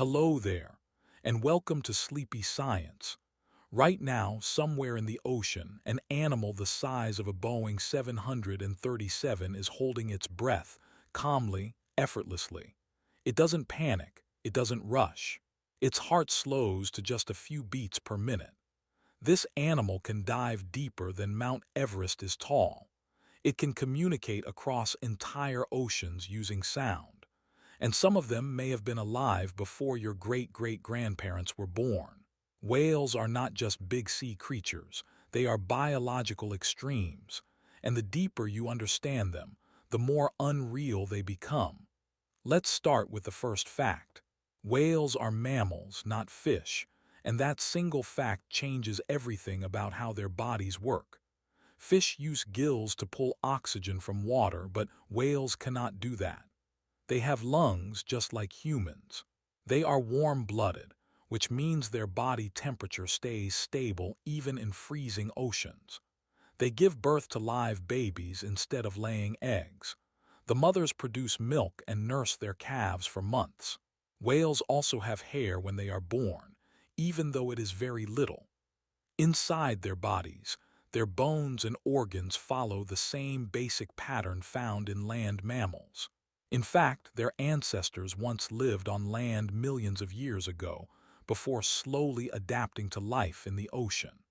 Hello there, and welcome to Sleepy Science. Right now, somewhere in the ocean, an animal the size of a Boeing 737 is holding its breath, calmly, effortlessly. It doesn't panic, it doesn't rush. Its heart slows to just a few beats per minute. This animal can dive deeper than Mount Everest is tall. It can communicate across entire oceans using sound. And some of them may have been alive before your great-great-grandparents were born. Whales are not just big sea creatures, they are biological extremes, and the deeper you understand them, the more unreal they become. Let's start with the first fact. Whales are mammals, not fish, and that single fact changes everything about how their bodies work. Fish use gills to pull oxygen from water, but whales cannot do that. They have lungs just like humans. They are warm-blooded, which means their body temperature stays stable even in freezing oceans. They give birth to live babies instead of laying eggs. The mothers produce milk and nurse their calves for months. Whales also have hair when they are born, even though it is very little. Inside their bodies, their bones and organs follow the same basic pattern found in land mammals. In fact, their ancestors once lived on land millions of years ago, before slowly adapting to life in the ocean.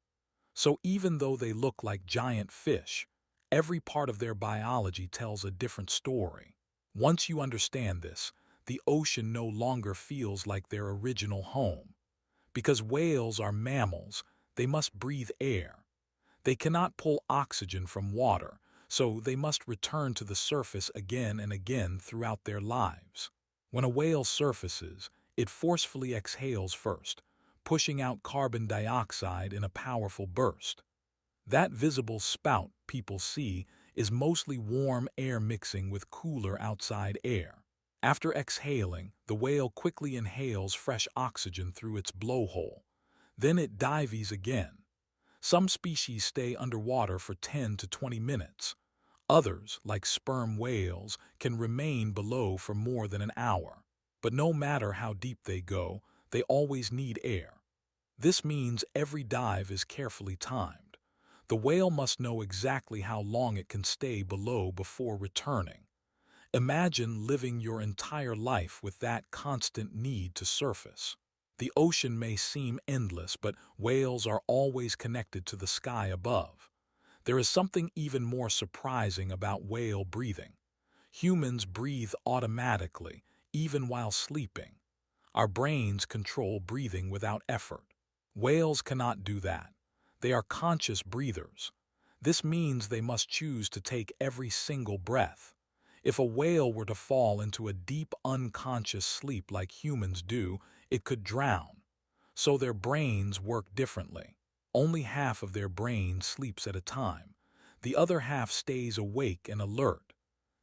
So even though they look like giant fish, every part of their biology tells a different story. Once you understand this, the ocean no longer feels like their original home. Because whales are mammals, they must breathe air. They cannot pull oxygen from water, so they must return to the surface again and again throughout their lives. When a whale surfaces, it forcefully exhales first, pushing out carbon dioxide in a powerful burst. That visible spout people see is mostly warm air mixing with cooler outside air. After exhaling, the whale quickly inhales fresh oxygen through its blowhole. Then it dives again. Some species stay underwater for 10 to 20 minutes. Others, like sperm whales, can remain below for more than an hour. But no matter how deep they go, they always need air. This means every dive is carefully timed. The whale must know exactly how long it can stay below before returning. Imagine living your entire life with that constant need to surface. The ocean may seem endless, but whales are always connected to the sky above. There is something even more surprising about whale breathing. Humans breathe automatically, even while sleeping. Our brains control breathing without effort. Whales cannot do that. They are conscious breathers. This means they must choose to take every single breath. If a whale were to fall into a deep unconscious sleep like humans do, it could drown. So their brains work differently. Only half of their brain sleeps at a time. The other half stays awake and alert.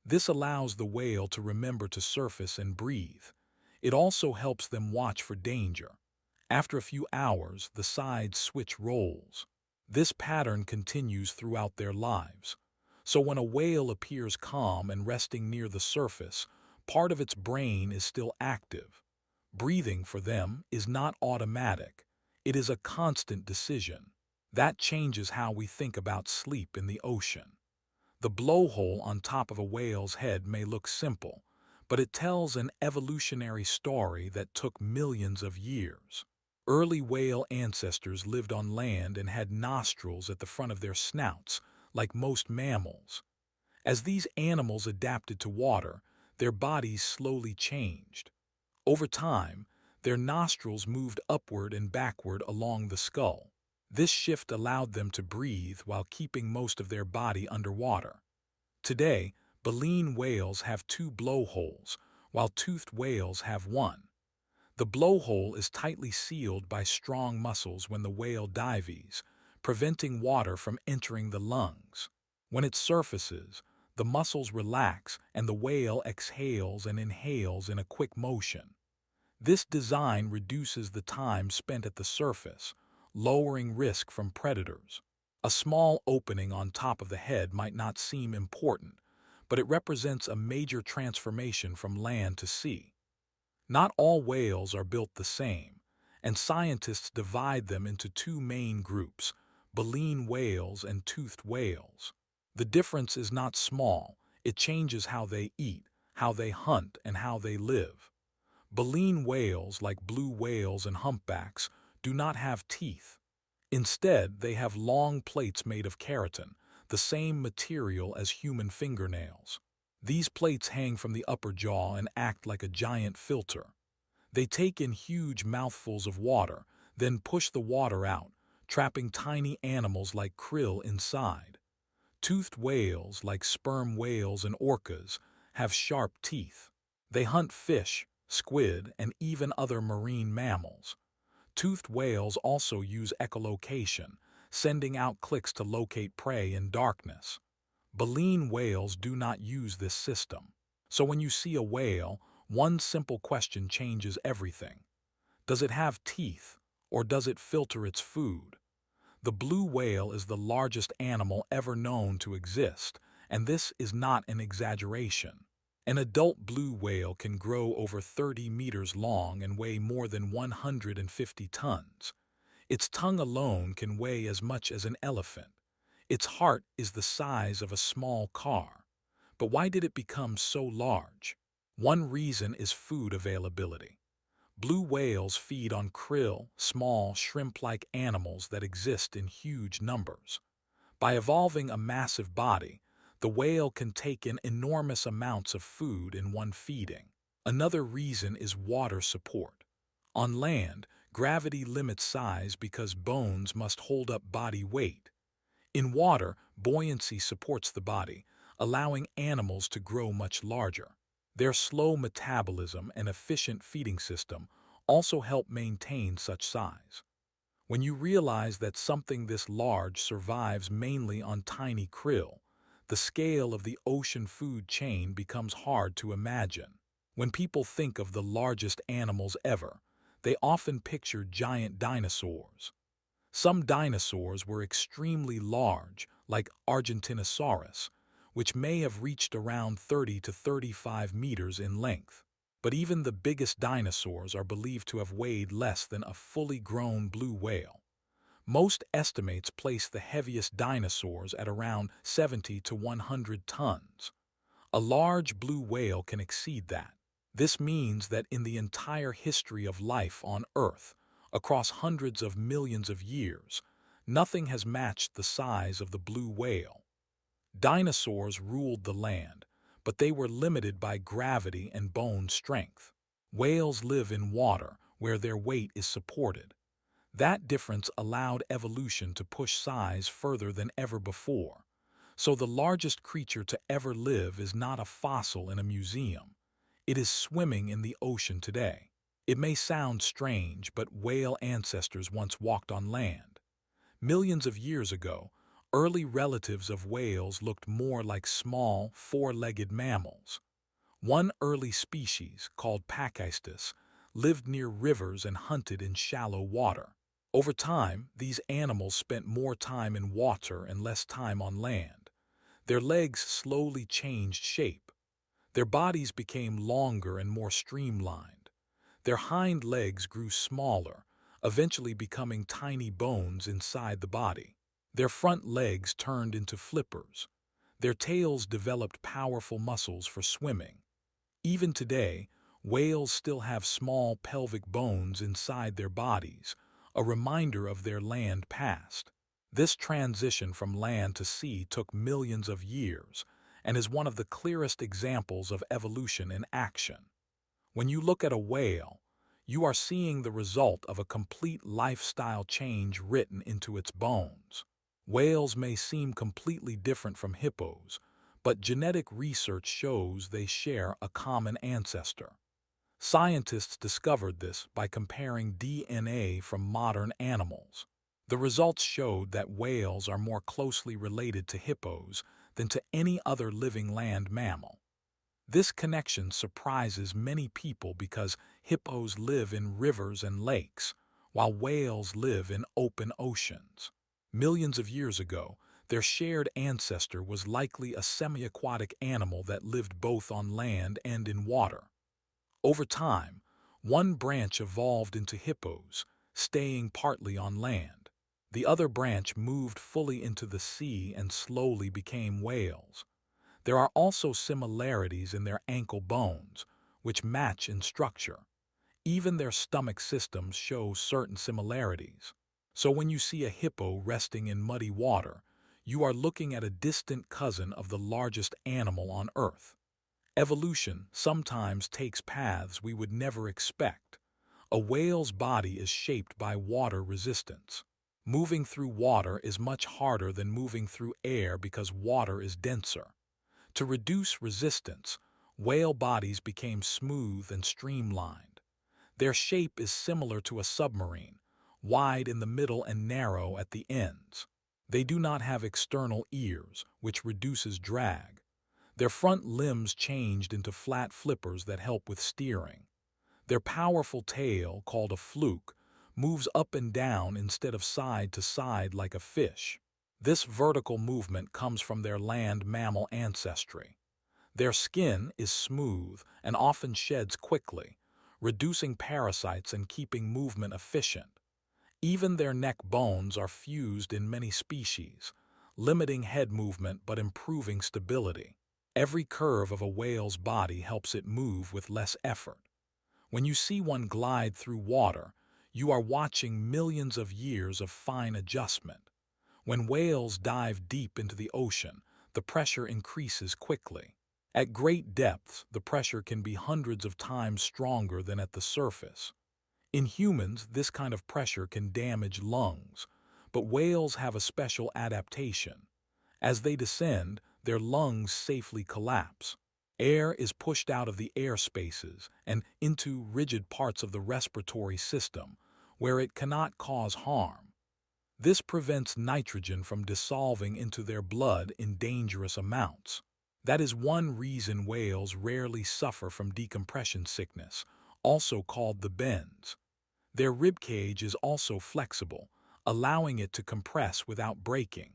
This allows the whale to remember to surface and breathe. It also helps them watch for danger. After a few hours, the sides switch roles. This pattern continues throughout their lives. So when a whale appears calm and resting near the surface, part of its brain is still active. Breathing for them is not automatic. It is a constant decision. That changes how we think about sleep in the ocean. The blowhole on top of a whale's head may look simple, but it tells an evolutionary story that took millions of years. Early whale ancestors lived on land and had nostrils at the front of their snouts, like most mammals. As these animals adapted to water, their bodies slowly changed. Over time, their nostrils moved upward and backward along the skull. This shift allowed them to breathe while keeping most of their body underwater. Today, baleen whales have 2 blowholes, while toothed whales have 1. The blowhole is tightly sealed by strong muscles when the whale dives, preventing water from entering the lungs. When it surfaces, the muscles relax and the whale exhales and inhales in a quick motion. This design reduces the time spent at the surface, lowering risk from predators. A small opening on top of the head might not seem important, but it represents a major transformation from land to sea. Not all whales are built the same, and scientists divide them into two main groups: baleen whales and toothed whales. The difference is not small. It changes how they eat, how they hunt, and how they live. Baleen whales, like blue whales and humpbacks, do not have teeth. Instead, they have long plates made of keratin, the same material as human fingernails. These plates hang from the upper jaw and act like a giant filter. They take in huge mouthfuls of water, then push the water out, trapping tiny animals like krill inside. Toothed whales, like sperm whales and orcas, have sharp teeth. They hunt fish, squid, and even other marine mammals. Toothed whales also use echolocation, sending out clicks to locate prey in darkness. Baleen whales do not use this system. So when you see a whale, one simple question changes everything. Does it have teeth, or does it filter its food? The blue whale is the largest animal ever known to exist, and this is not an exaggeration. An adult blue whale can grow over 30 meters long and weigh more than 150 tons. Its tongue alone can weigh as much as an elephant. Its heart is the size of a small car. But why did it become so large? One reason is food availability. Blue whales feed on krill, small, shrimp-like animals that exist in huge numbers. By evolving a massive body, the whale can take in enormous amounts of food in one feeding. Another reason is water support. On land, gravity limits size because bones must hold up body weight. In water, buoyancy supports the body, allowing animals to grow much larger. Their slow metabolism and efficient feeding system also help maintain such size. When you realize that something this large survives mainly on tiny krill, the scale of the ocean food chain becomes hard to imagine. When people think of the largest animals ever, they often picture giant dinosaurs. Some dinosaurs were extremely large, like Argentinosaurus, which may have reached around 30 to 35 meters in length. But even the biggest dinosaurs are believed to have weighed less than a fully grown blue whale. Most estimates place the heaviest dinosaurs at around 70 to 100 tons. A large blue whale can exceed that. This means that in the entire history of life on Earth, across hundreds of millions of years, nothing has matched the size of the blue whale. Dinosaurs ruled the land, but they were limited by gravity and bone strength. Whales live in water, where their weight is supported. That difference allowed evolution to push size further than ever before. So the largest creature to ever live is not a fossil in a museum. It is swimming in the ocean today. It may sound strange, but whale ancestors once walked on land. Millions of years ago, early relatives of whales looked more like small, four-legged mammals. One early species, called Pachycetus, lived near rivers and hunted in shallow water. Over time, these animals spent more time in water and less time on land. Their legs slowly changed shape. Their bodies became longer and more streamlined. Their hind legs grew smaller, eventually becoming tiny bones inside the body. Their front legs turned into flippers. Their tails developed powerful muscles for swimming. Even today, whales still have small pelvic bones inside their bodies, a reminder of their land past. This transition from land to sea took millions of years and is one of the clearest examples of evolution in action. When you look at a whale, you are seeing the result of a complete lifestyle change written into its bones. Whales may seem completely different from hippos, but genetic research shows they share a common ancestor. Scientists discovered this by comparing DNA from modern animals. The results showed that whales are more closely related to hippos than to any other living land mammal. This connection surprises many people because hippos live in rivers and lakes, while whales live in open oceans. Millions of years ago, their shared ancestor was likely a semi-aquatic animal that lived both on land and in water. Over time, One branch evolved into hippos, staying partly on land. The other branch moved fully into the sea and slowly became whales. There are also similarities in their ankle bones, which match in structure. Even their stomach systems show certain similarities. So when you see a hippo resting in muddy water, you are looking at a distant cousin of the largest animal on Earth. Evolution sometimes takes paths we would never expect. A whale's body is shaped by water resistance. Moving through water is much harder than moving through air because water is denser. To reduce resistance, whale bodies became smooth and streamlined. Their shape is similar to a submarine, wide in the middle and narrow at the ends. They do not have external ears, which reduces drag. Their front limbs changed into flat flippers that help with steering. Their powerful tail, called a fluke, moves up and down instead of side to side like a fish. This vertical movement comes from their land mammal ancestry. Their skin is smooth and often sheds quickly, reducing parasites and keeping movement efficient. Even their neck bones are fused in many species, limiting head movement but improving stability. Every curve of a whale's body helps it move with less effort. When you see one glide through water, you are watching millions of years of fine adjustment. When whales dive deep into the ocean, the pressure increases quickly. At great depths, the pressure can be hundreds of times stronger than at the surface. In humans, this kind of pressure can damage lungs, but whales have a special adaptation. As they descend, their lungs safely collapse. Air is pushed out of the air spaces and into rigid parts of the respiratory system, where it cannot cause harm. This prevents nitrogen from dissolving into their blood in dangerous amounts. That is one reason whales rarely suffer from decompression sickness, also called the bends. Their ribcage is also flexible, allowing it to compress without breaking.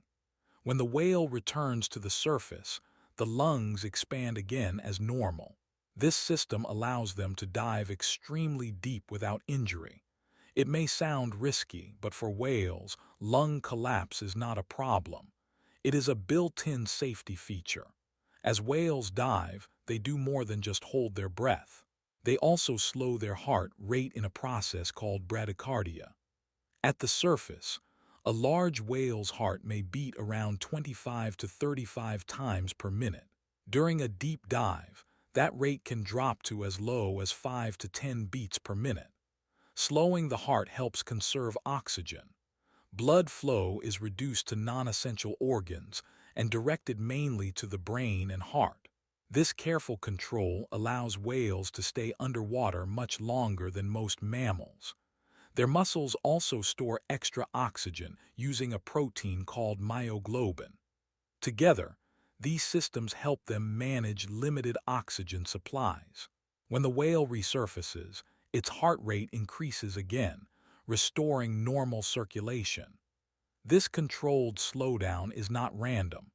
When the whale returns to the surface, the lungs expand again as normal. This system allows them to dive extremely deep without injury. It may sound risky, but for whales, lung collapse is not a problem. It is a built-in safety feature. As whales dive, they do more than just hold their breath. They also slow their heart rate in a process called bradycardia. At the surface, a large whale's heart may beat around 25 to 35 times per minute. During a deep dive, that rate can drop to as low as 5 to 10 beats per minute. Slowing the heart helps conserve oxygen. Blood flow is reduced to non-essential organs and directed mainly to the brain and heart. This careful control allows whales to stay underwater much longer than most mammals. Their muscles also store extra oxygen using a protein called myoglobin. Together, these systems help them manage limited oxygen supplies. When the whale resurfaces, its heart rate increases again, restoring normal circulation. This controlled slowdown is not random.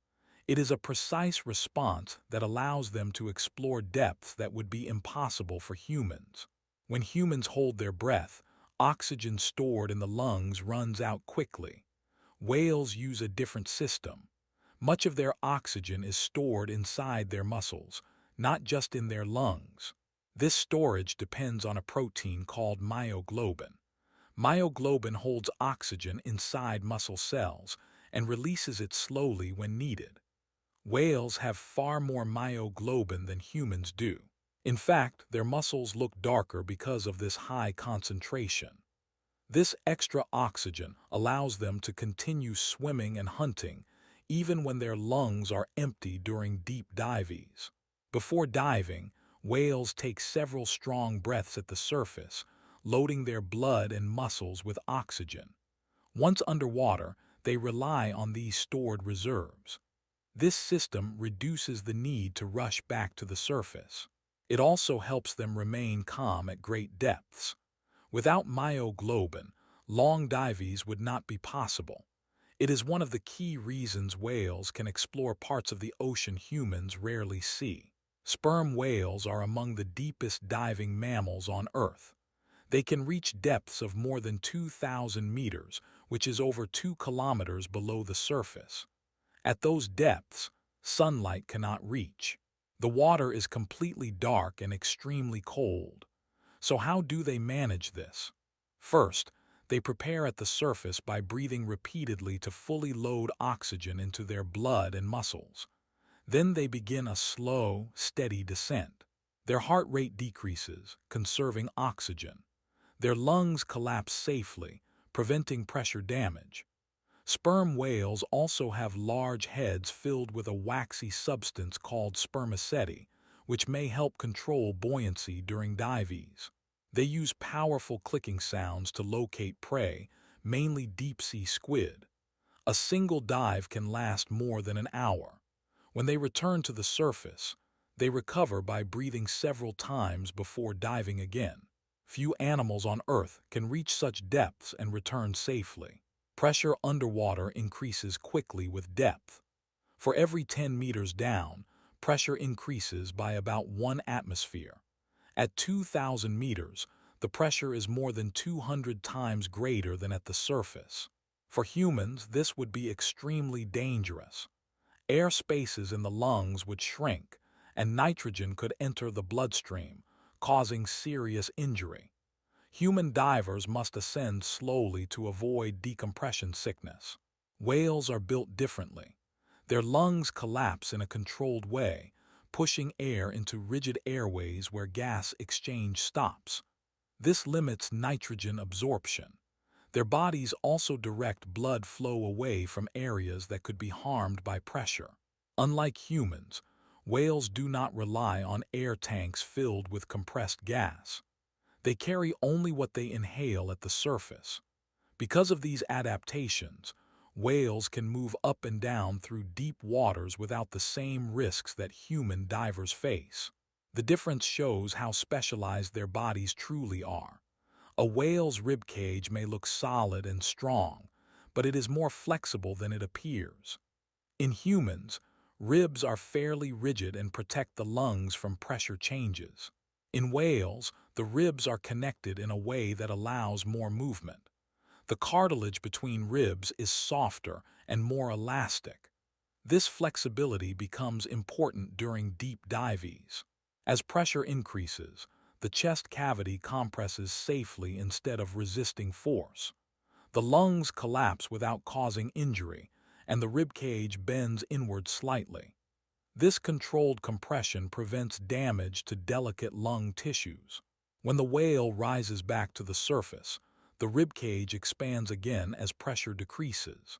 It is a precise response that allows them to explore depths that would be impossible for humans. When humans hold their breath, oxygen stored in the lungs runs out quickly. Whales use a different system. Much of their oxygen is stored inside their muscles, not just in their lungs. This storage depends on a protein called myoglobin. Myoglobin holds oxygen inside muscle cells and releases it slowly when needed. Whales have far more myoglobin than humans do. In fact, their muscles look darker because of this high concentration. This extra oxygen allows them to continue swimming and hunting, even when their lungs are empty during deep dives. Before diving, whales take several strong breaths at the surface, loading their blood and muscles with oxygen. Once underwater, they rely on these stored reserves. This system reduces the need to rush back to the surface. It also helps them remain calm at great depths. Without myoglobin, long dives would not be possible. It is one of the key reasons whales can explore parts of the ocean humans rarely see. Sperm whales are among the deepest diving mammals on Earth. They can reach depths of more than 2,000 meters, which is over 2 kilometers below the surface. At those depths, sunlight cannot reach. The water is completely dark and extremely cold. So how do they manage this? First, they prepare at the surface by breathing repeatedly to fully load oxygen into their blood and muscles. Then they begin a slow, steady descent. Their heart rate decreases, conserving oxygen. Their lungs collapse safely, preventing pressure damage. Sperm whales also have large heads filled with a waxy substance called spermaceti, which may help control buoyancy during dives. They use powerful clicking sounds to locate prey, mainly deep-sea squid. A single dive can last more than an hour. When they return to the surface, they recover by breathing several times before diving again. Few animals on Earth can reach such depths and return safely. Pressure underwater increases quickly with depth. For every 10 meters down, pressure increases by about 1 atmosphere. At 2,000 meters, the pressure is more than 200 times greater than at the surface. For humans, this would be extremely dangerous. Air spaces in the lungs would shrink, and nitrogen could enter the bloodstream, causing serious injury. Human divers must ascend slowly to avoid decompression sickness. Whales are built differently. Their lungs collapse in a controlled way, pushing air into rigid airways where gas exchange stops. This limits nitrogen absorption. Their bodies also direct blood flow away from areas that could be harmed by pressure. Unlike humans, whales do not rely on air tanks filled with compressed gas. They carry only what they inhale at the surface. Because of these adaptations, whales can move up and down through deep waters without the same risks that human divers face. The difference shows how specialized their bodies truly are. A whale's ribcage may look solid and strong, but it is more flexible than it appears. In humans, ribs are fairly rigid and protect the lungs from pressure changes. In whales, the ribs are connected in a way that allows more movement. The cartilage between ribs is softer and more elastic. This flexibility becomes important during deep dives. As pressure increases, the chest cavity compresses safely instead of resisting force. The lungs collapse without causing injury, and the ribcage bends inward slightly. This controlled compression prevents damage to delicate lung tissues. When the whale rises back to the surface, the ribcage expands again as pressure decreases.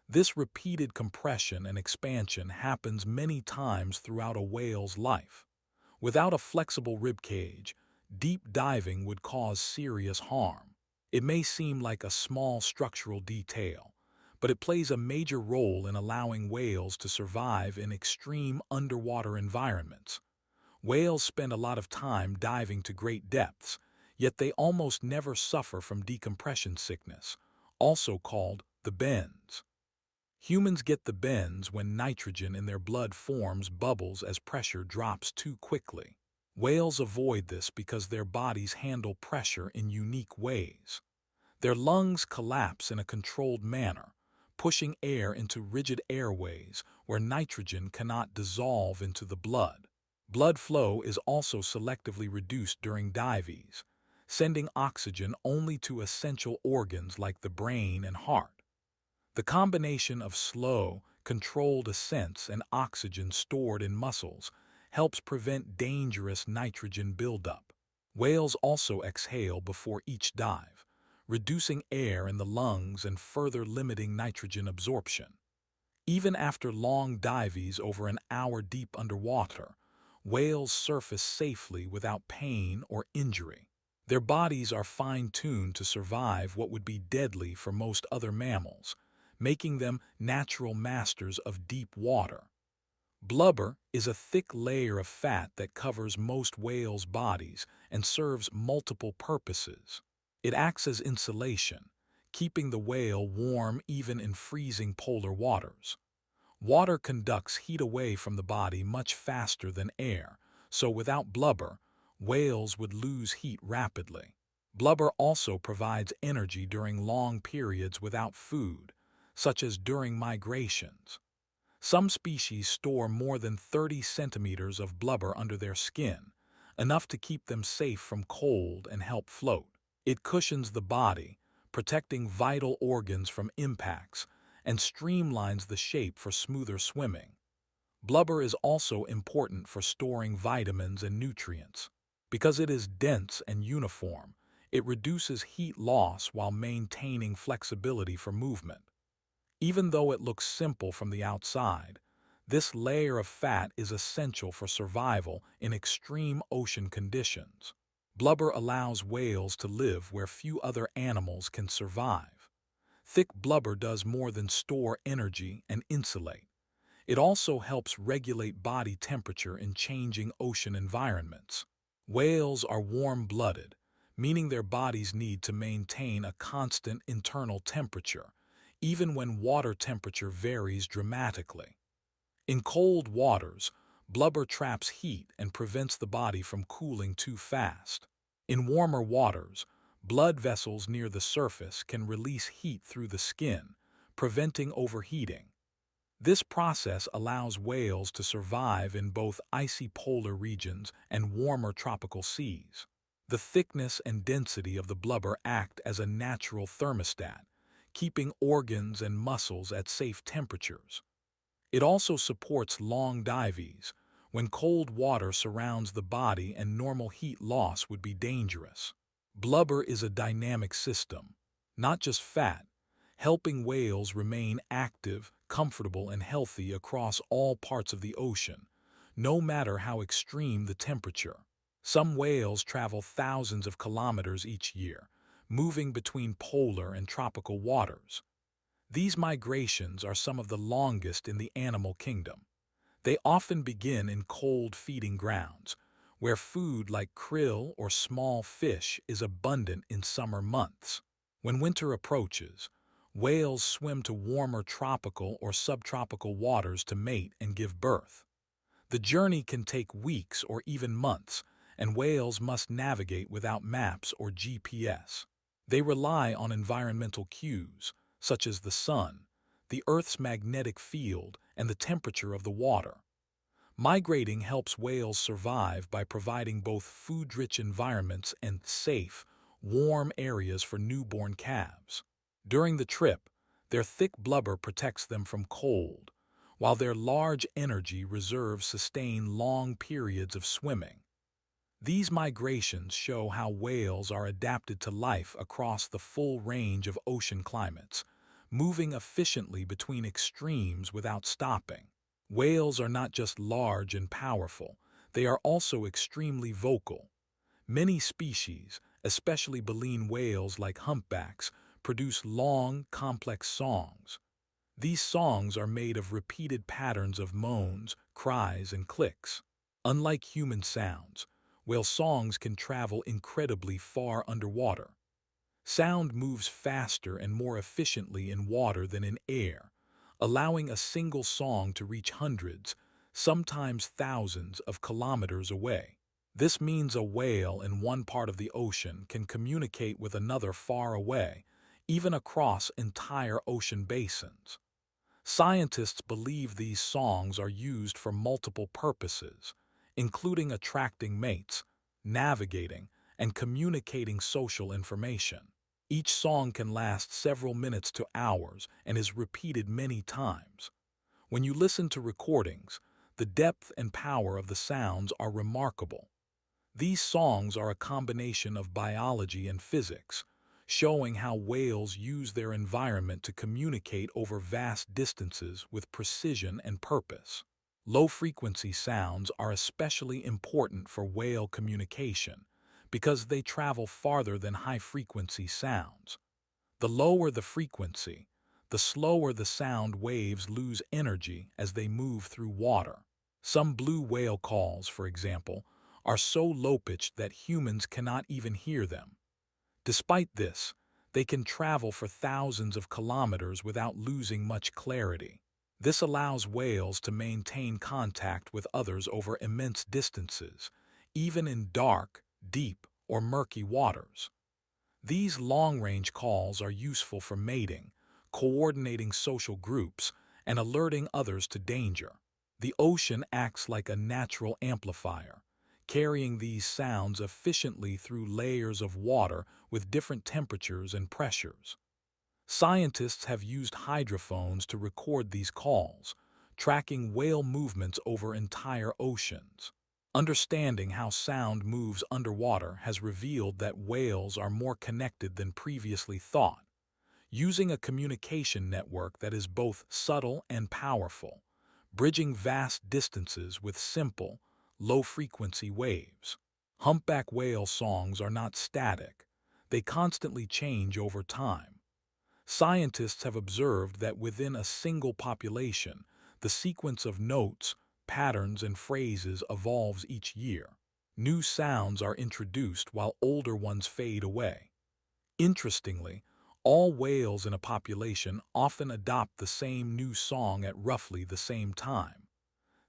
This repeated compression and expansion happens many times throughout a whale's life. Without a flexible ribcage, deep diving would cause serious harm. It may seem like a small structural detail, but it plays a major role in allowing whales to survive in extreme underwater environments. Whales spend a lot of time diving to great depths, yet they almost never suffer from decompression sickness, also called the bends. Humans get the bends when nitrogen in their blood forms bubbles as pressure drops too quickly. Whales avoid this because their bodies handle pressure in unique ways. Their lungs collapse in a controlled manner, pushing air into rigid airways where nitrogen cannot dissolve into the blood. Blood flow is also selectively reduced during dives, sending oxygen only to essential organs like the brain and heart. The combination of slow, controlled ascents and oxygen stored in muscles helps prevent dangerous nitrogen buildup. Whales also exhale before each dive, reducing air in the lungs and further limiting nitrogen absorption. Even after long dives over an hour deep underwater, whales surface safely without pain or injury. Their bodies are fine-tuned to survive what would be deadly for most other mammals, making them natural masters of deep water. Blubber is a thick layer of fat that covers most whales' bodies and serves multiple purposes. It acts as insulation, keeping the whale warm even in freezing polar waters. Water conducts heat away from the body much faster than air, so without blubber, whales would lose heat rapidly. Blubber also provides energy during long periods without food, such as during migrations. Some species store more than 30 centimeters of blubber under their skin, enough to keep them safe from cold and help float. It cushions the body, protecting vital organs from impacts, and streamlines the shape for smoother swimming. Blubber is also important for storing vitamins and nutrients. Because it is dense and uniform, it reduces heat loss while maintaining flexibility for movement. Even though it looks simple from the outside, this layer of fat is essential for survival in extreme ocean conditions. Blubber allows whales to live where few other animals can survive. Thick blubber does more than store energy and insulate. It also helps regulate body temperature in changing ocean environments. Whales are warm-blooded, meaning their bodies need to maintain a constant internal temperature, even when water temperature varies dramatically. In cold waters, blubber traps heat and prevents the body from cooling too fast. In warmer waters, blood vessels near the surface can release heat through the skin, preventing overheating. This process allows whales to survive in both icy polar regions and warmer tropical seas. The thickness and density of the blubber act as a natural thermostat, keeping organs and muscles at safe temperatures. It also supports long dives, when cold water surrounds the body and normal heat loss would be dangerous. Blubber is a dynamic system, not just fat, helping whales remain active, comfortable, and healthy across all parts of the ocean, no matter how extreme the temperature. Some whales travel thousands of kilometers each year, moving between polar and tropical waters. These migrations are some of the longest in the animal kingdom. They often begin in cold feeding grounds, where food like krill or small fish is abundant in summer months. When winter approaches, whales swim to warmer tropical or subtropical waters to mate and give birth. The journey can take weeks or even months, and whales must navigate without maps or GPS. They rely on environmental cues, such as the sun, the Earth's magnetic field, and the temperature of the water. Migrating helps whales survive by providing both food-rich environments and safe, warm areas for newborn calves. During the trip, their thick blubber protects them from cold, while their large energy reserves sustain long periods of swimming. These migrations show how whales are adapted to life across the full range of ocean climates, moving efficiently between extremes without stopping. Whales are not just large and powerful, they are also extremely vocal. Many species, especially baleen whales like humpbacks, produce long, complex songs. These songs are made of repeated patterns of moans, cries, and clicks. Unlike human sounds, whale songs can travel incredibly far underwater. Sound moves faster and more efficiently in water than in air, allowing a single song to reach hundreds, sometimes thousands of kilometers away. This means a whale in one part of the ocean can communicate with another far away, even across entire ocean basins. Scientists believe these songs are used for multiple purposes, including attracting mates, navigating, and communicating social information. Each song can last several minutes to hours and is repeated many times. When you listen to recordings, the depth and power of the sounds are remarkable. These songs are a combination of biology and physics, showing how whales use their environment to communicate over vast distances with precision and purpose. Low-frequency sounds are especially important for whale communication because they travel farther than high-frequency sounds. The lower the frequency, the slower the sound waves lose energy as they move through water. Some blue whale calls, for example, are so low-pitched that humans cannot even hear them. Despite this, they can travel for thousands of kilometers without losing much clarity. This allows whales to maintain contact with others over immense distances, even in dark, deep, or murky waters. These long-range calls are useful for mating, coordinating social groups, and alerting others to danger. The ocean acts like a natural amplifier, carrying these sounds efficiently through layers of water with different temperatures and pressures. Scientists have used hydrophones to record these calls, tracking whale movements over entire oceans. Understanding how sound moves underwater has revealed that whales are more connected than previously thought, using a communication network that is both subtle and powerful, bridging vast distances with simple, low-frequency waves. Humpback whale songs are not static. They constantly change over time. Scientists have observed that within a single population, the sequence of notes, patterns, and phrases evolves each year. New sounds are introduced while older ones fade away. Interestingly, all whales in a population often adopt the same new song at roughly the same time.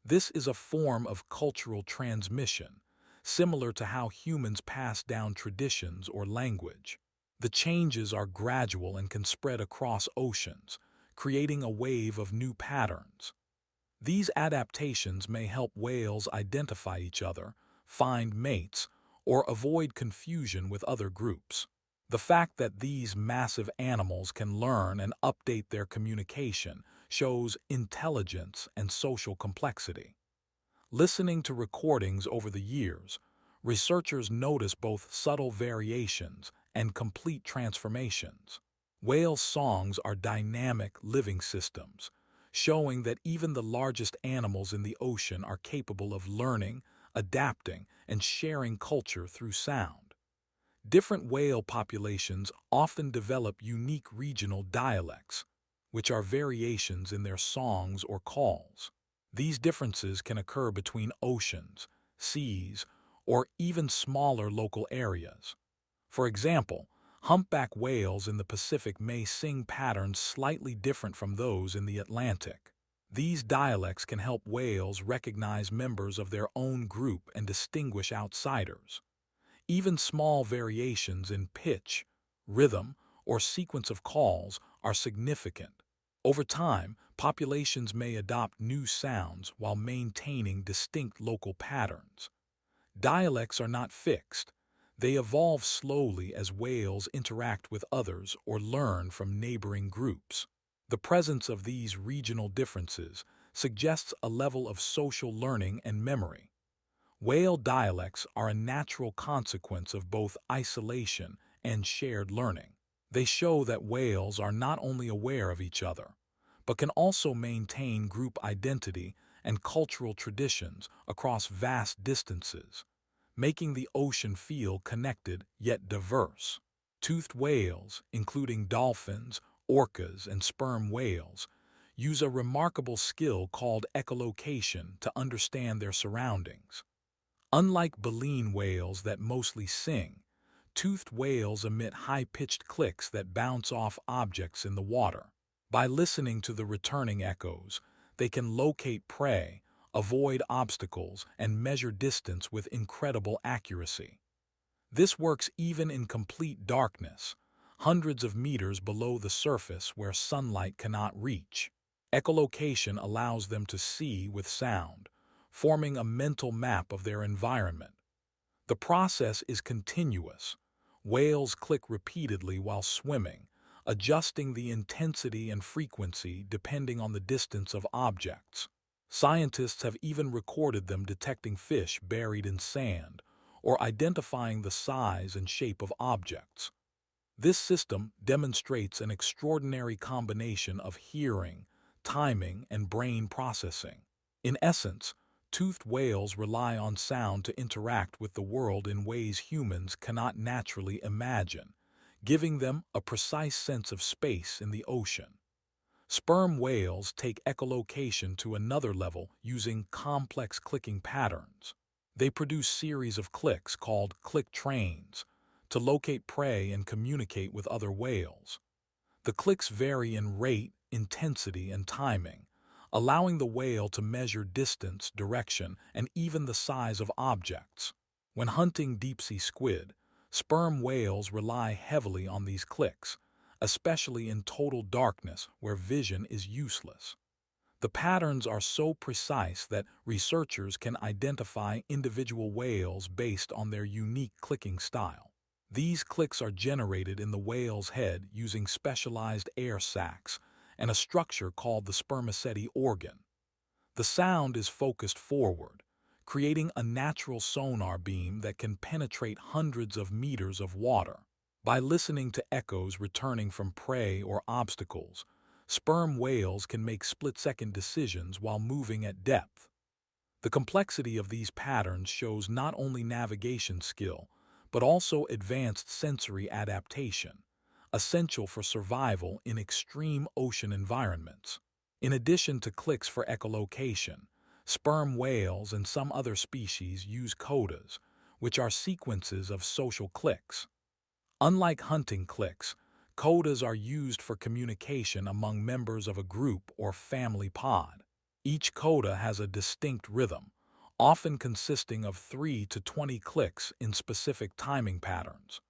This is a form of cultural transmission, similar to how humans pass down traditions or language. The changes are gradual and can spread across oceans, creating a wave of new patterns. These adaptations may help whales identify each other, find mates, or avoid confusion with other groups. The fact that these massive animals can learn and update their communication shows intelligence and social complexity. Listening to recordings over the years, researchers notice both subtle variations and complete transformations. Whale songs are dynamic living systems, showing that even the largest animals in the ocean are capable of learning, adapting, and sharing culture through sound. Different whale populations often develop unique regional dialects, which are variations in their songs or calls. These differences can occur between oceans, seas, or even smaller local areas. For example, humpback whales in the Pacific may sing patterns slightly different from those in the Atlantic. These dialects can help whales recognize members of their own group and distinguish outsiders. Even small variations in pitch, rhythm, or sequence of calls are significant. Over time, populations may adopt new sounds while maintaining distinct local patterns. Dialects are not fixed. They evolve slowly as whales interact with others or learn from neighboring groups. The presence of these regional differences suggests a level of social learning and memory. Whale dialects are a natural consequence of both isolation and shared learning. They show that whales are not only aware of each other, but can also maintain group identity and cultural traditions across vast distances, making the ocean feel connected yet diverse. Toothed whales, including dolphins, orcas, and sperm whales, use a remarkable skill called echolocation to understand their surroundings. Unlike baleen whales that mostly sing, toothed whales emit high-pitched clicks that bounce off objects in the water. By listening to the returning echoes, they can locate prey, avoid obstacles, and measure distance with incredible accuracy. This works even in complete darkness, hundreds of meters below the surface where sunlight cannot reach. Echolocation allows them to see with sound, forming a mental map of their environment. The process is continuous. Whales click repeatedly while swimming, adjusting the intensity and frequency depending on the distance of objects. Scientists have even recorded them detecting fish buried in sand or identifying the size and shape of objects. This system demonstrates an extraordinary combination of hearing, timing, and brain processing. In essence, toothed whales rely on sound to interact with the world in ways humans cannot naturally imagine, giving them a precise sense of space in the ocean. Sperm whales take echolocation to another level using complex clicking patterns. They produce series of clicks called click trains to locate prey and communicate with other whales. The clicks vary in rate, intensity, and timing, allowing the whale to measure distance, direction, and even the size of objects. When hunting deep-sea squid, Sperm whales rely heavily on these clicks, especially in total darkness where vision is useless. The patterns are so precise that researchers can identify individual whales based on their unique clicking style. These clicks are generated in the whale's head using specialized air sacs and a structure called the spermaceti organ. The sound is focused forward, creating a natural sonar beam that can penetrate hundreds of meters of water. By listening to echoes returning from prey or obstacles, sperm whales can make split-second decisions while moving at depth. The complexity of these patterns shows not only navigation skill, but also advanced sensory adaptation, essential for survival in extreme ocean environments. In addition to clicks for echolocation, sperm whales and some other species use codas, which are sequences of social clicks. Unlike hunting clicks, codas are used for communication among members of a group or family pod. Each coda has a distinct rhythm, often consisting of 3 to 20 clicks in specific timing patterns.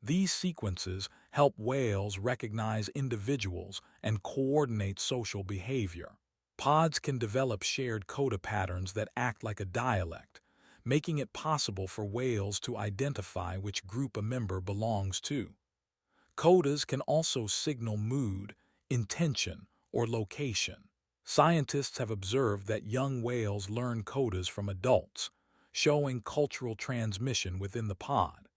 These sequences help whales recognize individuals and coordinate social behavior. Pods can develop shared coda patterns that act like a dialect, making it possible for whales to identify which group a member belongs to. Codas can also signal mood, intention, or location. Scientists have observed that young whales learn codas from adults, showing cultural transmission within the pod.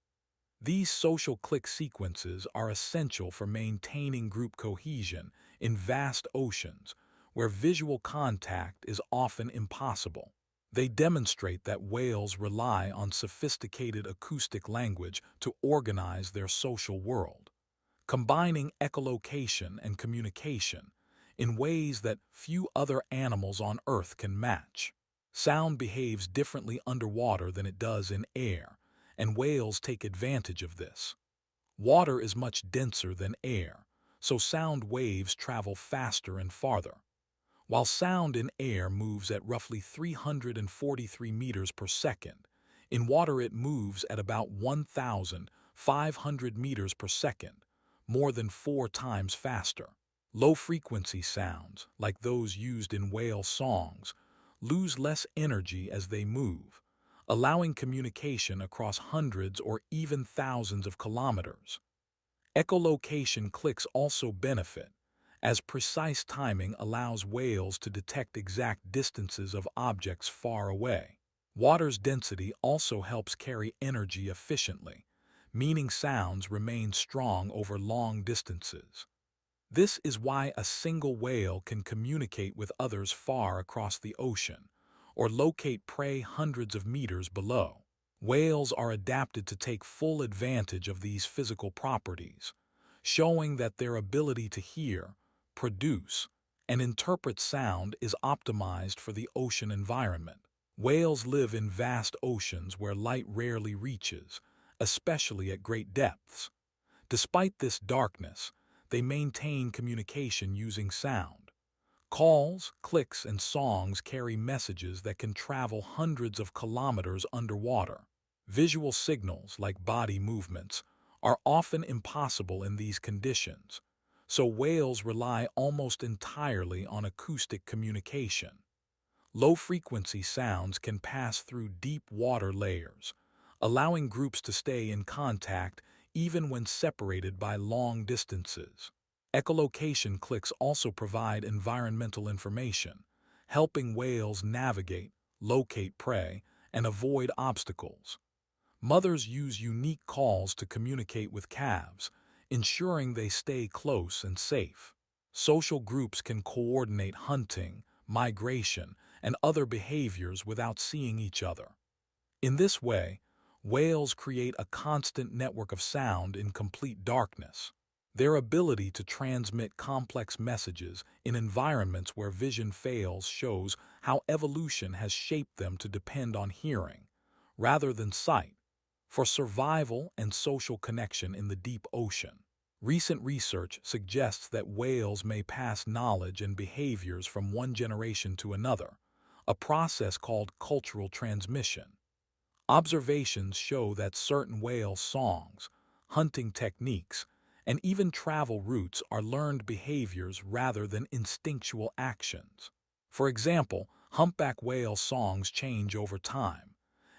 These social click sequences are essential for maintaining group cohesion in vast oceans where visual contact is often impossible. They demonstrate that whales rely on sophisticated acoustic language to organize their social world, combining echolocation and communication in ways that few other animals on Earth can match. Sound behaves differently underwater than it does in air, and whales take advantage of this. Water is much denser than air, so sound waves travel faster and farther. While sound in air moves at roughly 343 meters per second, in water it moves at about 1,500 meters per second, more than 4 times faster. Low-frequency sounds, like those used in whale songs, lose less energy as they move, allowing communication across hundreds or even thousands of kilometers. Echolocation clicks also benefit, as precise timing allows whales to detect exact distances of objects far away. Water's density also helps carry energy efficiently, meaning sounds remain strong over long distances. This is why a single whale can communicate with others far across the ocean, or locate prey hundreds of meters below. Whales are adapted to take full advantage of these physical properties, showing that their ability to hear, produce, and interpret sound is optimized for the ocean environment. Whales live in vast oceans where light rarely reaches, especially at great depths. Despite this darkness, they maintain communication using sound. Calls, clicks, and songs carry messages that can travel hundreds of kilometers underwater. Visual signals, like body movements, are often impossible in these conditions, so whales rely almost entirely on acoustic communication. Low-frequency sounds can pass through deep water layers, allowing groups to stay in contact even when separated by long distances. Echolocation clicks also provide environmental information, helping whales navigate, locate prey, and avoid obstacles. Mothers use unique calls to communicate with calves, ensuring they stay close and safe. Social groups can coordinate hunting, migration, and other behaviors without seeing each other. In this way, whales create a constant network of sound in complete darkness. Their ability to transmit complex messages in environments where vision fails shows how evolution has shaped them to depend on hearing, rather than sight, for survival and social connection in the deep ocean. Recent research suggests that whales may pass knowledge and behaviors from one generation to another, a process called cultural transmission. Observations show that certain whale songs, hunting techniques, and even travel routes are learned behaviors rather than instinctual actions. For example, humpback whale songs change over time,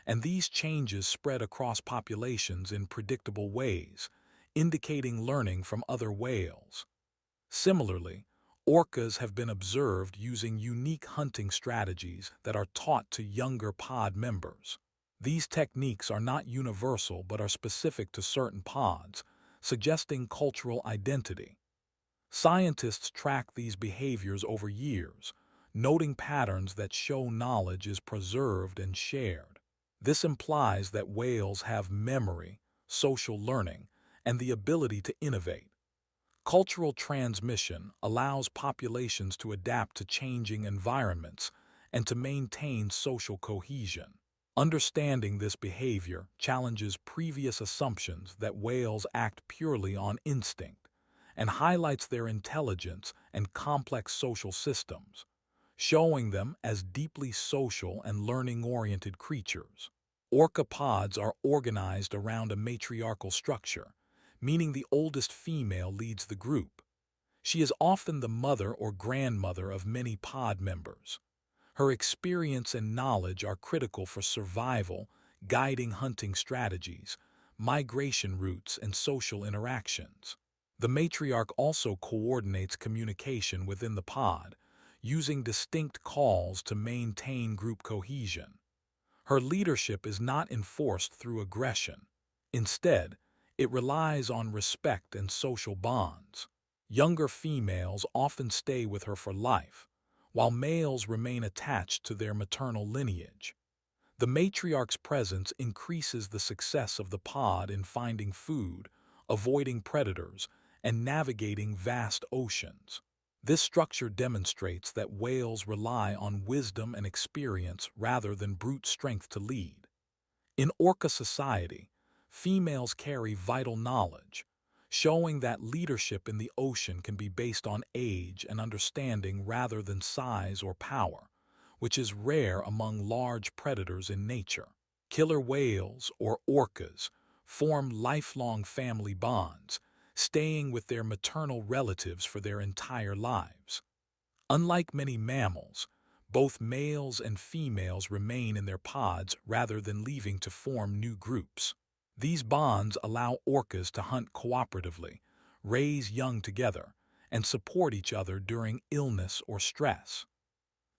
and these changes spread across populations in predictable ways, indicating learning from other whales. Similarly, orcas have been observed using unique hunting strategies that are taught to younger pod members. These techniques are not universal but are specific to certain pods, suggesting cultural identity. Scientists track these behaviors over years, noting patterns that show knowledge is preserved and shared. This implies that whales have memory, social learning, and the ability to innovate. Cultural transmission allows populations to adapt to changing environments and to maintain social cohesion. Understanding this behavior challenges previous assumptions that whales act purely on instinct and highlights their intelligence and complex social systems, showing them as deeply social and learning-oriented creatures. Orca pods are organized around a matriarchal structure, meaning the oldest female leads the group. She is often the mother or grandmother of many pod members. Her experience and knowledge are critical for survival, guiding hunting strategies, migration routes, and social interactions. The matriarch also coordinates communication within the pod, using distinct calls to maintain group cohesion. Her leadership is not enforced through aggression. Instead, it relies on respect and social bonds. Younger females often stay with her for life, while males remain attached to their maternal lineage. The matriarch's presence increases the success of the pod in finding food, avoiding predators, and navigating vast oceans. This structure demonstrates that whales rely on wisdom and experience rather than brute strength to lead. In orca society, females carry vital knowledge, showing that leadership in the ocean can be based on age and understanding rather than size or power, which is rare among large predators in nature. Killer whales, or orcas, form lifelong family bonds, staying with their maternal relatives for their entire lives. Unlike many mammals, both males and females remain in their pods rather than leaving to form new groups. These bonds allow orcas to hunt cooperatively, raise young together, and support each other during illness or stress.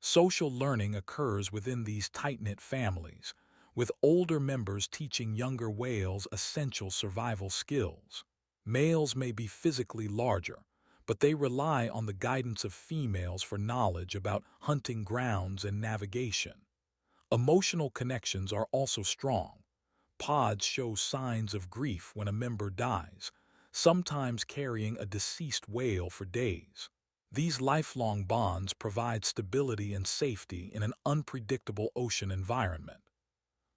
Social learning occurs within these tight-knit families, with older members teaching younger whales essential survival skills. Males may be physically larger, but they rely on the guidance of females for knowledge about hunting grounds and navigation. Emotional connections are also strong. Pods show signs of grief when a member dies, sometimes carrying a deceased whale for days. These lifelong bonds provide stability and safety in an unpredictable ocean environment.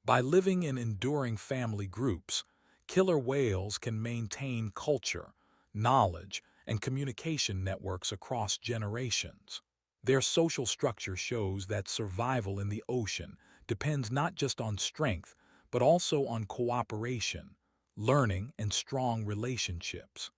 By living in enduring family groups, killer whales can maintain culture, knowledge, and communication networks across generations. Their social structure shows that survival in the ocean depends not just on strength, but also on cooperation, learning, and strong relationships.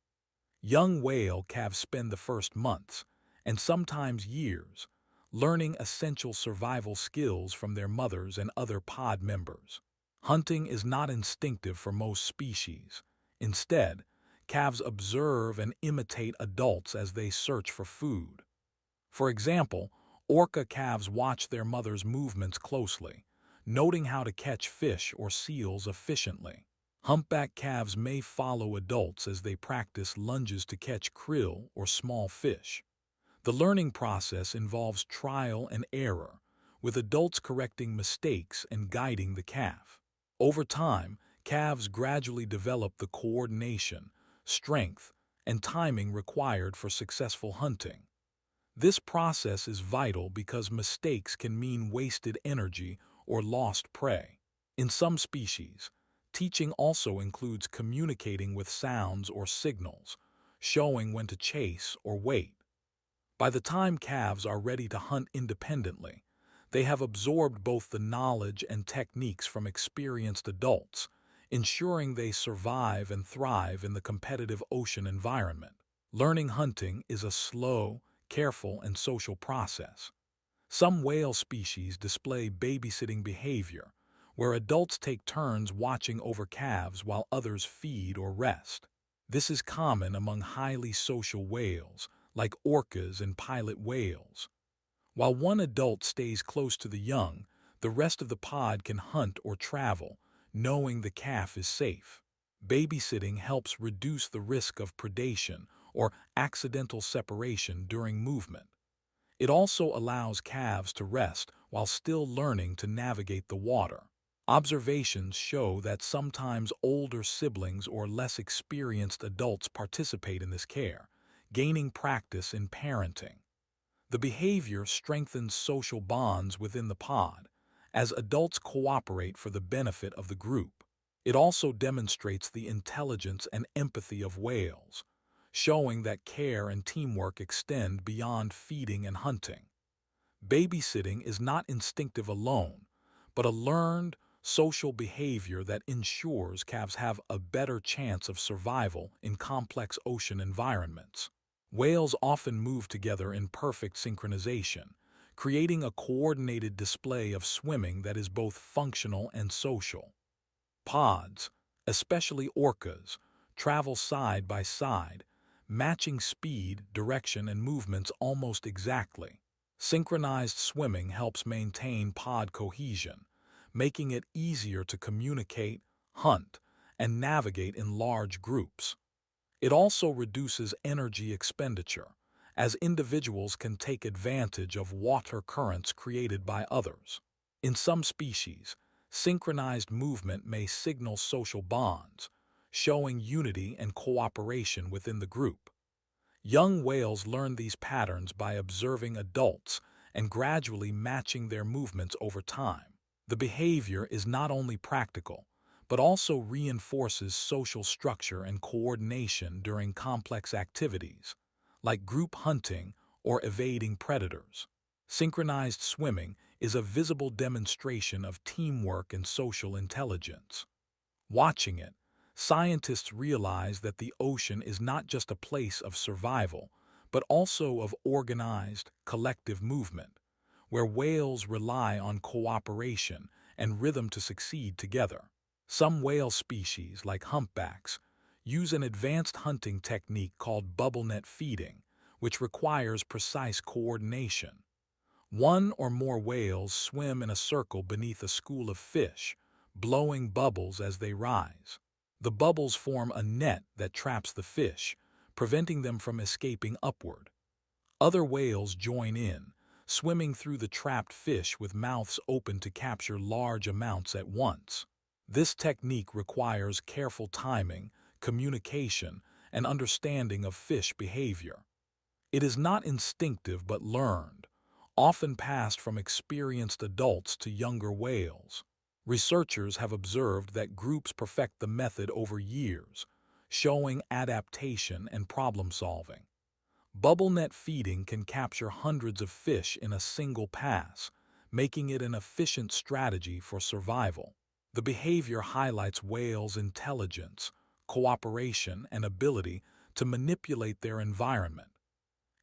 Young whale calves spend the first months, and sometimes years, learning essential survival skills from their mothers and other pod members. Hunting is not instinctive for most species. Instead, calves observe and imitate adults as they search for food. For example, orca calves watch their mother's movements closely, noting how to catch fish or seals efficiently. Humpback calves may follow adults as they practice lunges to catch krill or small fish. The learning process involves trial and error, with adults correcting mistakes and guiding the calf. Over time, calves gradually develop the coordination, strength, and timing required for successful hunting. This process is vital because mistakes can mean wasted energy or lost prey. In some species, teaching also includes communicating with sounds or signals, showing when to chase or wait. By the time calves are ready to hunt independently, They have absorbed both the knowledge and techniques from experienced adults, ensuring they survive and thrive in the competitive ocean environment. Learning hunting is a slow, careful, and social process. Some whale species display babysitting behavior, where adults take turns watching over calves while others feed or rest. This is common among highly social whales, like orcas and pilot whales. While one adult stays close to the young, the rest of the pod can hunt or travel, knowing the calf is safe. Babysitting helps reduce the risk of predation or accidental separation during movement. It also allows calves to rest while still learning to navigate the water. Observations show that sometimes older siblings or less experienced adults participate in this care, gaining practice in parenting. The behavior strengthens social bonds within the pod, as adults cooperate for the benefit of the group. It also demonstrates the intelligence and empathy of whales, showing that care and teamwork extend beyond feeding and hunting. Babysitting is not instinctive alone, but a learned, social behavior that ensures calves have a better chance of survival in complex ocean environments. Whales often move together in perfect synchronization, creating a coordinated display of swimming that is both functional and social. Pods, especially orcas, travel side by side, matching speed, direction, and movements almost exactly. Synchronized swimming helps maintain pod cohesion, making it easier to communicate, hunt, and navigate in large groups. It also reduces energy expenditure, as individuals can take advantage of water currents created by others. In some species, synchronized movement may signal social bonds, showing unity and cooperation within the group. Young whales learn these patterns by observing adults and gradually matching their movements over time. The behavior is not only practical, but also reinforces social structure and coordination during complex activities, like group hunting or evading predators. Synchronized swimming is a visible demonstration of teamwork and social intelligence. Watching it, scientists realize that the ocean is not just a place of survival, but also of organized, collective movement, where whales rely on cooperation and rhythm to succeed together. Some whale species, like humpbacks, use an advanced hunting technique called bubble net feeding, which requires precise coordination. One or more whales swim in a circle beneath a school of fish, blowing bubbles as they rise. The bubbles form a net that traps the fish, preventing them from escaping upward. Other whales join in, swimming through the trapped fish with mouths open to capture large amounts at once. This technique requires careful timing, communication, and understanding of fish behavior. It is not instinctive but learned, often passed from experienced adults to younger whales. Researchers have observed that groups perfect the method over years, showing adaptation and problem solving. Bubble net feeding can capture hundreds of fish in a single pass, making it an efficient strategy for survival. The behavior highlights whales' intelligence, cooperation, and ability to manipulate their environment.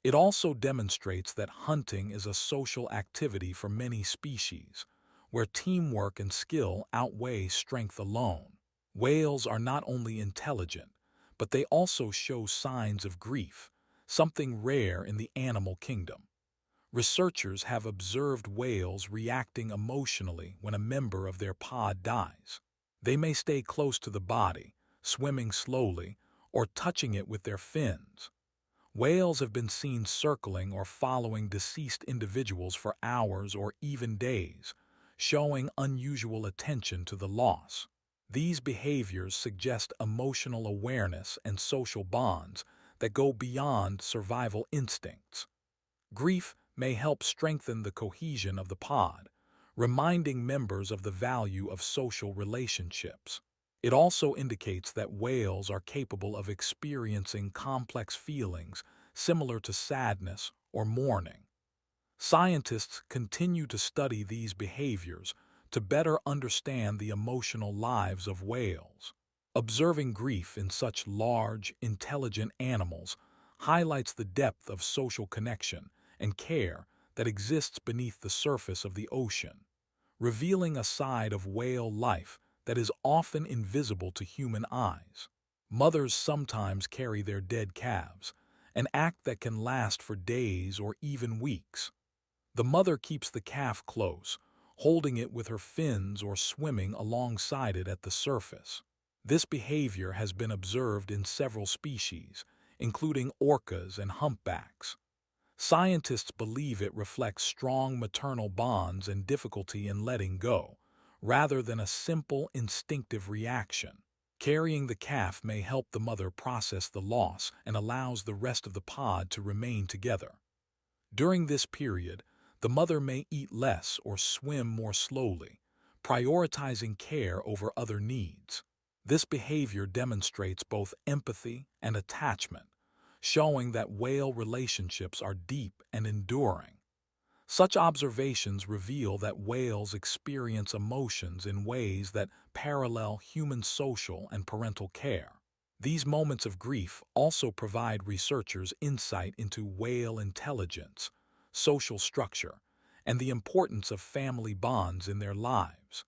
It also demonstrates that hunting is a social activity for many species, where teamwork and skill outweigh strength alone. Whales are not only intelligent, but they also show signs of grief, something rare in the animal kingdom. Researchers have observed whales reacting emotionally when a member of their pod dies. They may stay close to the body, swimming slowly, or touching it with their fins. Whales have been seen circling or following deceased individuals for hours or even days, showing unusual attention to the loss. These behaviors suggest emotional awareness and social bonds that go beyond survival instincts. Grief may help strengthen the cohesion of the pod, reminding members of the value of social relationships. It also indicates that whales are capable of experiencing complex feelings similar to sadness or mourning. Scientists continue to study these behaviors to better understand the emotional lives of whales. Observing grief in such large, intelligent animals highlights the depth of social connection and care that exists beneath the surface of the ocean, revealing a side of whale life that is often invisible to human eyes. Mothers sometimes carry their dead calves, an act that can last for days or even weeks. The mother keeps the calf close, holding it with her fins or swimming alongside it at the surface. This behavior has been observed in several species, including orcas and humpbacks. Scientists believe it reflects strong maternal bonds and difficulty in letting go, rather than a simple instinctive reaction. Carrying the calf may help the mother process the loss and allows the rest of the pod to remain together. During this period, the mother may eat less or swim more slowly, prioritizing care over other needs. This behavior demonstrates both empathy and attachment, showing that whale relationships are deep and enduring. Such observations reveal that whales experience emotions in ways that parallel human social and parental care. These moments of grief also provide researchers insight into whale intelligence, social structure, and the importance of family bonds in their lives.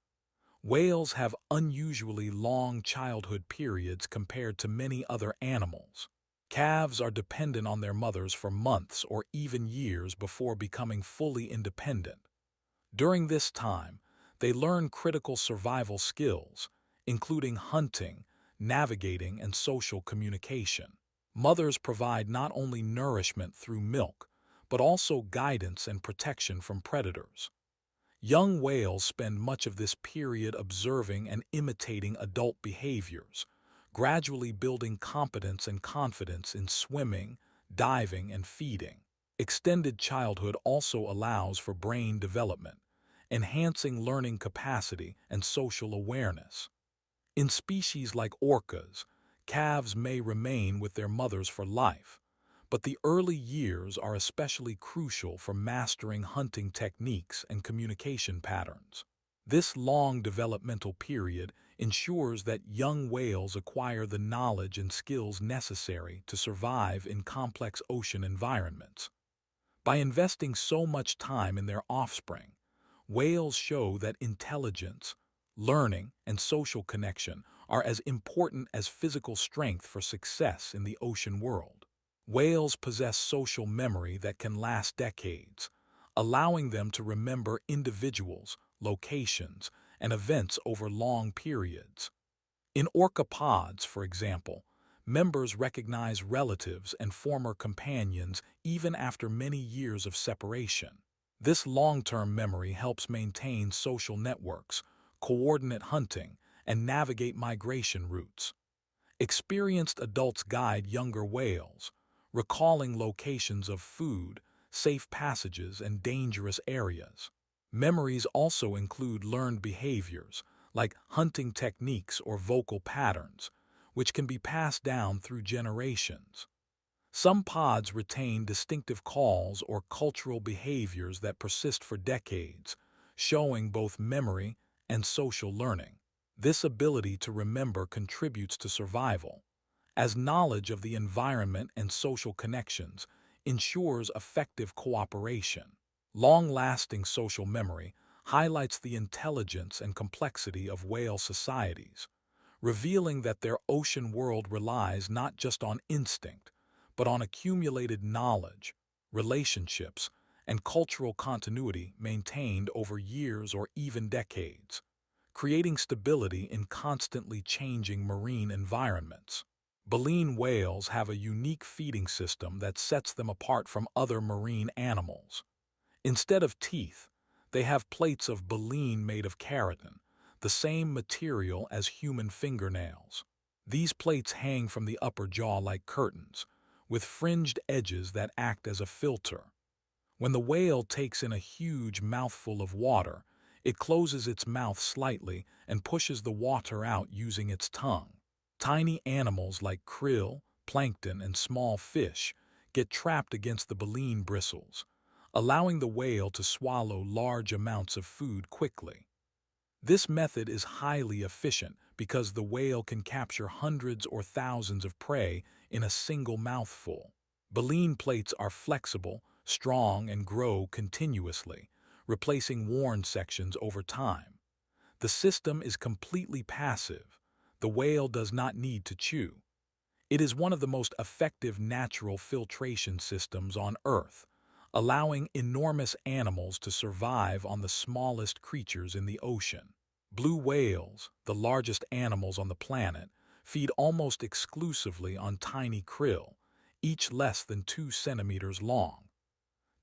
Whales have unusually long childhood periods compared to many other animals. Calves are dependent on their mothers for months or even years before becoming fully independent. During this time, they learn critical survival skills, including hunting, navigating, and social communication. Mothers provide not only nourishment through milk, but also guidance and protection from predators. Young whales spend much of this period observing and imitating adult behaviors, gradually building competence and confidence in swimming, diving, and feeding. Extended childhood also allows for brain development, enhancing learning capacity and social awareness. In species like orcas, calves may remain with their mothers for life, but the early years are especially crucial for mastering hunting techniques and communication patterns. This long developmental period ensures that young whales acquire the knowledge and skills necessary to survive in complex ocean environments. By investing so much time in their offspring, whales show that intelligence, learning, and social connection are as important as physical strength for success in the ocean world. Whales possess social memory that can last decades, allowing them to remember individuals, locations, and events over long periods. In orca pods, for example, members recognize relatives and former companions even after many years of separation. This long-term memory helps maintain social networks, coordinate hunting, and navigate migration routes. Experienced adults guide younger whales, recalling locations of food, safe passages, and dangerous areas. Memories also include learned behaviors, like hunting techniques or vocal patterns, which can be passed down through generations. Some pods retain distinctive calls or cultural behaviors that persist for decades, showing both memory and social learning. This ability to remember contributes to survival, as knowledge of the environment and social connections ensures effective cooperation. Long-lasting social memory highlights the intelligence and complexity of whale societies, revealing that their ocean world relies not just on instinct, but on accumulated knowledge, relationships, and cultural continuity maintained over years or even decades, creating stability in constantly changing marine environments. Baleen whales have a unique feeding system that sets them apart from other marine animals. Instead of teeth, they have plates of baleen made of keratin, the same material as human fingernails. These plates hang from the upper jaw like curtains, with fringed edges that act as a filter. When the whale takes in a huge mouthful of water, it closes its mouth slightly and pushes the water out using its tongue. Tiny animals like krill, plankton, and small fish get trapped against the baleen bristles, allowing the whale to swallow large amounts of food quickly. This method is highly efficient because the whale can capture hundreds or thousands of prey in a single mouthful. Baleen plates are flexible, strong, and grow continuously, replacing worn sections over time. The system is completely passive. The whale does not need to chew. It is one of the most effective natural filtration systems on Earth, allowing enormous animals to survive on the smallest creatures in the ocean. Blue whales, the largest animals on the planet, feed almost exclusively on tiny krill, each less than 2 centimeters long.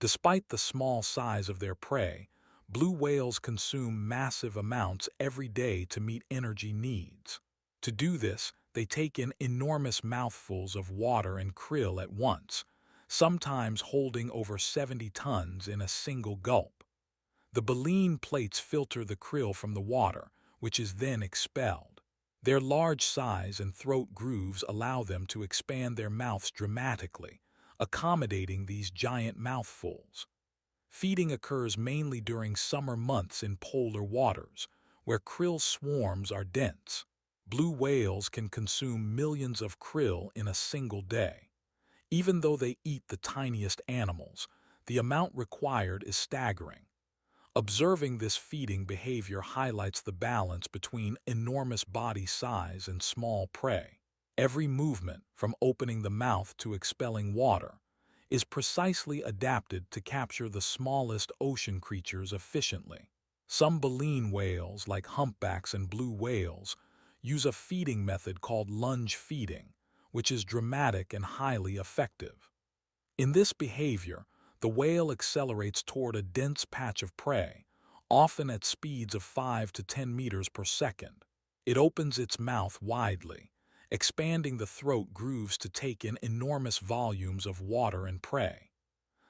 Despite the small size of their prey, blue whales consume massive amounts every day to meet energy needs. To do this, they take in enormous mouthfuls of water and krill at once, sometimes holding over 70 tons in a single gulp. The baleen plates filter the krill from the water, which is then expelled. Their large size and throat grooves allow them to expand their mouths dramatically, accommodating these giant mouthfuls. Feeding occurs mainly during summer months in polar waters, where krill swarms are dense. Blue whales can consume millions of krill in a single day. Even though they eat the tiniest animals, the amount required is staggering. Observing this feeding behavior highlights the balance between enormous body size and small prey. Every movement, from opening the mouth to expelling water, is precisely adapted to capture the smallest ocean creatures efficiently. Some baleen whales, like humpbacks and blue whales, use a feeding method called lunge feeding, which is dramatic and highly effective. In this behavior, the whale accelerates toward a dense patch of prey, often at speeds of 5 to 10 meters per second. It opens its mouth widely, expanding the throat grooves to take in enormous volumes of water and prey.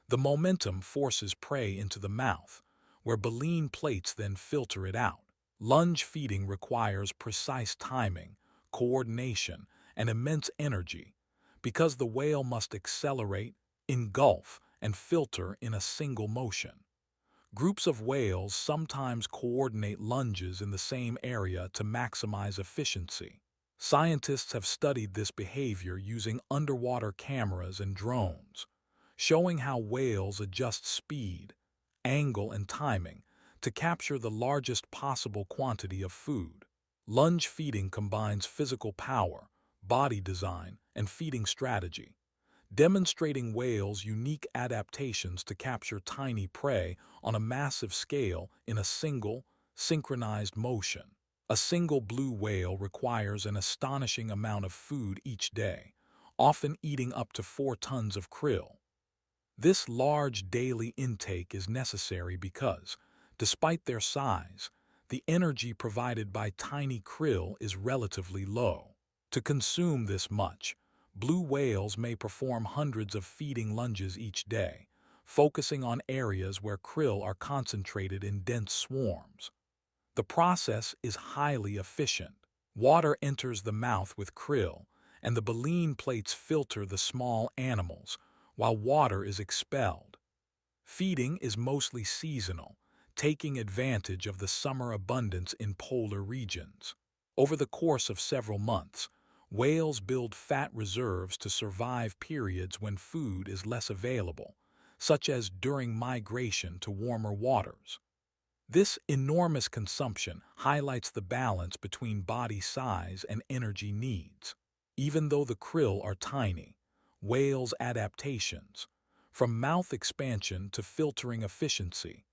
The momentum forces prey into the mouth, where baleen plates then filter it out. Lunge feeding requires precise timing, coordination, and immense energy, because the whale must accelerate, engulf, and filter in a single motion. Groups of whales sometimes coordinate lunges in the same area to maximize efficiency. Scientists have studied this behavior using underwater cameras and drones, showing how whales adjust speed, angle, and timing to capture the largest possible quantity of food. Lunge feeding combines physical power, body design, and feeding strategy, demonstrating whales' unique adaptations to capture tiny prey on a massive scale in a single, synchronized motion. A single blue whale requires an astonishing amount of food each day, often eating up to 4 tons of krill. This large daily intake is necessary because, despite their size, the energy provided by tiny krill is relatively low. To consume this much, blue whales may perform hundreds of feeding lunges each day, focusing on areas where krill are concentrated in dense swarms. The process is highly efficient. Water enters the mouth with krill, and the baleen plates filter the small animals, while water is expelled. Feeding is mostly seasonal, taking advantage of the summer abundance in polar regions. Over the course of several months, whales build fat reserves to survive periods when food is less available, such as during migration to warmer waters. This enormous consumption highlights the balance between body size and energy needs. Even though the krill are tiny, whales' adaptations, from mouth expansion to filtering efficiency,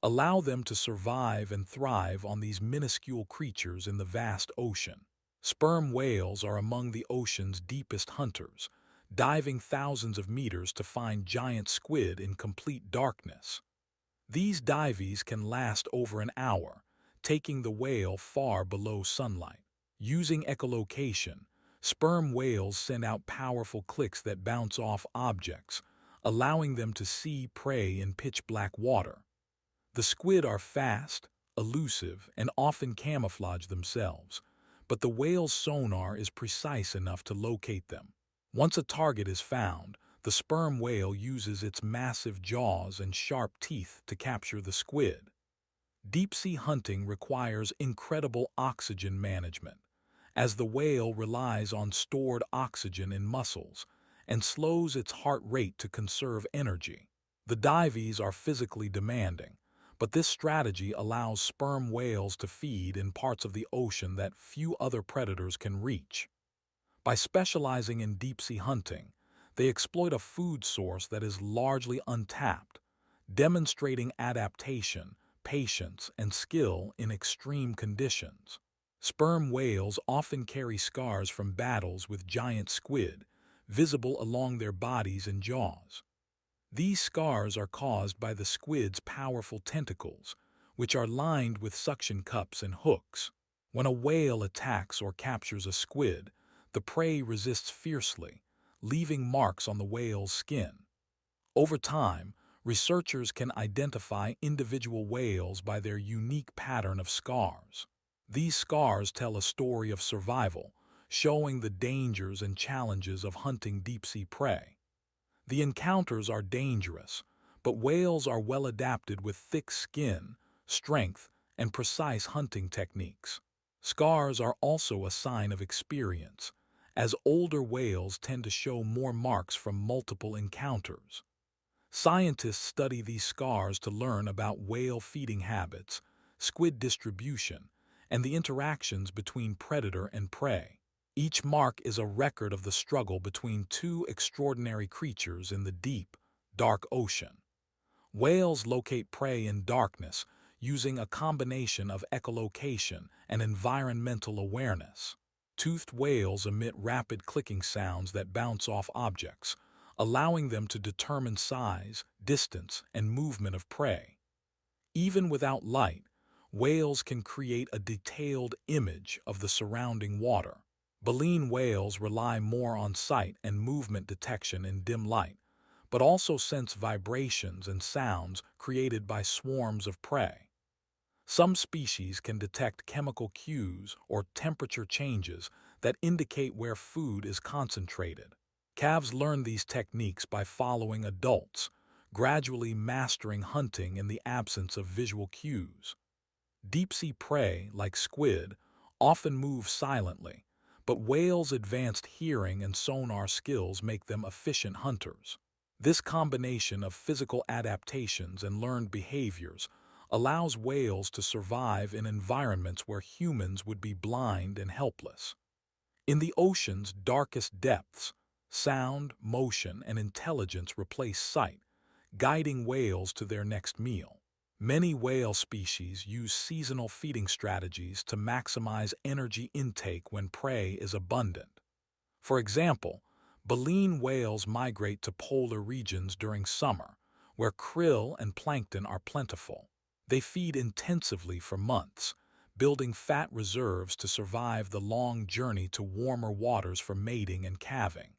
allow them to survive and thrive on these minuscule creatures in the vast ocean. Sperm whales are among the ocean's deepest hunters, diving thousands of meters to find giant squid in complete darkness. These dives can last over an hour, taking the whale far below sunlight. Using echolocation, sperm whales send out powerful clicks that bounce off objects, allowing them to see prey in pitch-black water. The squid are fast, elusive, and often camouflage themselves, but the whale's sonar is precise enough to locate them. Once a target is found, the The sperm whale uses its massive jaws and sharp teeth to capture the squid. Deep-sea hunting requires incredible oxygen management, as the whale relies on stored oxygen in muscles and slows its heart rate to conserve energy. The dives are physically demanding, but this strategy allows sperm whales to feed in parts of the ocean that few other predators can reach. By specializing in deep-sea hunting, they exploit a food source that is largely untapped, demonstrating adaptation, patience, and skill in extreme conditions. Sperm whales often carry scars from battles with giant squid, visible along their bodies and jaws. These scars are caused by the squid's powerful tentacles, which are lined with suction cups and hooks. When a whale attacks or captures a squid, the prey resists fiercely, leaving marks on the whale's skin. Over time, researchers can identify individual whales by their unique pattern of scars. These scars tell a story of survival, showing the dangers and challenges of hunting deep-sea prey. The encounters are dangerous, but whales are well adapted with thick skin, strength, and precise hunting techniques. Scars are also a sign of experience, as older whales tend to show more marks from multiple encounters. Scientists study these scars to learn about whale feeding habits, squid distribution, and the interactions between predator and prey. Each mark is a record of the struggle between two extraordinary creatures in the deep, dark ocean. Whales locate prey in darkness using a combination of echolocation and environmental awareness. Toothed whales emit rapid clicking sounds that bounce off objects, allowing them to determine size, distance, and movement of prey. Even without light, whales can create a detailed image of the surrounding water. Baleen whales rely more on sight and movement detection in dim light, but also sense vibrations and sounds created by swarms of prey. Some species can detect chemical cues or temperature changes that indicate where food is concentrated. Calves learn these techniques by following adults, gradually mastering hunting in the absence of visual cues. Deep-sea prey, like squid, often move silently, but whales' advanced hearing and sonar skills make them efficient hunters. This combination of physical adaptations and learned behaviors allows whales to survive in environments where humans would be blind and helpless. In the ocean's darkest depths, sound, motion, and intelligence replace sight, guiding whales to their next meal. Many whale species use seasonal feeding strategies to maximize energy intake when prey is abundant. For example, baleen whales migrate to polar regions during summer, where krill and plankton are plentiful. They feed intensively for months, building fat reserves to survive the long journey to warmer waters for mating and calving.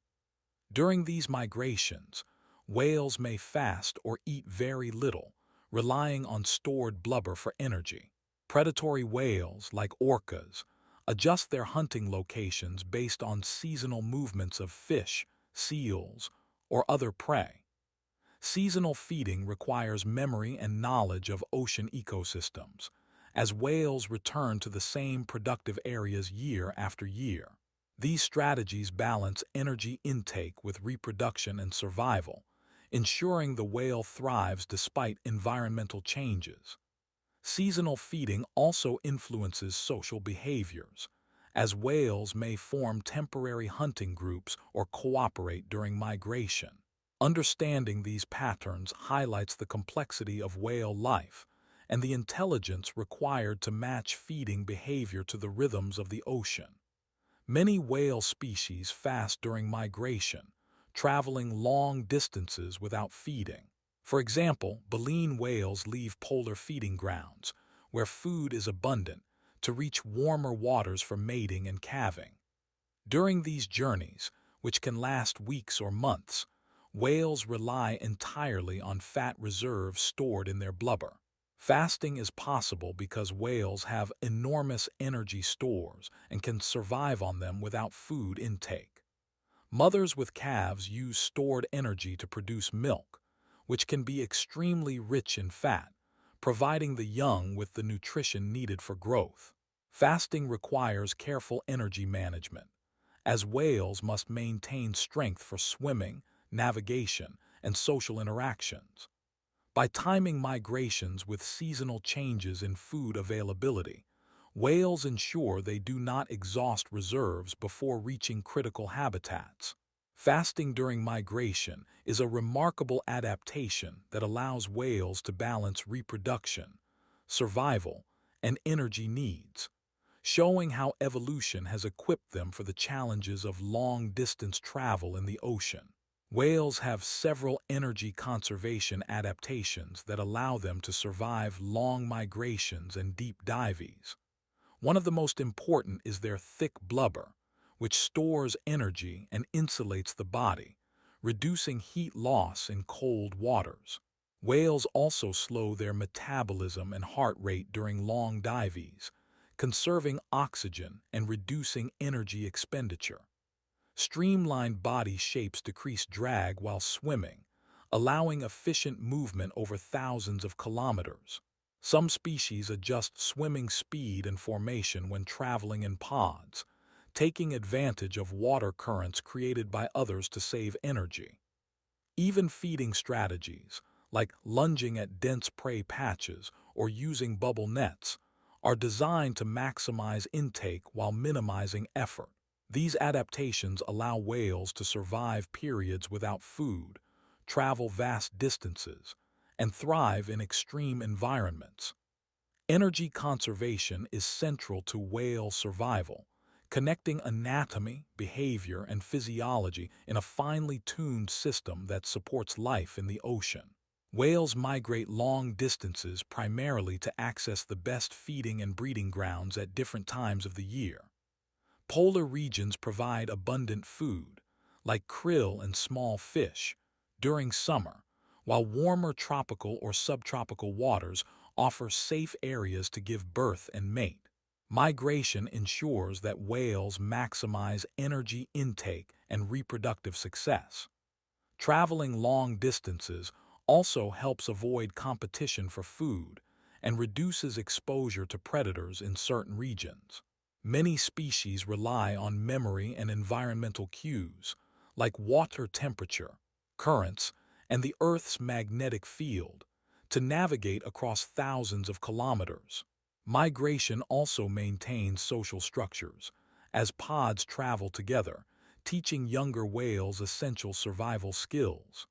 During these migrations, whales may fast or eat very little, relying on stored blubber for energy. Predatory whales, like orcas, adjust their hunting locations based on seasonal movements of fish, seals, or other prey. Seasonal feeding requires memory and knowledge of ocean ecosystems, as whales return to the same productive areas year after year. These strategies balance energy intake with reproduction and survival, ensuring the whale thrives despite environmental changes. Seasonal feeding also influences social behaviors, as whales may form temporary hunting groups or cooperate during migration. Understanding these patterns highlights the complexity of whale life and the intelligence required to match feeding behavior to the rhythms of the ocean. Many whale species fast during migration, traveling long distances without feeding. For example, baleen whales leave polar feeding grounds, where food is abundant, to reach warmer waters for mating and calving. During these journeys, which can last weeks or months, whales rely entirely on fat reserves stored in their blubber. Fasting is possible because whales have enormous energy stores and can survive on them without food intake. Mothers with calves use stored energy to produce milk, which can be extremely rich in fat, providing the young with the nutrition needed for growth. Fasting requires careful energy management, as whales must maintain strength for swimming, navigation, and social interactions. By timing migrations with seasonal changes in food availability, whales ensure they do not exhaust reserves before reaching critical habitats. Fasting during migration is a remarkable adaptation that allows whales to balance reproduction, survival, and energy needs, showing how evolution has equipped them for the challenges of long-distance travel in the ocean. Whales have several energy conservation adaptations that allow them to survive long migrations and deep dives. One of the most important is their thick blubber, which stores energy and insulates the body, reducing heat loss in cold waters. Whales also slow their metabolism and heart rate during long dives, conserving oxygen and reducing energy expenditure. Streamlined body shapes decrease drag while swimming, allowing efficient movement over thousands of kilometers. Some species adjust swimming speed and formation when traveling in pods, taking advantage of water currents created by others to save energy. Even feeding strategies, like lunging at dense prey patches or using bubble nets, are designed to maximize intake while minimizing effort. These adaptations allow whales to survive periods without food, travel vast distances, and thrive in extreme environments. Energy conservation is central to whale survival, connecting anatomy, behavior, and physiology in a finely tuned system that supports life in the ocean. Whales migrate long distances primarily to access the best feeding and breeding grounds at different times of the year. Polar regions provide abundant food, like krill and small fish, during summer, while warmer tropical or subtropical waters offer safe areas to give birth and mate. Migration ensures that whales maximize energy intake and reproductive success. Traveling long distances also helps avoid competition for food and reduces exposure to predators in certain regions. Many species rely on memory and environmental cues, like water temperature, currents, and the Earth's magnetic field, to navigate across thousands of kilometers. Migration also maintains social structures, as pods travel together, teaching younger whales essential survival skills.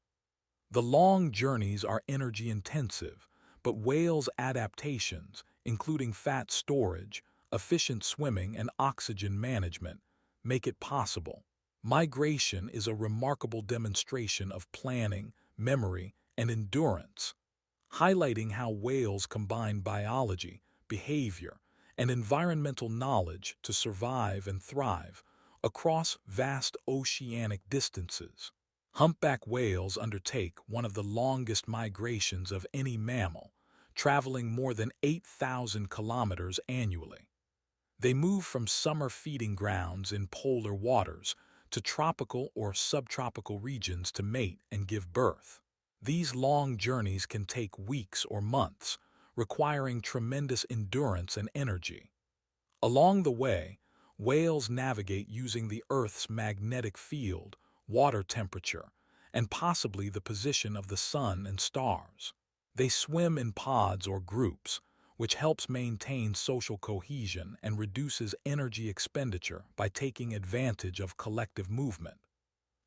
The long journeys are energy-intensive, but whales' adaptations, including fat storage, efficient swimming, and oxygen management, make it possible. Migration is a remarkable demonstration of planning, memory, and endurance, highlighting how whales combine biology, behavior, and environmental knowledge to survive and thrive across vast oceanic distances. Humpback whales undertake one of the longest migrations of any mammal, traveling more than 8,000 kilometers annually. They move from summer feeding grounds in polar waters to tropical or subtropical regions to mate and give birth. These long journeys can take weeks or months, requiring tremendous endurance and energy. Along the way, whales navigate using the Earth's magnetic field, water temperature, and possibly the position of the sun and stars. They swim in pods or groups, which helps maintain social cohesion and reduces energy expenditure by taking advantage of collective movement.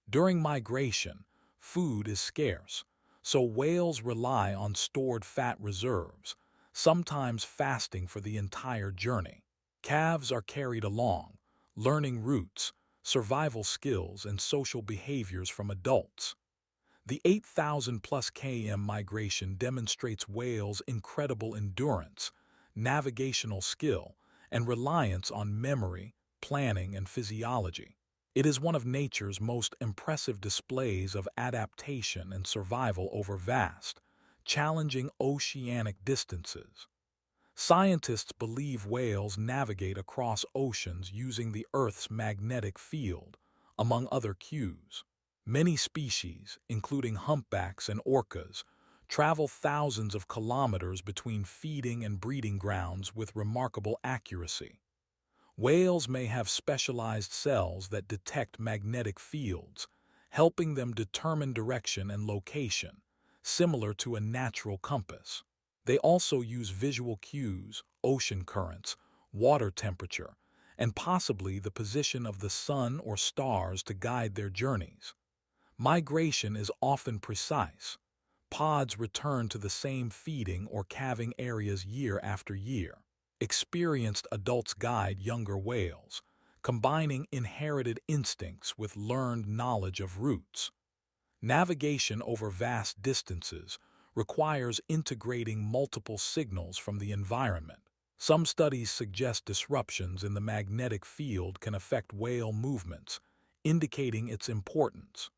During migration, food is scarce, so whales rely on stored fat reserves, sometimes fasting for the entire journey. Calves are carried along, learning routes, survival skills, and social behaviors from adults. The 8,000+ km migration demonstrates whales' incredible endurance, navigational skill, and reliance on memory, planning, and physiology. It is one of nature's most impressive displays of adaptation and survival over vast, challenging oceanic distances. Scientists believe whales navigate across oceans using the Earth's magnetic field, among other cues. Many species, including humpbacks and orcas, travel thousands of kilometers between feeding and breeding grounds with remarkable accuracy. Whales may have specialized cells that detect magnetic fields, helping them determine direction and location, similar to a natural compass. They also use visual cues, ocean currents, water temperature, and possibly the position of the sun or stars to guide their journeys. Migration is often precise. Pods return to the same feeding or calving areas year after year. Experienced adults guide younger whales, combining inherited instincts with learned knowledge of routes. Navigation over vast distances requires integrating multiple signals from the environment. Some studies suggest disruptions in the magnetic field can affect whale movements, indicating its importance.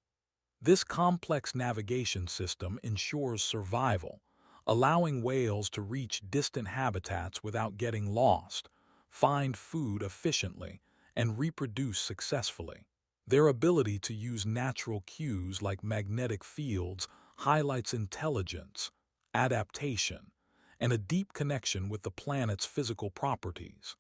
This complex navigation system ensures survival, allowing whales to reach distant habitats without getting lost, find food efficiently, and reproduce successfully. Their ability to use natural cues like magnetic fields highlights intelligence, adaptation, and a deep connection with the planet's physical properties.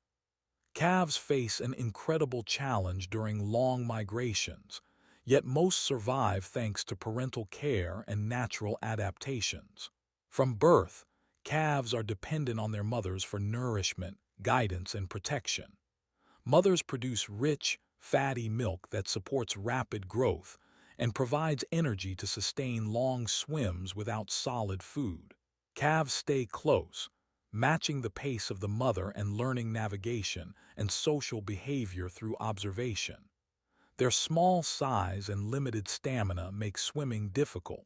Calves face an incredible challenge during long migrations, yet most survive thanks to parental care and natural adaptations. From birth, calves are dependent on their mothers for nourishment, guidance, and protection. Mothers produce rich, fatty milk that supports rapid growth and provides energy to sustain long swims without solid food. Calves stay close, matching the pace of the mother and learning navigation and social behavior through observation. Their small size and limited stamina make swimming difficult,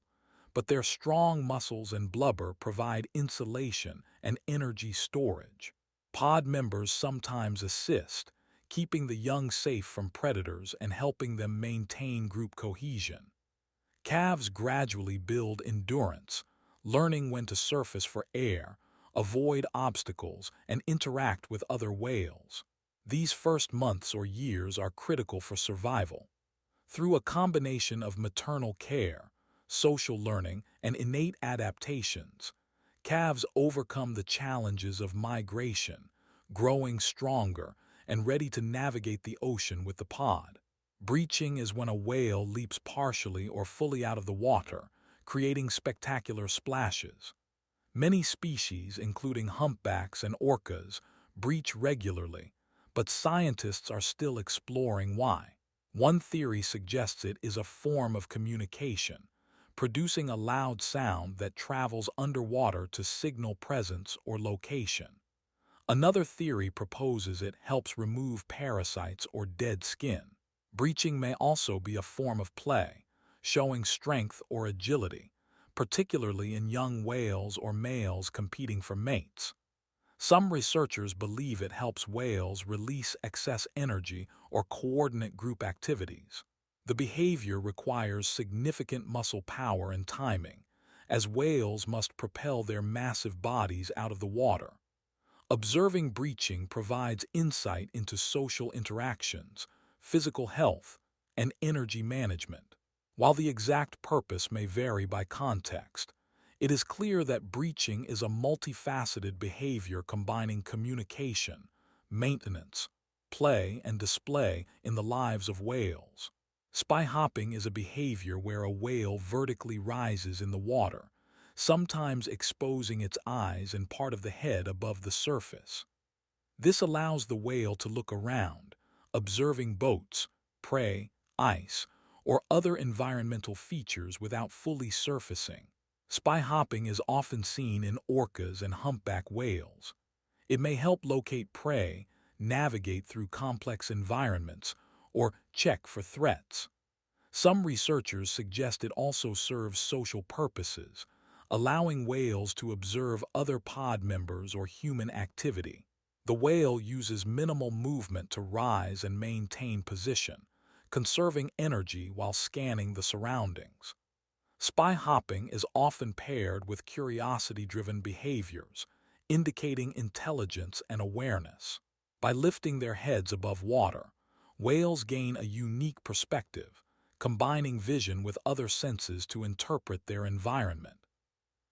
but their strong muscles and blubber provide insulation and energy storage. Pod members sometimes assist, keeping the young safe from predators and helping them maintain group cohesion. Calves gradually build endurance, learning when to surface for air, avoid obstacles, and interact with other whales. These first months or years are critical for survival. Through a combination of maternal care, social learning, and innate adaptations, calves overcome the challenges of migration, growing stronger and ready to navigate the ocean with the pod. Breaching is when a whale leaps partially or fully out of the water, creating spectacular splashes. Many species, including humpbacks and orcas, breach regularly, but scientists are still exploring why. One theory suggests it is a form of communication, producing a loud sound that travels underwater to signal presence or location. Another theory proposes it helps remove parasites or dead skin. Breaching may also be a form of play, showing strength or agility, particularly in young whales or males competing for mates. Some researchers believe it helps whales release excess energy or coordinate group activities. The behavior requires significant muscle power and timing, as whales must propel their massive bodies out of the water. Observing breaching provides insight into social interactions, physical health, and energy management. While the exact purpose may vary by context, it is clear that breaching is a multifaceted behavior combining communication, maintenance, play, and display in the lives of whales. Spy hopping is a behavior where a whale vertically rises in the water, sometimes exposing its eyes and part of the head above the surface. This allows the whale to look around, observing boats, prey, ice, or other environmental features without fully surfacing. Spy hopping is often seen in orcas and humpback whales. It may help locate prey, navigate through complex environments, or check for threats. Some researchers suggest it also serves social purposes, allowing whales to observe other pod members or human activity. The whale uses minimal movement to rise and maintain position, conserving energy while scanning the surroundings. Spy hopping is often paired with curiosity-driven behaviors, indicating intelligence and awareness. By lifting their heads above water, Whales gain a unique perspective, combining vision with other senses to interpret their environment.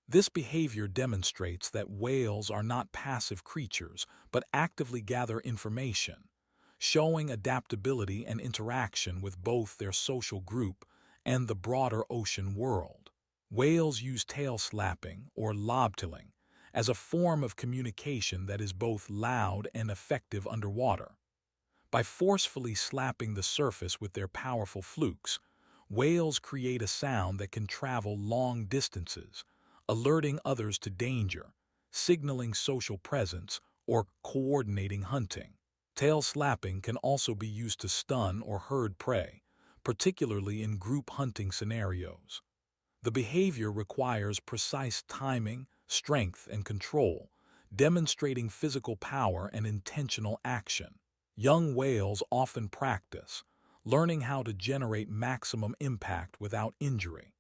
This behavior demonstrates that whales are not passive creatures, but actively gather information, showing adaptability and interaction with both their social group and the broader ocean world. Whales use tail slapping, or lobtilling, as a form of communication that is both loud and effective underwater. By forcefully slapping the surface with their powerful flukes, whales create a sound that can travel long distances, alerting others to danger, signaling social presence, or coordinating hunting. Tail slapping can also be used to stun or herd prey, particularly in group hunting scenarios. The behavior requires precise timing, strength, and control, demonstrating physical power and intentional action. Young whales often practice, learning how to generate maximum impact without injury.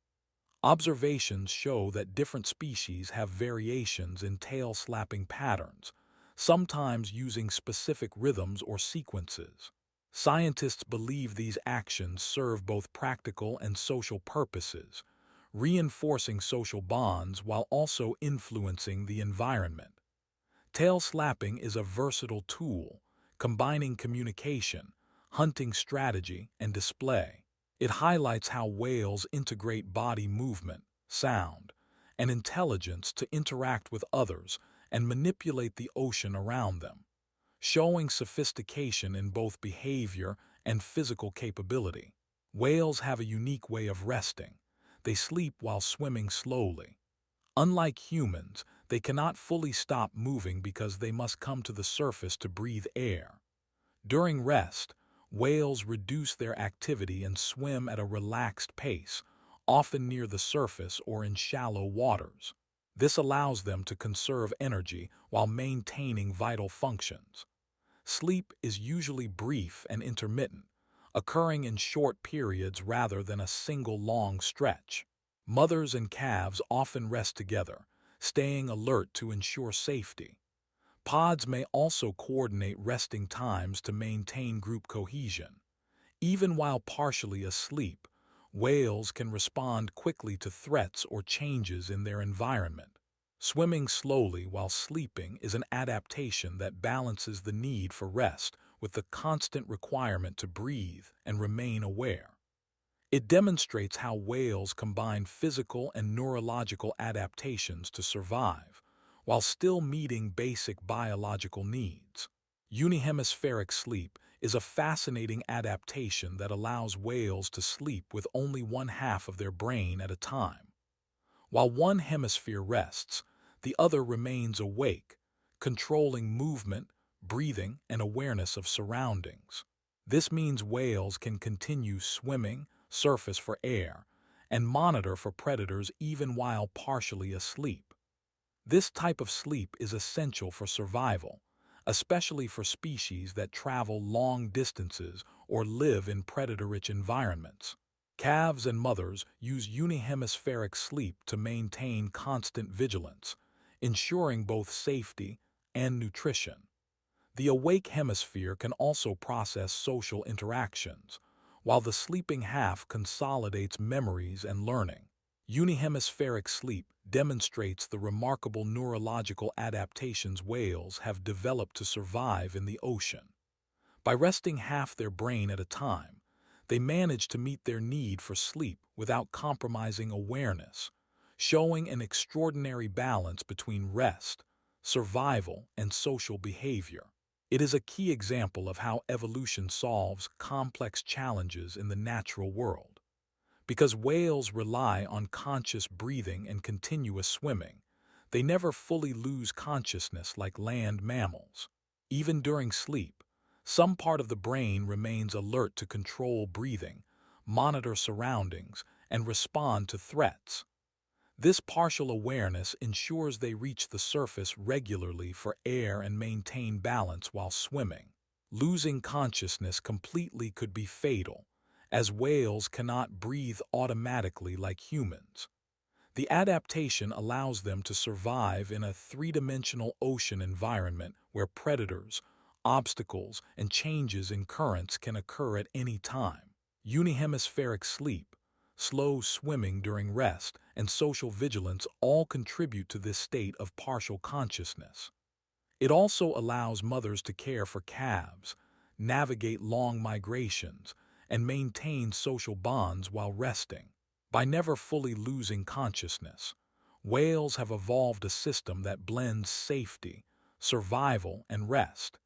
Observations show that different species have variations in tail slapping patterns, sometimes using specific rhythms or sequences. Scientists believe these actions serve both practical and social purposes, reinforcing social bonds while also influencing the environment. Tail slapping is a versatile tool, combining communication, hunting strategy, and display. It highlights how whales integrate body movement, sound, and intelligence to interact with others and manipulate the ocean around them, showing sophistication in both behavior and physical capability. Whales have a unique way of resting. They sleep while swimming slowly. Unlike humans, they cannot fully stop moving because they must come to the surface to breathe air. During rest, whales reduce their activity and swim at a relaxed pace, often near the surface or in shallow waters. This allows them to conserve energy while maintaining vital functions. Sleep is usually brief and intermittent, occurring in short periods rather than a single long stretch. Mothers and calves often rest together, staying alert to ensure safety. Pods may also coordinate resting times to maintain group cohesion. Even while partially asleep, whales can respond quickly to threats or changes in their environment. Swimming slowly while sleeping is an adaptation that balances the need for rest with the constant requirement to breathe and remain aware. It demonstrates how whales combine physical and neurological adaptations to survive, while still meeting basic biological needs. Unihemispheric sleep is a fascinating adaptation that allows whales to sleep with only one half of their brain at a time. While one hemisphere rests, the other remains awake, controlling movement, breathing, and awareness of surroundings. This means whales can continue swimming, surface for air, and monitor for predators even while partially asleep. This type of sleep is essential for survival, especially for species that travel long distances or live in predator-rich environments. Calves and mothers use unihemispheric sleep to maintain constant vigilance, ensuring both safety and nutrition. The awake hemisphere can also process social interactions, while the sleeping half consolidates memories and learning. Unihemispheric sleep demonstrates the remarkable neurological adaptations whales have developed to survive in the ocean. By resting half their brain at a time, they manage to meet their need for sleep without compromising awareness, showing an extraordinary balance between rest, survival, and social behavior. It is a key example of how evolution solves complex challenges in the natural world. Because whales rely on conscious breathing and continuous swimming, they never fully lose consciousness like land mammals. Even during sleep, some part of the brain remains alert to control breathing, monitor surroundings, and respond to threats. This partial awareness ensures they reach the surface regularly for air and maintain balance while swimming. Losing consciousness completely could be fatal, as whales cannot breathe automatically like humans. The adaptation allows them to survive in a three-dimensional ocean environment where predators, obstacles, and changes in currents can occur at any time. Unihemispheric sleep, slow swimming during rest, and social vigilance all contribute to this state of partial consciousness. It also allows mothers to care for calves, navigate long migrations, and maintain social bonds while resting. By never fully losing consciousness, whales have evolved a system that blends safety, survival, and rest,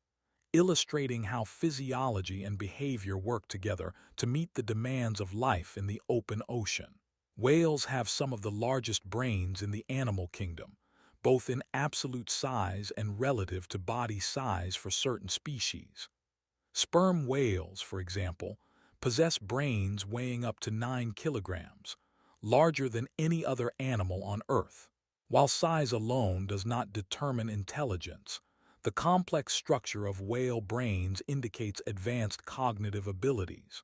illustrating how physiology and behavior work together to meet the demands of life in the open ocean. Whales have some of the largest brains in the animal kingdom, both in absolute size and relative to body size for certain species. Sperm whales, for example, possess brains weighing up to 9 kilograms, larger than any other animal on Earth. While size alone does not determine intelligence, the complex structure of whale brains indicates advanced cognitive abilities.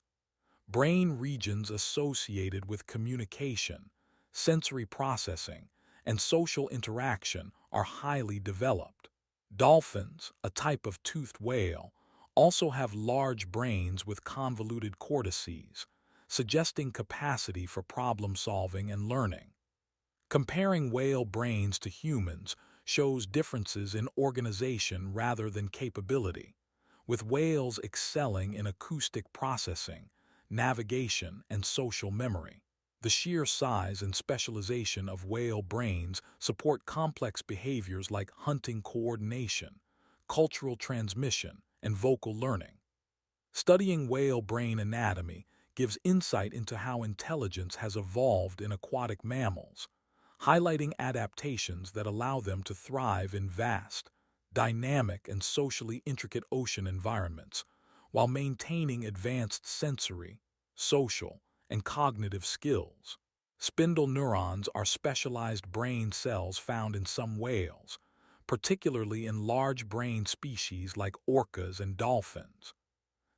Brain regions associated with communication, sensory processing, and social interaction are highly developed. Dolphins, a type of toothed whale, also have large brains with convoluted cortices, suggesting capacity for problem-solving and learning. Comparing whale brains to humans shows differences in organization rather than capability, with whales excelling in acoustic processing, navigation, and social memory. The sheer size and specialization of whale brains support complex behaviors like hunting coordination, cultural transmission, and vocal learning. Studying whale brain anatomy gives insight into how intelligence has evolved in aquatic mammals, highlighting adaptations that allow them to thrive in vast, dynamic, and socially intricate ocean environments, while maintaining advanced sensory, social, and cognitive skills. Spindle neurons are specialized brain cells found in some whales, particularly in large brain species like orcas and dolphins.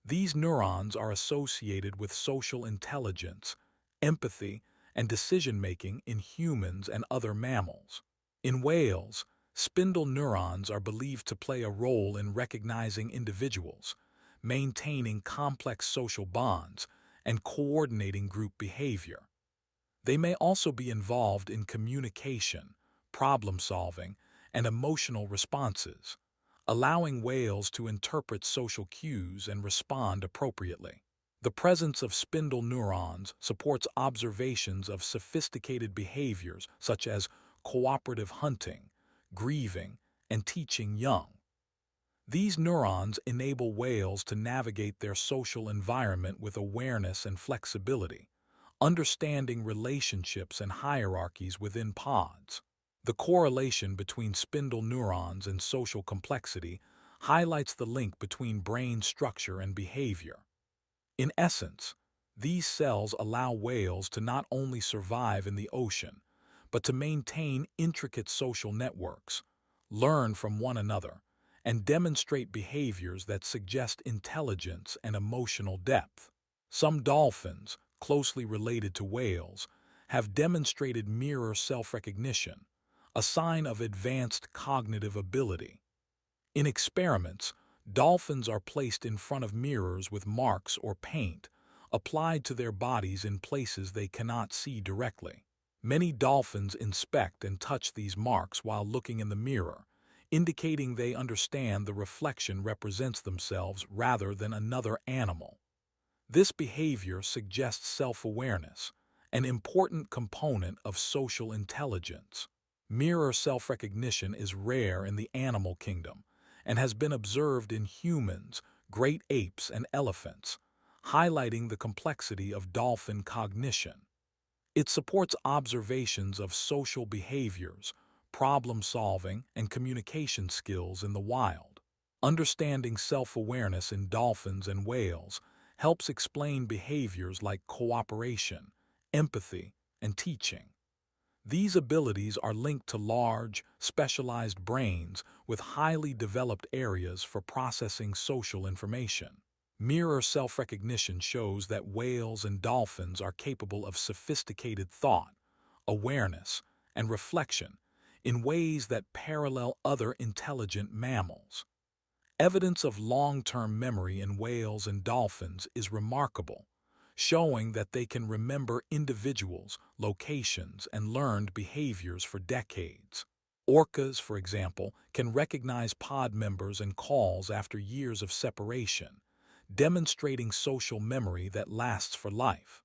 These neurons are associated with social intelligence, empathy, and decision-making in humans and other mammals. In whales, spindle neurons are believed to play a role in recognizing individuals, maintaining complex social bonds, and coordinating group behavior. They may also be involved in communication, problem-solving, and emotional responses, allowing whales to interpret social cues and respond appropriately. The presence of spindle neurons supports observations of sophisticated behaviors such as cooperative hunting, grieving, and teaching young. These neurons enable whales to navigate their social environment with awareness and flexibility, understanding relationships and hierarchies within pods. The correlation between spindle neurons and social complexity highlights the link between brain structure and behavior. In essence, these cells allow whales to not only survive in the ocean, but to maintain intricate social networks, learn from one another, and demonstrate behaviors that suggest intelligence and emotional depth. Some dolphins, closely related to whales, have demonstrated mirror self-recognition, a sign of advanced cognitive ability. In experiments, dolphins are placed in front of mirrors with marks or paint applied to their bodies in places they cannot see directly. Many dolphins inspect and touch these marks while looking in the mirror, indicating they understand the reflection represents themselves rather than another animal. This behavior suggests self-awareness, an important component of social intelligence. Mirror self-recognition is rare in the animal kingdom and has been observed in humans, great apes, and elephants, highlighting the complexity of dolphin cognition. It supports observations of social behaviors, problem-solving, and communication skills in the wild. Understanding self-awareness in dolphins and whales helps explain behaviors like cooperation, empathy, and teaching. These abilities are linked to large, specialized brains with highly developed areas for processing social information. Mirror self-recognition shows that whales and dolphins are capable of sophisticated thought, awareness, and reflection in ways that parallel other intelligent mammals. Evidence of long-term memory in whales and dolphins is remarkable, showing that they can remember individuals, locations, and learned behaviors for decades. Orcas, for example, can recognize pod members and calls after years of separation, demonstrating social memory that lasts for life.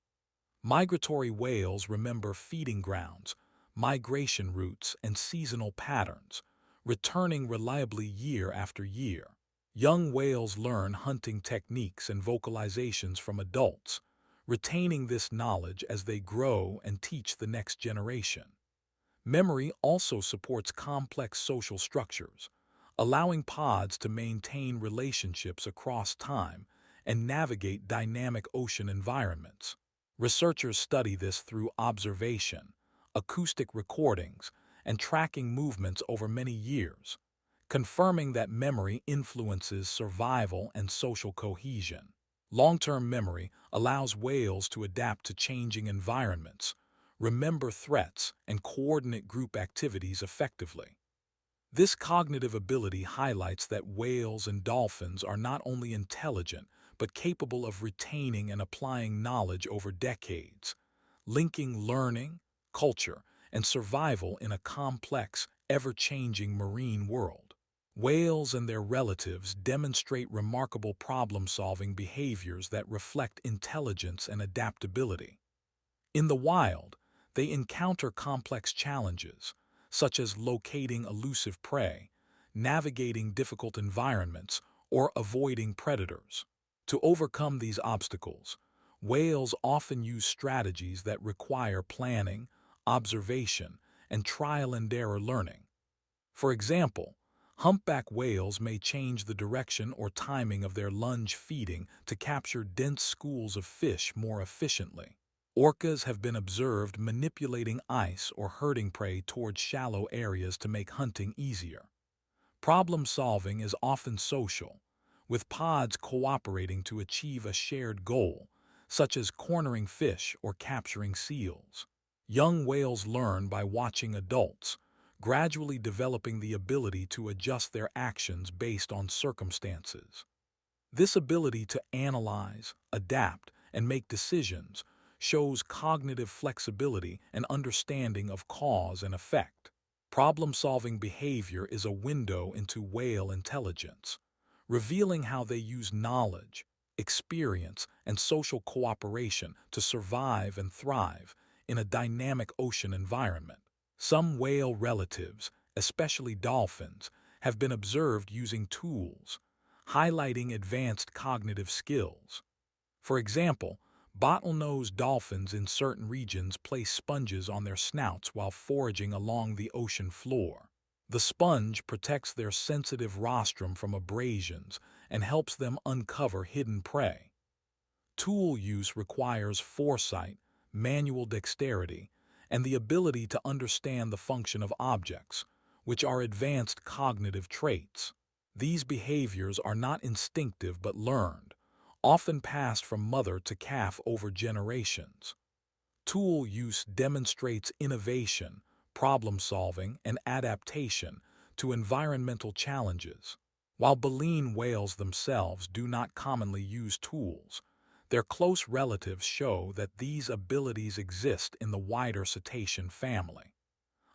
Migratory whales remember feeding grounds, migration routes, and seasonal patterns, returning reliably year after year. Young whales learn hunting techniques and vocalizations from adults, retaining this knowledge as they grow and teach the next generation. Memory also supports complex social structures, allowing pods to maintain relationships across time and navigate dynamic ocean environments. Researchers study this through observation, acoustic recordings, and tracking movements over many years, confirming that memory influences survival and social cohesion. Long-term memory allows whales to adapt to changing environments, remember threats, and coordinate group activities effectively. This cognitive ability highlights that whales and dolphins are not only intelligent, but capable of retaining and applying knowledge over decades, linking learning, culture, and survival in a complex, ever-changing marine world. Whales and their relatives demonstrate remarkable problem-solving behaviors that reflect intelligence and adaptability. In the wild, they encounter complex challenges, such as locating elusive prey, navigating difficult environments, or avoiding predators. To overcome these obstacles, whales often use strategies that require planning, observation, and trial-and-error learning. For example, humpback whales may change the direction or timing of their lunge feeding to capture dense schools of fish more efficiently. Orcas have been observed manipulating ice or herding prey towards shallow areas to make hunting easier. Problem solving is often social, with pods cooperating to achieve a shared goal, such as cornering fish or capturing seals. Young whales learn by watching adults, gradually developing the ability to adjust their actions based on circumstances. This ability to analyze, adapt, and make decisions shows cognitive flexibility and understanding of cause and effect. Problem-solving behavior is a window into whale intelligence, revealing how they use knowledge, experience, and social cooperation to survive and thrive in a dynamic ocean environment. Some whale relatives, especially dolphins, have been observed using tools, highlighting advanced cognitive skills. For example, bottlenose dolphins in certain regions place sponges on their snouts while foraging along the ocean floor. The sponge protects their sensitive rostrum from abrasions and helps them uncover hidden prey. Tool use requires foresight, manual dexterity, and the ability to understand the function of objects, which are advanced cognitive traits. These behaviors are not instinctive but learned, often passed from mother to calf over generations. Tool use demonstrates innovation, problem-solving, and adaptation to environmental challenges. While baleen whales themselves do not commonly use tools, their close relatives show that these abilities exist in the wider cetacean family.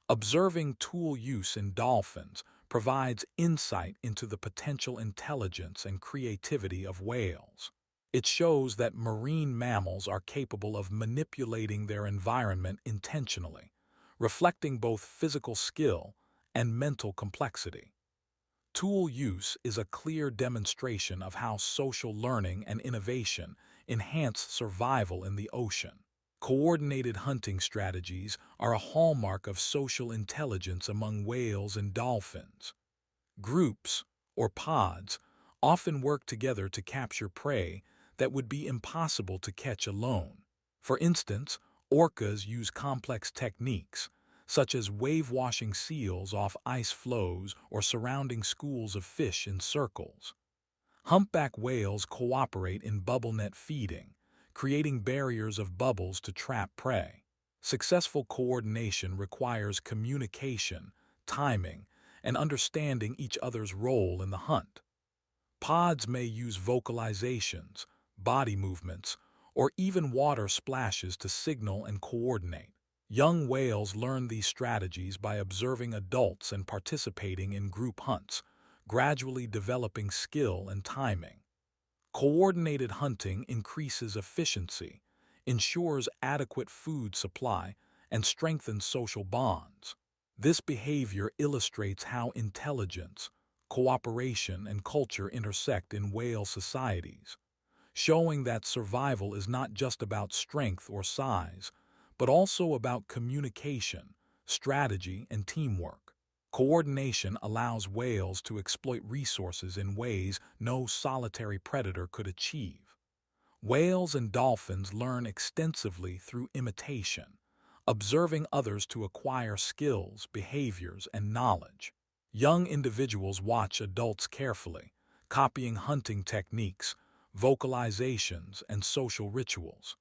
Observing tool use in dolphins provides insight into the potential intelligence and creativity of whales. It shows that marine mammals are capable of manipulating their environment intentionally, reflecting both physical skill and mental complexity. Tool use is a clear demonstration of how social learning and innovation enhance survival in the ocean. Coordinated hunting strategies are a hallmark of social intelligence among whales and dolphins. Groups, or pods, often work together to capture prey that would be impossible to catch alone. For instance, orcas use complex techniques, such as wave-washing seals off ice floes or surrounding schools of fish in circles. Humpback whales cooperate in bubble net feeding, creating barriers of bubbles to trap prey. Successful coordination requires communication, timing, and understanding each other's role in the hunt. Pods may use vocalizations, body movements, or even water splashes to signal and coordinate. Young whales learn these strategies by observing adults and participating in group hunts, gradually developing skill and timing. Coordinated hunting increases efficiency, ensures adequate food supply, and strengthens social bonds. This behavior illustrates how intelligence, cooperation, and culture intersect in whale societies, showing that survival is not just about strength or size, but also about communication, strategy, and teamwork. Coordination allows whales to exploit resources in ways no solitary predator could achieve. Whales and dolphins learn extensively through imitation, observing others to acquire skills, behaviors, and knowledge. Young individuals watch adults carefully, copying hunting techniques, vocalizations, and social rituals.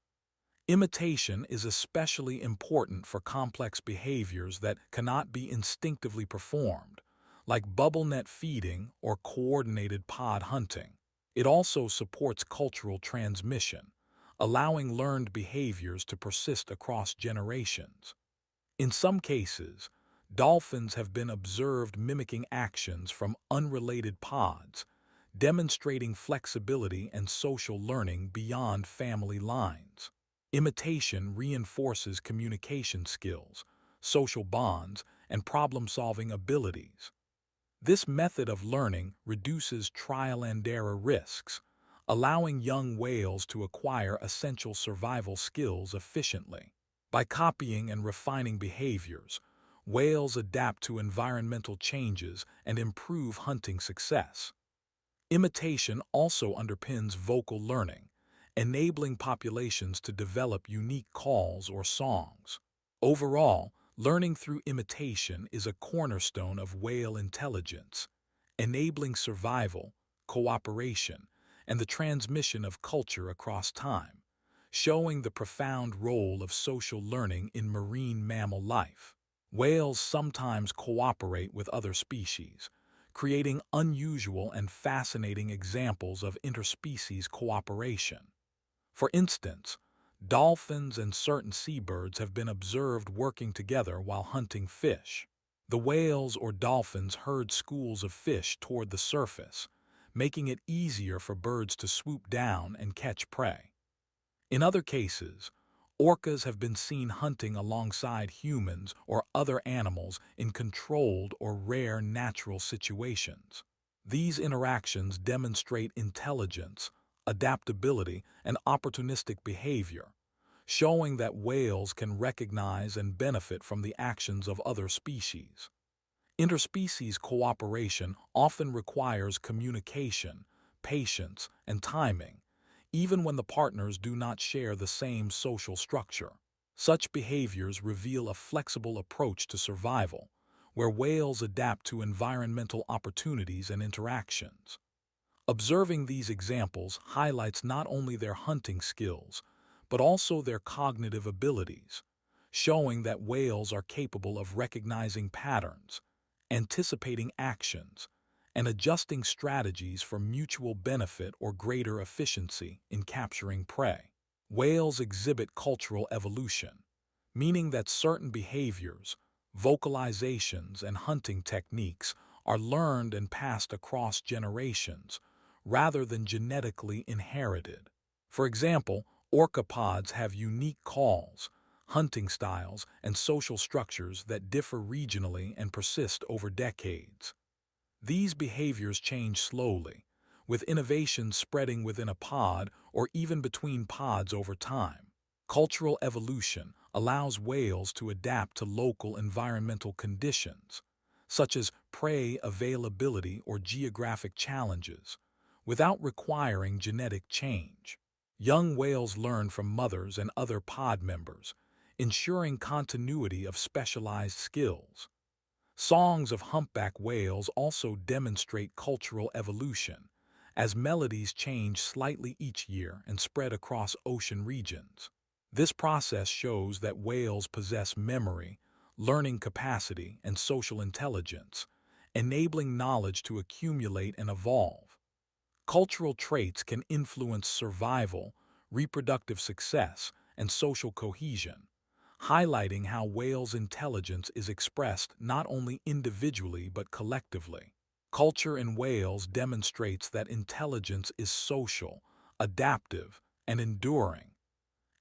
Imitation is especially important for complex behaviors that cannot be instinctively performed, like bubble net feeding or coordinated pod hunting. It also supports cultural transmission, allowing learned behaviors to persist across generations. In some cases, dolphins have been observed mimicking actions from unrelated pods, demonstrating flexibility and social learning beyond family lines. Imitation reinforces communication skills, social bonds, and problem-solving abilities. This method of learning reduces trial-and-error risks, allowing young whales to acquire essential survival skills efficiently. By copying and refining behaviors, whales adapt to environmental changes and improve hunting success. Imitation also underpins vocal learning, enabling populations to develop unique calls or songs. Overall, learning through imitation is a cornerstone of whale intelligence, enabling survival, cooperation, and the transmission of culture across time, showing the profound role of social learning in marine mammal life. Whales sometimes cooperate with other species, creating unusual and fascinating examples of interspecies cooperation. For instance, dolphins and certain seabirds have been observed working together while hunting fish. The whales or dolphins herd schools of fish toward the surface, making it easier for birds to swoop down and catch prey. In other cases, orcas have been seen hunting alongside humans or other animals in controlled or rare natural situations. These interactions demonstrate intelligence, adaptability, and opportunistic behavior, showing that whales can recognize and benefit from the actions of other species. Interspecies cooperation often requires communication, patience, and timing, even when the partners do not share the same social structure. Such behaviors reveal a flexible approach to survival, where whales adapt to environmental opportunities and interactions. Observing these examples highlights not only their hunting skills, but also their cognitive abilities, showing that whales are capable of recognizing patterns, anticipating actions, and adjusting strategies for mutual benefit or greater efficiency in capturing prey. Whales exhibit cultural evolution, meaning that certain behaviors, vocalizations, and hunting techniques are learned and passed across generations, rather than genetically inherited. For example, orcapods have unique calls, hunting styles, and social structures that differ regionally and persist over decades. These behaviors change slowly, with innovations spreading within a pod or even between pods over time. Cultural evolution allows whales to adapt to local environmental conditions, such as prey availability or geographic challenges, without requiring genetic change. Young whales learn from mothers and other pod members, ensuring continuity of specialized skills. Songs of humpback whales also demonstrate cultural evolution, as melodies change slightly each year and spread across ocean regions. This process shows that whales possess memory, learning capacity, and social intelligence, enabling knowledge to accumulate and evolve. Cultural traits can influence survival, reproductive success, and social cohesion, highlighting how whales' intelligence is expressed not only individually but collectively. Culture in whales demonstrates that intelligence is social, adaptive, and enduring.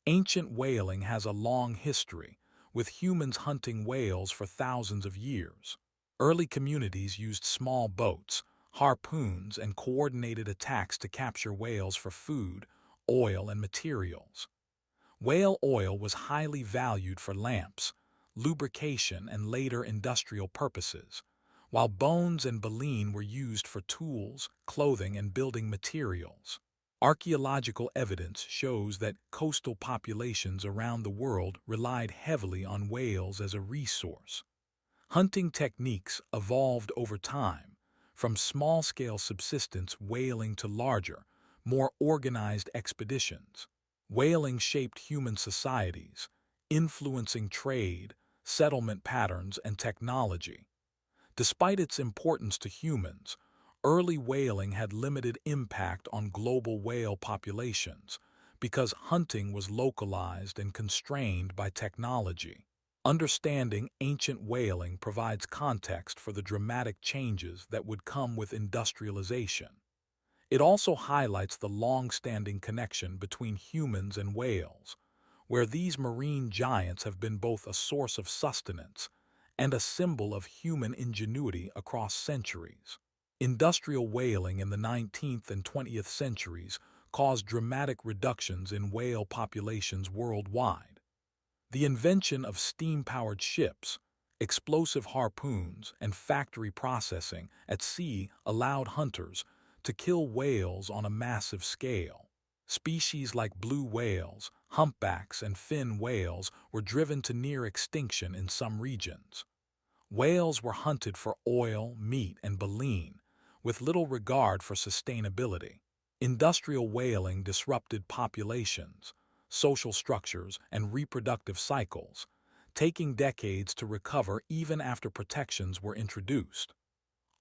Ancient whaling has a long history, with humans hunting whales for thousands of years. Early communities used small boats, harpoons, and coordinated attacks to capture whales for food, oil, and materials. Whale oil was highly valued for lamps, lubrication, and later industrial purposes, while bones and baleen were used for tools, clothing, and building materials. Archaeological evidence shows that coastal populations around the world relied heavily on whales as a resource. Hunting techniques evolved over time, from small-scale subsistence whaling to larger, more organized expeditions. Whaling shaped human societies, influencing trade, settlement patterns, and technology. Despite its importance to humans, early whaling had limited impact on global whale populations because hunting was localized and constrained by technology. Understanding ancient whaling provides context for the dramatic changes that would come with industrialization. It also highlights the long-standing connection between humans and whales, where these marine giants have been both a source of sustenance and a symbol of human ingenuity across centuries. Industrial whaling in the 19th and 20th centuries caused dramatic reductions in whale populations worldwide. The invention of steam-powered ships, explosive harpoons, and factory processing at sea allowed hunters to kill whales on a massive scale. Species like blue whales, humpbacks, and fin whales were driven to near extinction in some regions. Whales were hunted for oil, meat, and baleen, with little regard for sustainability. Industrial whaling disrupted populations, social structures, and reproductive cycles, taking decades to recover even after protections were introduced.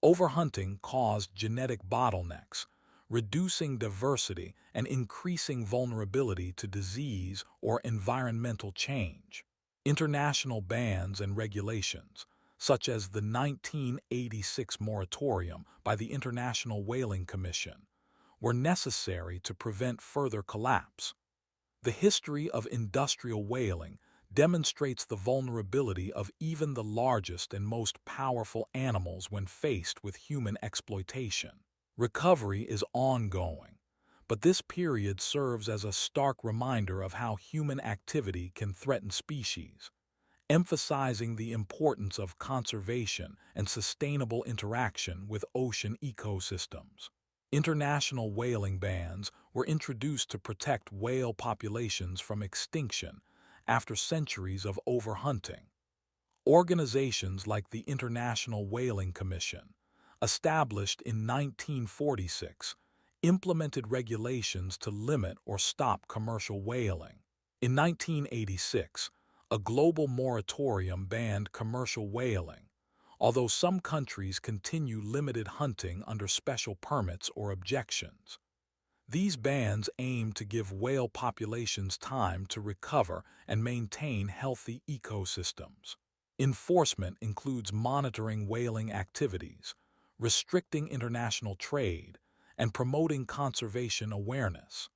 Overhunting caused genetic bottlenecks, reducing diversity and increasing vulnerability to disease or environmental change. International bans and regulations, such as the 1986 moratorium by the International Whaling Commission, were necessary to prevent further collapse. The history of industrial whaling demonstrates the vulnerability of even the largest and most powerful animals when faced with human exploitation. Recovery is ongoing, but this period serves as a stark reminder of how human activity can threaten species, emphasizing the importance of conservation and sustainable interaction with ocean ecosystems. International whaling bans were introduced to protect whale populations from extinction after centuries of overhunting. Organizations like the International Whaling Commission, established in 1946, implemented regulations to limit or stop commercial whaling. In 1986, a global moratorium banned commercial whaling, although some countries continue limited hunting under special permits or objections. These bans aim to give whale populations time to recover and maintain healthy ecosystems. Enforcement includes monitoring whaling activities, restricting international trade, and promoting conservation awareness.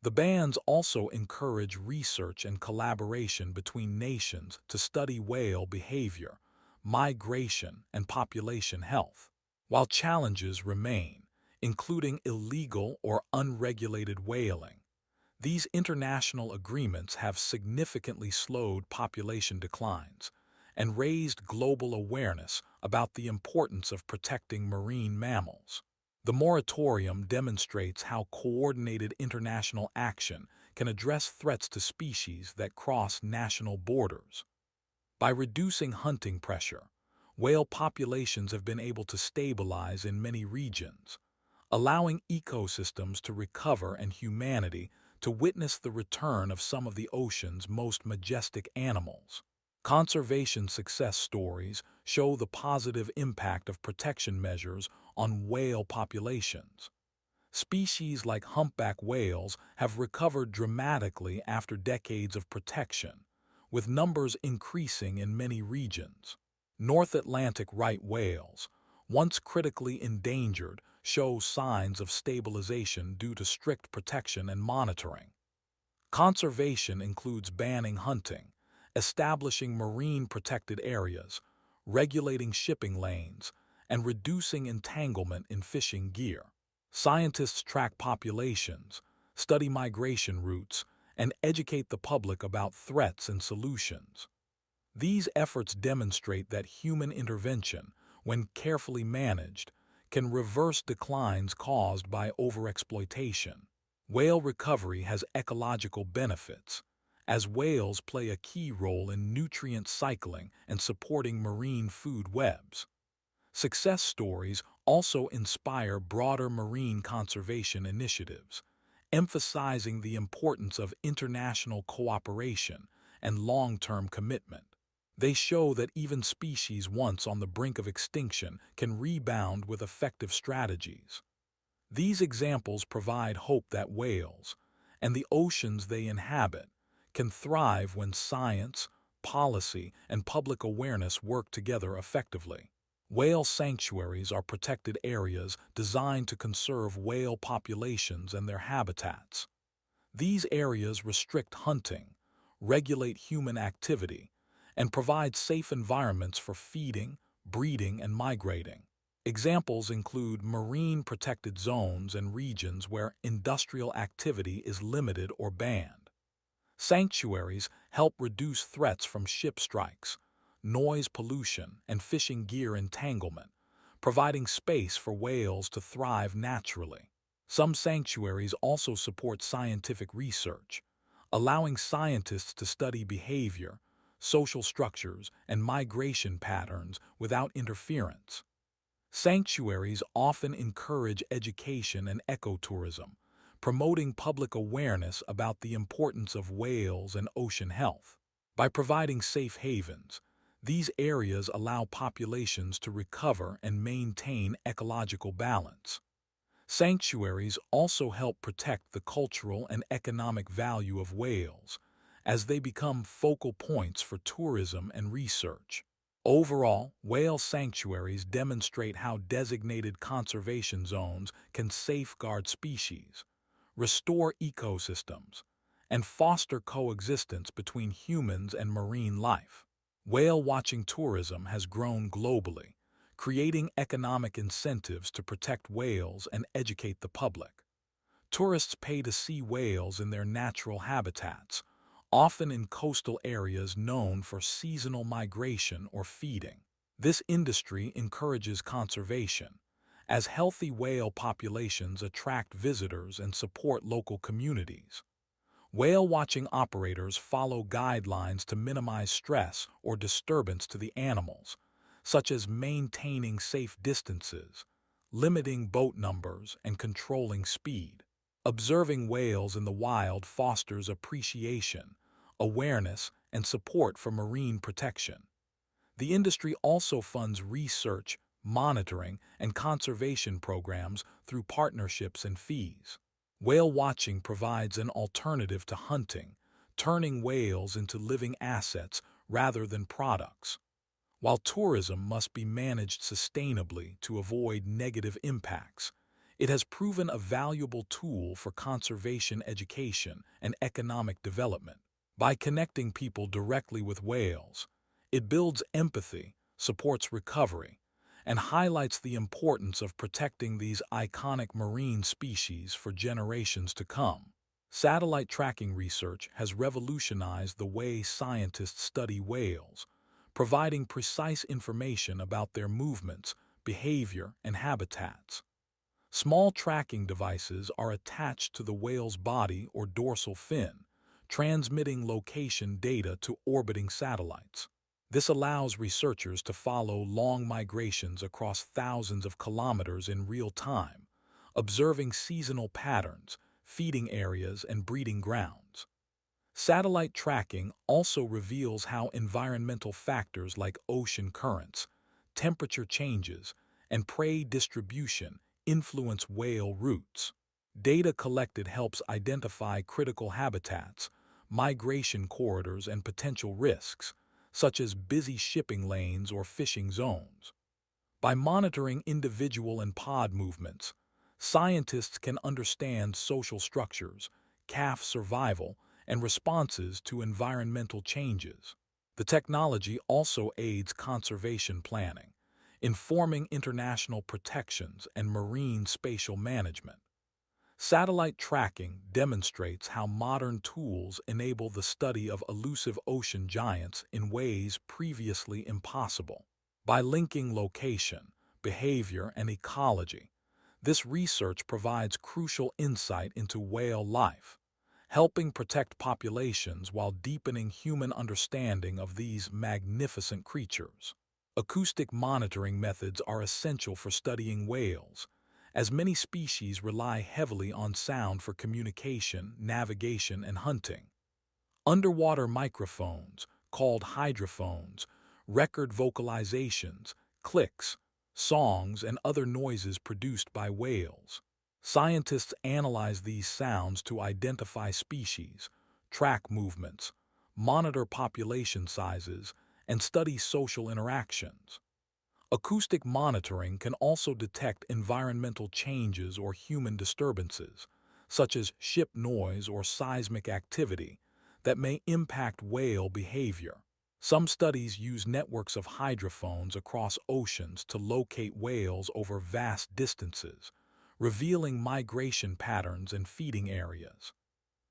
The bans also encourage research and collaboration between nations to study whale behavior, migration, and population health. While challenges remain, including illegal or unregulated whaling, these international agreements have significantly slowed population declines and raised global awareness about the importance of protecting marine mammals. The moratorium demonstrates how coordinated international action can address threats to species that cross national borders. By reducing hunting pressure, whale populations have been able to stabilize in many regions, allowing ecosystems to recover and humanity to witness the return of some of the ocean's most majestic animals. Conservation success stories show the positive impact of protection measures on whale populations. Species like humpback whales have recovered dramatically after decades of protection, with numbers increasing in many regions. North Atlantic right whales, once critically endangered, show signs of stabilization due to strict protection and monitoring. Conservation includes banning hunting, establishing marine protected areas, regulating shipping lanes, and reducing entanglement in fishing gear. Scientists track populations, study migration routes, and educate the public about threats and solutions. These efforts demonstrate that human intervention, when carefully managed, can reverse declines caused by overexploitation. Whale recovery has ecological benefits, as whales play a key role in nutrient cycling and supporting marine food webs. Success stories also inspire broader marine conservation initiatives, emphasizing the importance of international cooperation and long-term commitment. They show that even species once on the brink of extinction can rebound with effective strategies. These examples provide hope that whales, and the oceans they inhabit, can thrive when science, policy, and public awareness work together effectively. Whale sanctuaries are protected areas designed to conserve whale populations and their habitats. These areas restrict hunting, regulate human activity, and provide safe environments for feeding, breeding, and migrating. Examples include marine protected zones and regions where industrial activity is limited or banned. Sanctuaries help reduce threats from ship strikes, noise pollution, and fishing gear entanglement, providing space for whales to thrive naturally. Some sanctuaries also support scientific research, allowing scientists to study behavior, social structures, and migration patterns without interference. Sanctuaries often encourage education and ecotourism, promoting public awareness about the importance of whales and ocean health. By providing safe havens, these areas allow populations to recover and maintain ecological balance. Sanctuaries also help protect the cultural and economic value of whales, as they become focal points for tourism and research. Overall, whale sanctuaries demonstrate how designated conservation zones can safeguard species, restore ecosystems, and foster coexistence between humans and marine life. Whale watching tourism has grown globally, creating economic incentives to protect whales and educate the public. Tourists pay to see whales in their natural habitats, often in coastal areas known for seasonal migration or feeding. This industry encourages conservation, as healthy whale populations attract visitors and support local communities. Whale watching operators follow guidelines to minimize stress or disturbance to the animals, such as maintaining safe distances, limiting boat numbers, and controlling speed. Observing whales in the wild fosters appreciation, awareness, and support for marine protection. The industry also funds research, monitoring, and conservation programs through partnerships and fees. Whale watching provides an alternative to hunting, turning whales into living assets rather than products. While tourism must be managed sustainably to avoid negative impacts, it has proven a valuable tool for conservation education and economic development. By connecting people directly with whales, it builds empathy, supports recovery, and highlights the importance of protecting these iconic marine species for generations to come. Satellite tracking research has revolutionized the way scientists study whales, providing precise information about their movements, behavior, and habitats. Small tracking devices are attached to the whale's body or dorsal fin, transmitting location data to orbiting satellites. This allows researchers to follow long migrations across thousands of kilometers in real time, observing seasonal patterns, feeding areas, and breeding grounds. Satellite tracking also reveals how environmental factors like ocean currents, temperature changes, and prey distribution influence whale routes. Data collected helps identify critical habitats, migration corridors, and potential risks, such as busy shipping lanes or fishing zones. By monitoring individual and pod movements, scientists can understand social structures, calf survival, and responses to environmental changes. The technology also aids conservation planning, informing international protections and marine spatial management. Satellite tracking demonstrates how modern tools enable the study of elusive ocean giants in ways previously impossible. By linking location, behavior, and ecology, this research provides crucial insight into whale life, helping protect populations while deepening human understanding of these magnificent creatures. Acoustic monitoring methods are essential for studying whales, as many species rely heavily on sound for communication, navigation, and hunting. Underwater microphones, called hydrophones, record vocalizations, clicks, songs, and other noises produced by whales. Scientists analyze these sounds to identify species, track movements, monitor population sizes, and study social interactions. Acoustic monitoring can also detect environmental changes or human disturbances, such as ship noise or seismic activity, that may impact whale behavior. Some studies use networks of hydrophones across oceans to locate whales over vast distances, revealing migration patterns and feeding areas.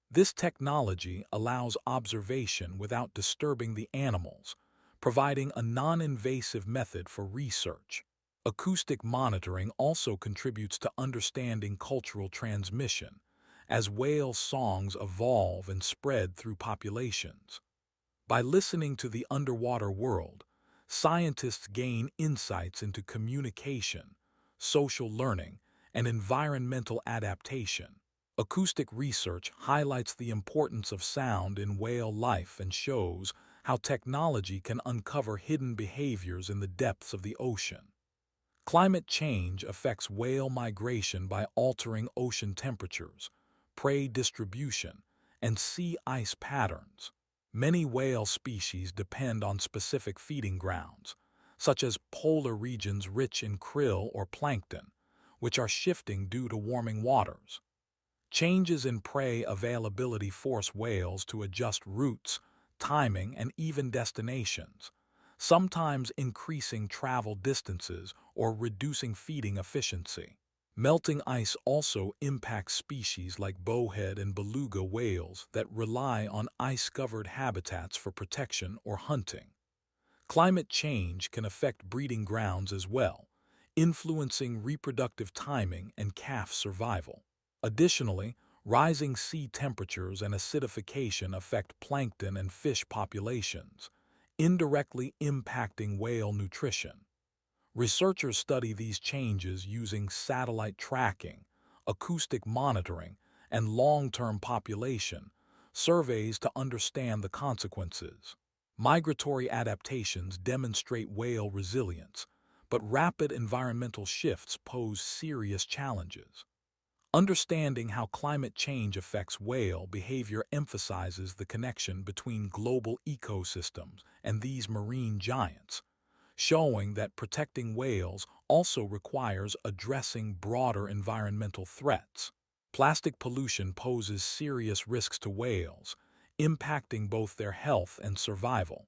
This technology allows observation without disturbing the animals, providing a non-invasive method for research. Acoustic monitoring also contributes to understanding cultural transmission, as whale songs evolve and spread through populations. By listening to the underwater world, scientists gain insights into communication, social learning, and environmental adaptation. Acoustic research highlights the importance of sound in whale life and shows how technology can uncover hidden behaviors in the depths of the ocean. Climate change affects whale migration by altering ocean temperatures, prey distribution, and sea ice patterns. Many whale species depend on specific feeding grounds, such as polar regions rich in krill or plankton, which are shifting due to warming waters. Changes in prey availability force whales to adjust routes, timing, and even destinations, sometimes increasing travel distances or reducing feeding efficiency. Melting ice also impacts species like bowhead and beluga whales that rely on ice-covered habitats for protection or hunting. Climate change can affect breeding grounds as well, influencing reproductive timing and calf survival. Additionally, rising sea temperatures and acidification affect plankton and fish populations, indirectly impacting whale nutrition. Researchers study these changes using satellite tracking, acoustic monitoring, and long-term population surveys to understand the consequences. Migratory adaptations demonstrate whale resilience, but rapid environmental shifts pose serious challenges. Understanding how climate change affects whale behavior emphasizes the connection between global ecosystems and these marine giants, showing that protecting whales also requires addressing broader environmental threats. Plastic pollution poses serious risks to whales, impacting both their health and survival.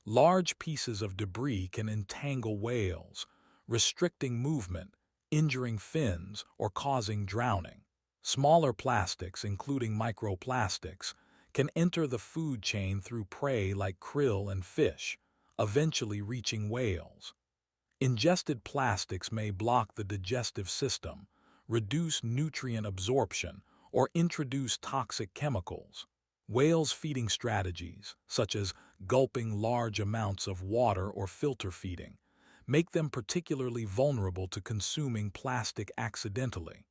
Large pieces of debris can entangle whales, restricting movement, injuring fins, or causing drowning. Smaller plastics, including microplastics, can enter the food chain through prey like krill and fish, eventually reaching whales. Ingested plastics may block the digestive system, reduce nutrient absorption, or introduce toxic chemicals. Whales' feeding strategies, such as gulping large amounts of water or filter feeding, make them particularly vulnerable to consuming plastic accidentally.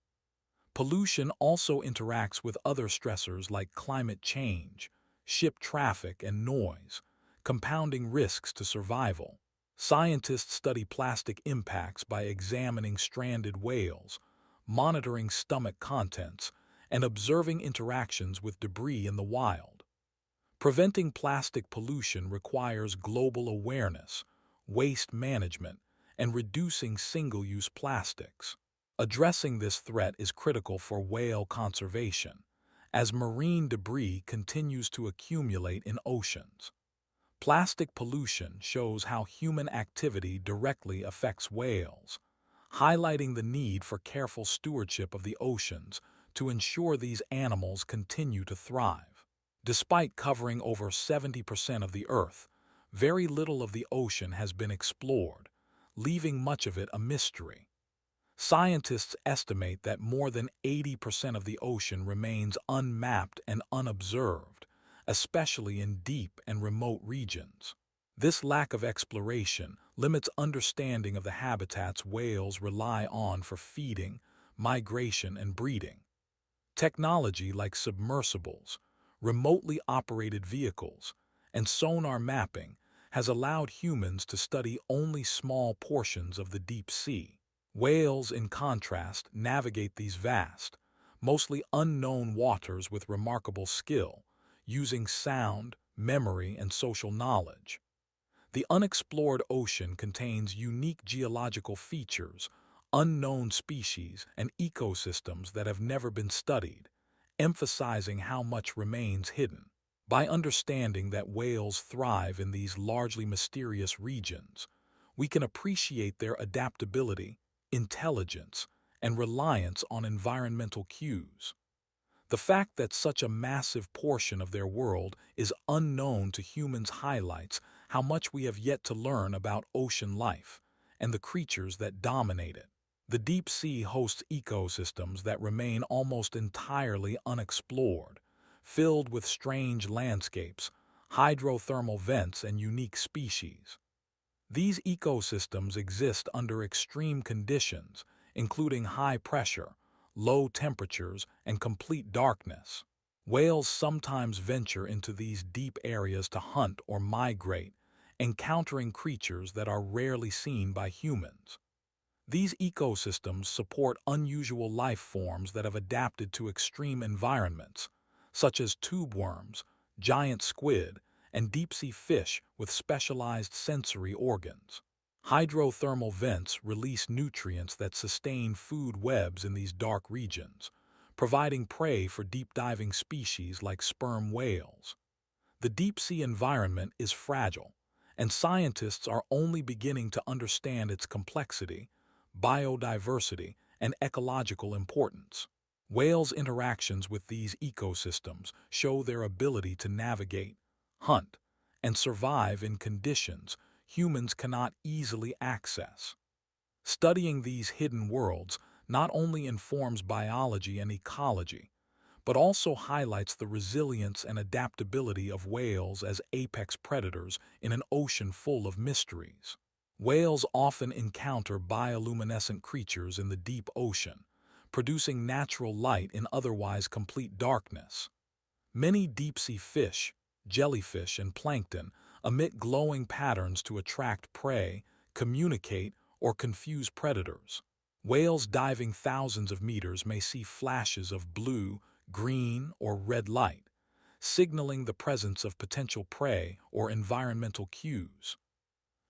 Pollution also interacts with other stressors like climate change, ship traffic, and noise, compounding risks to survival. Scientists study plastic impacts by examining stranded whales, monitoring stomach contents, and observing interactions with debris in the wild. Preventing plastic pollution requires global awareness, waste management, and reducing single-use plastics. Addressing this threat is critical for whale conservation, as marine debris continues to accumulate in oceans. Plastic pollution shows how human activity directly affects whales, highlighting the need for careful stewardship of the oceans to ensure these animals continue to thrive. Despite covering over 70% of the Earth, very little of the ocean has been explored, leaving much of it a mystery. Scientists estimate that more than 80% of the ocean remains unmapped and unobserved, especially in deep and remote regions. This lack of exploration limits understanding of the habitats whales rely on for feeding, migration, and breeding. Technology like submersibles, remotely operated vehicles, and sonar mapping has allowed humans to study only small portions of the deep sea. Whales, in contrast, navigate these vast, mostly unknown waters with remarkable skill, using sound, memory, and social knowledge. The unexplored ocean contains unique geological features, unknown species, and ecosystems that have never been studied, emphasizing how much remains hidden. By understanding that whales thrive in these largely mysterious regions, we can appreciate their adaptability, intelligence, and reliance on environmental cues. The fact that such a massive portion of their world is unknown to humans highlights how much we have yet to learn about ocean life and the creatures that dominate it. The deep sea hosts ecosystems that remain almost entirely unexplored, filled with strange landscapes, hydrothermal vents, and unique species. These ecosystems exist under extreme conditions, including high pressure, low temperatures, and complete darkness. Whales sometimes venture into these deep areas to hunt or migrate, encountering creatures that are rarely seen by humans. These ecosystems support unusual life forms that have adapted to extreme environments, such as tube worms, giant squid, and deep-sea fish with specialized sensory organs. Hydrothermal vents release nutrients that sustain food webs in these dark regions, providing prey for deep-diving species like sperm whales. The deep-sea environment is fragile, and scientists are only beginning to understand its complexity, biodiversity, and ecological importance. Whales' interactions with these ecosystems show their ability to navigate, hunt, and survive in conditions humans cannot easily access. Studying these hidden worlds not only informs biology and ecology, but also highlights the resilience and adaptability of whales as apex predators in an ocean full of mysteries. Whales often encounter bioluminescent creatures in the deep ocean, producing natural light in otherwise complete darkness. Many deep-sea fish, jellyfish, and plankton emit glowing patterns to attract prey, communicate, or confuse predators. Whales diving thousands of meters may see flashes of blue, green, or red light, signaling the presence of potential prey or environmental cues.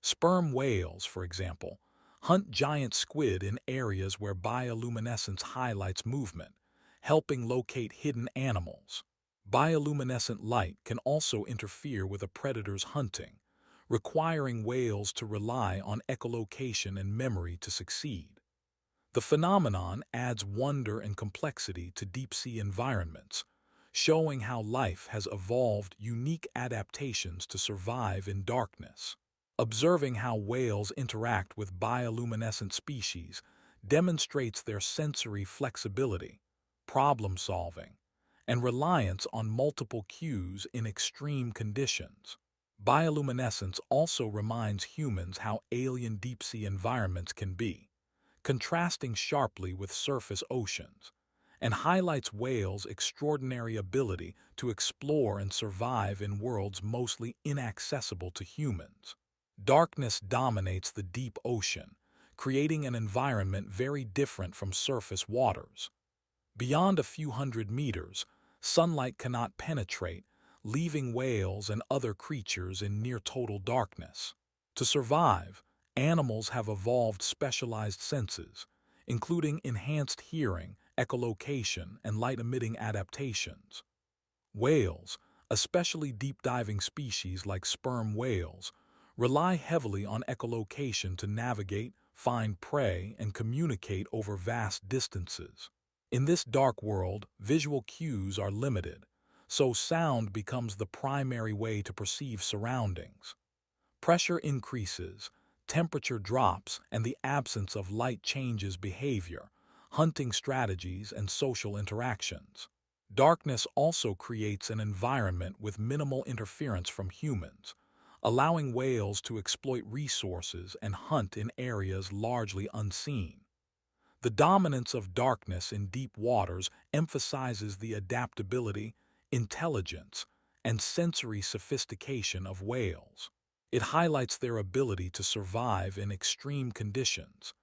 Sperm whales, for example, hunt giant squid in areas where bioluminescence highlights movement, helping locate hidden animals. Bioluminescent light can also interfere with a predator's hunting, requiring whales to rely on echolocation and memory to succeed. The phenomenon adds wonder and complexity to deep-sea environments, showing how life has evolved unique adaptations to survive in darkness. Observing how whales interact with bioluminescent species demonstrates their sensory flexibility, problem-solving, and reliance on multiple cues in extreme conditions. Bioluminescence also reminds humans how alien deep-sea environments can be, contrasting sharply with surface oceans, and highlights whales' extraordinary ability to explore and survive in worlds mostly inaccessible to humans. Darkness dominates the deep ocean, creating an environment very different from surface waters. Beyond a few hundred meters, sunlight cannot penetrate, leaving whales and other creatures in near total darkness. To survive, animals have evolved specialized senses, including enhanced hearing, echolocation, and light-emitting adaptations. Whales, especially deep-diving species like sperm whales, rely heavily on echolocation to navigate, find prey, and communicate over vast distances. In this dark world, visual cues are limited, so sound becomes the primary way to perceive surroundings. Pressure increases, temperature drops, and the absence of light changes behavior, hunting strategies, and social interactions. Darkness also creates an environment with minimal interference from humans, allowing whales to exploit resources and hunt in areas largely unseen. The dominance of darkness in deep waters emphasizes the adaptability, intelligence, and sensory sophistication of whales. It highlights their ability to survive in extreme conditions,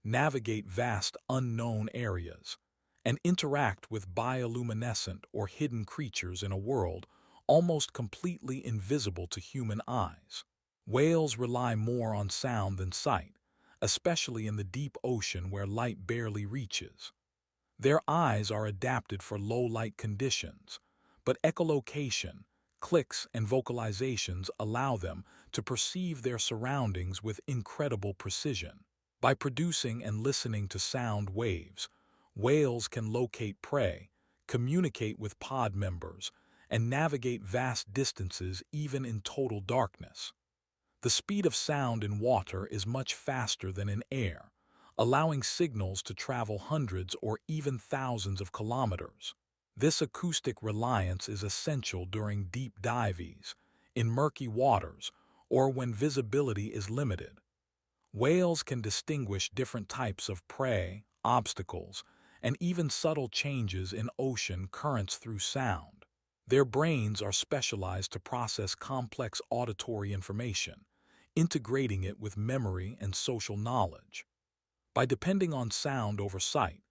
navigate vast unknown areas, and interact with bioluminescent or hidden creatures in a world almost completely invisible to human eyes. Whales rely more on sound than sight, especially in the deep ocean where light barely reaches. Their eyes are adapted for low-light conditions, but echolocation, clicks, and vocalizations allow them to perceive their surroundings with incredible precision. By producing and listening to sound waves, whales can locate prey, communicate with pod members, and navigate vast distances even in total darkness. The speed of sound in water is much faster than in air, allowing signals to travel hundreds or even thousands of kilometers. This acoustic reliance is essential during deep dives, in murky waters, or when visibility is limited. Whales can distinguish different types of prey, obstacles, and even subtle changes in ocean currents through sound. Their brains are specialized to process complex auditory information, integrating it with memory and social knowledge. By depending on sound over sight,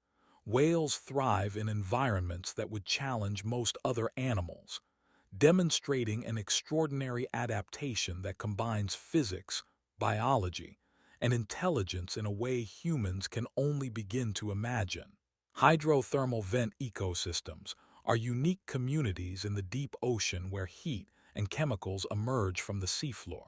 whales thrive in environments that would challenge most other animals, demonstrating an extraordinary adaptation that combines physics, biology, and intelligence in a way humans can only begin to imagine. Hydrothermal vent ecosystems are unique communities in the deep ocean where heat and chemicals emerge from the seafloor.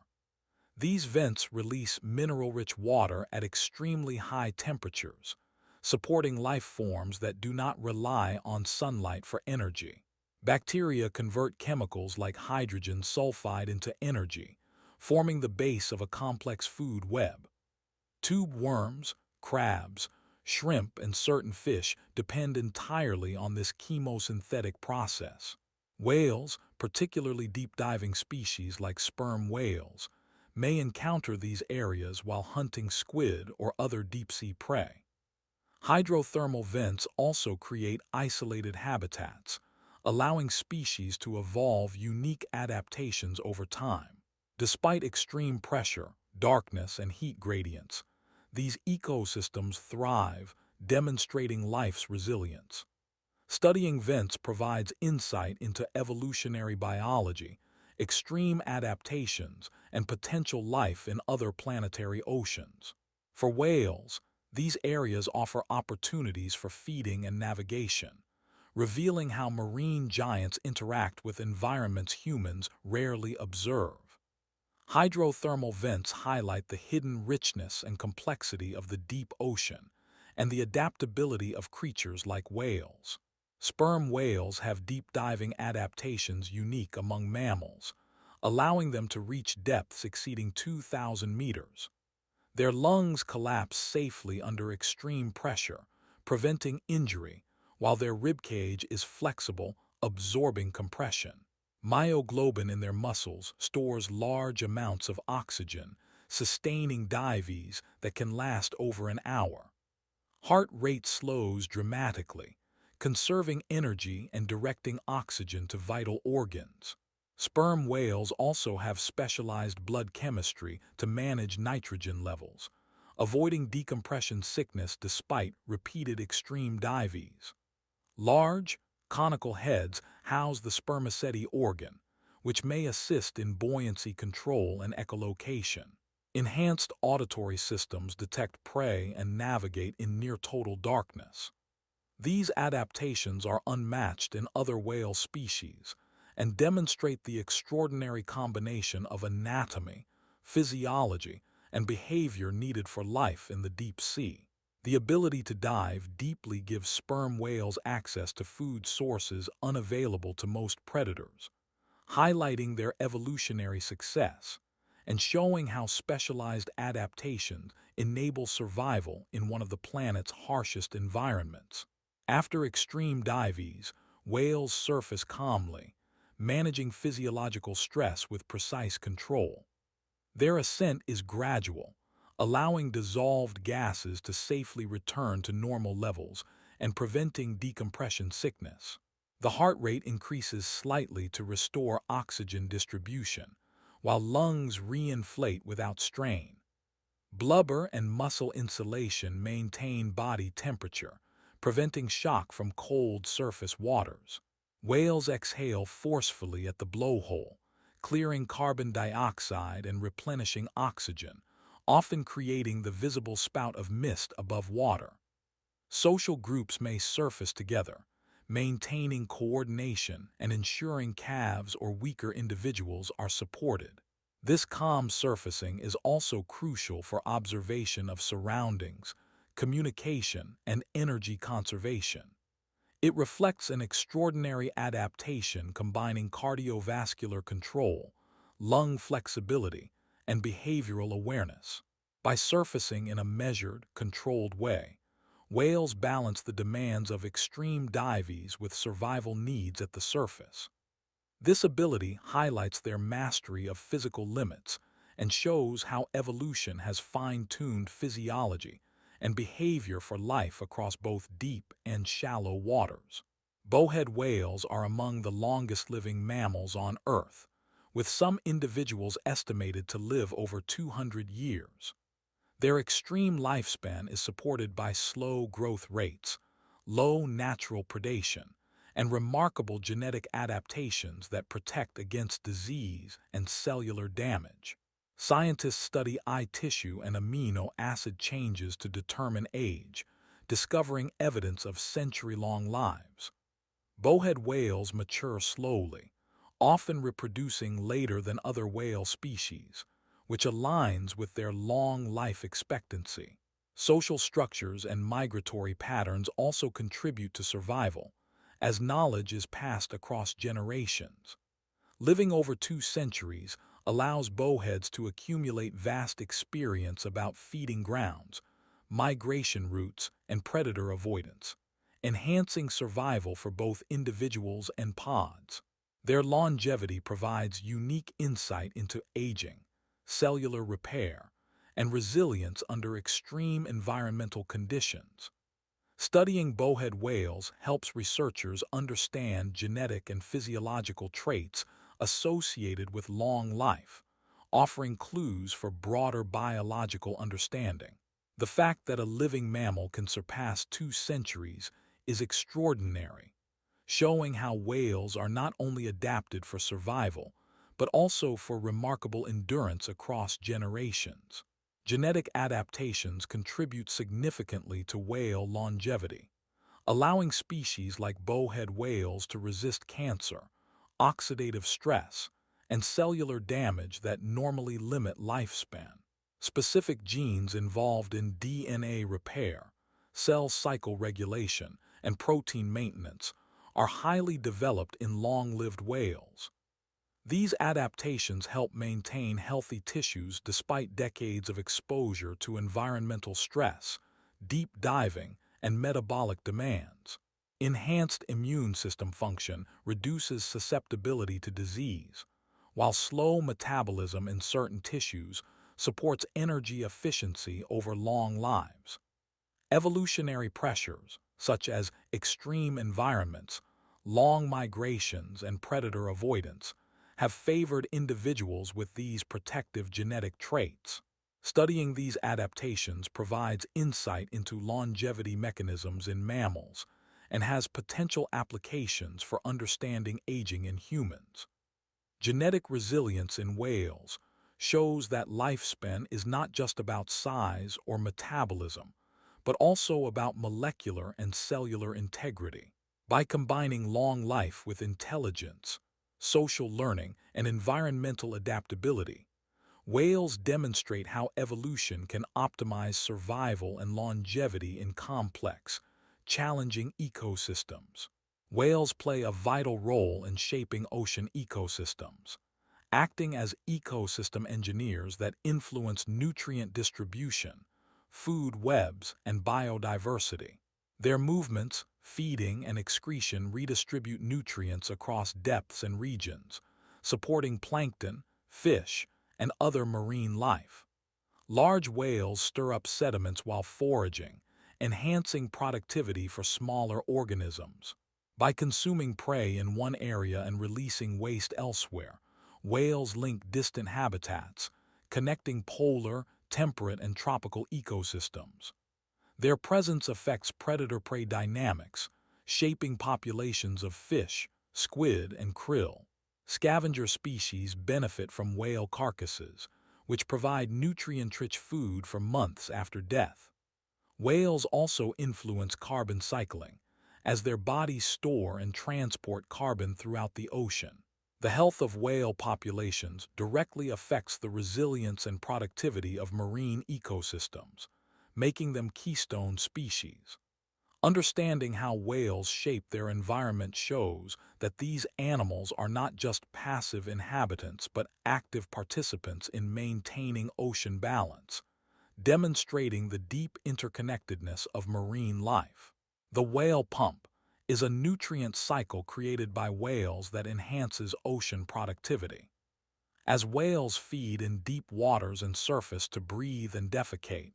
These vents release mineral-rich water at extremely high temperatures, supporting life forms that do not rely on sunlight for energy. Bacteria convert chemicals like hydrogen sulfide into energy, forming the base of a complex food web. Tube worms, crabs, shrimp, and certain fish depend entirely on this chemosynthetic process. Whales, particularly deep-diving species like sperm whales, may encounter these areas while hunting squid or other deep-sea prey. Hydrothermal vents also create isolated habitats, allowing species to evolve unique adaptations over time. Despite extreme pressure, darkness, and heat gradients, these ecosystems thrive, demonstrating life's resilience. Studying vents provides insight into evolutionary biology, extreme adaptations, and potential life in other planetary oceans. For whales, these areas offer opportunities for feeding and navigation, revealing how marine giants interact with environments humans rarely observe. Hydrothermal vents highlight the hidden richness and complexity of the deep ocean and the adaptability of creatures like whales. Sperm whales have deep-diving adaptations unique among mammals, allowing them to reach depths exceeding 2,000 meters. Their lungs collapse safely under extreme pressure, preventing injury, while their ribcage is flexible, absorbing compression. Myoglobin in their muscles stores large amounts of oxygen, sustaining dives that can last over an hour. Heart rate slows dramatically, conserving energy and directing oxygen to vital organs. Sperm whales also have specialized blood chemistry to manage nitrogen levels, avoiding decompression sickness despite repeated extreme dives. Large, conical heads house the spermaceti organ, which may assist in buoyancy control and echolocation. Enhanced auditory systems detect prey and navigate in near-total darkness. These adaptations are unmatched in other whale species and demonstrate the extraordinary combination of anatomy, physiology, and behavior needed for life in the deep sea. The ability to dive deeply gives sperm whales access to food sources unavailable to most predators, highlighting their evolutionary success and showing how specialized adaptations enable survival in one of the planet's harshest environments. After extreme dives, whales surface calmly, managing physiological stress with precise control. Their ascent is gradual, allowing dissolved gases to safely return to normal levels and preventing decompression sickness. The heart rate increases slightly to restore oxygen distribution, while lungs reinflate without strain. Blubber and muscle insulation maintain body temperature, preventing shock from cold surface waters. Whales exhale forcefully at the blowhole, clearing carbon dioxide and replenishing oxygen, often creating the visible spout of mist above water. Social groups may surface together, maintaining coordination and ensuring calves or weaker individuals are supported. This calm surfacing is also crucial for observation of surroundings, communication, and energy conservation. It reflects an extraordinary adaptation combining cardiovascular control, lung flexibility, and behavioral awareness. By surfacing in a measured, controlled way, whales balance the demands of extreme dives with survival needs at the surface. This ability highlights their mastery of physical limits and shows how evolution has fine-tuned physiology and behavior for life across both deep and shallow waters. Bowhead whales are among the longest-living mammals on Earth, with some individuals estimated to live over 200 years. Their extreme lifespan is supported by slow growth rates, low natural predation, and remarkable genetic adaptations that protect against disease and cellular damage. Scientists study eye tissue and amino acid changes to determine age, discovering evidence of century-long lives. Bowhead whales mature slowly, often reproducing later than other whale species, which aligns with their long life expectancy. Social structures and migratory patterns also contribute to survival, as knowledge is passed across generations. Living over 2 centuries allows bowheads to accumulate vast experience about feeding grounds, migration routes, and predator avoidance, enhancing survival for both individuals and pods. Their longevity provides unique insight into aging, cellular repair, and resilience under extreme environmental conditions. Studying bowhead whales helps researchers understand genetic and physiological traits associated with long life, offering clues for broader biological understanding. The fact that a living mammal can surpass 2 centuries is extraordinary, showing how whales are not only adapted for survival, but also for remarkable endurance across generations. Genetic adaptations contribute significantly to whale longevity, allowing species like bowhead whales to resist cancer, oxidative stress, and cellular damage that normally limit lifespan. Specific genes involved in DNA repair, cell cycle regulation, and protein maintenance are highly developed in long-lived whales. These adaptations help maintain healthy tissues despite decades of exposure to environmental stress, deep diving, and metabolic demands. Enhanced immune system function reduces susceptibility to disease, while slow metabolism in certain tissues supports energy efficiency over long lives. Evolutionary pressures, such as extreme environments, long migrations, and predator avoidance, have favored individuals with these protective genetic traits. Studying these adaptations provides insight into longevity mechanisms in mammals and has potential applications for understanding aging in humans. Genetic resilience in whales shows that lifespan is not just about size or metabolism, but also about molecular and cellular integrity. By combining long life with intelligence, social learning, and environmental adaptability, whales demonstrate how evolution can optimize survival and longevity in complex, challenging ecosystems. Whales play a vital role in shaping ocean ecosystems, acting as ecosystem engineers that influence nutrient distribution, food webs, and biodiversity. Their movements, feeding, and excretion redistribute nutrients across depths and regions, supporting plankton, fish, and other marine life. Large whales stir up sediments while foraging, enhancing productivity for smaller organisms. By consuming prey in one area and releasing waste elsewhere, whales link distant habitats, connecting polar, temperate, and tropical ecosystems. Their presence affects predator-prey dynamics, shaping populations of fish, squid, and krill. Scavenger species benefit from whale carcasses, which provide nutrient-rich food for months after death. Whales also influence carbon cycling, as their bodies store and transport carbon throughout the ocean. The health of whale populations directly affects the resilience and productivity of marine ecosystems, making them keystone species. Understanding how whales shape their environment shows that these animals are not just passive inhabitants but active participants in maintaining ocean balance, demonstrating the deep interconnectedness of marine life. The whale pump is a nutrient cycle created by whales that enhances ocean productivity. As whales feed in deep waters and surface to breathe and defecate,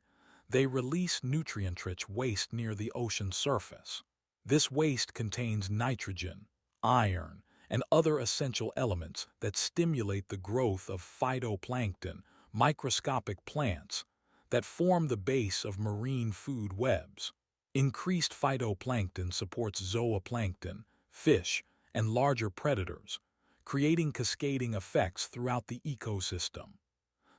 they release nutrient-rich waste near the ocean surface. This waste contains nitrogen, iron, and other essential elements that stimulate the growth of phytoplankton, microscopic plants, that form the base of marine food webs. Increased phytoplankton supports zooplankton, fish, and larger predators, creating cascading effects throughout the ecosystem.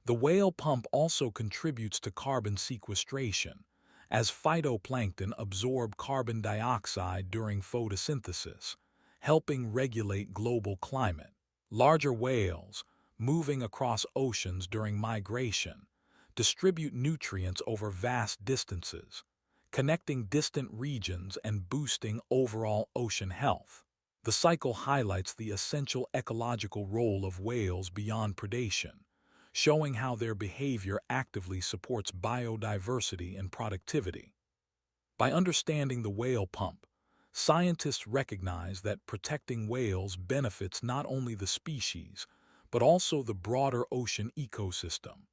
The whale pump also contributes to carbon sequestration, as phytoplankton absorb carbon dioxide during photosynthesis, helping regulate global climate. Larger whales, moving across oceans during migration, distribute nutrients over vast distances, connecting distant regions and boosting overall ocean health. The cycle highlights the essential ecological role of whales beyond predation, showing how their behavior actively supports biodiversity and productivity. By understanding the whale pump, scientists recognize that protecting whales benefits not only the species, but also the broader ocean ecosystem,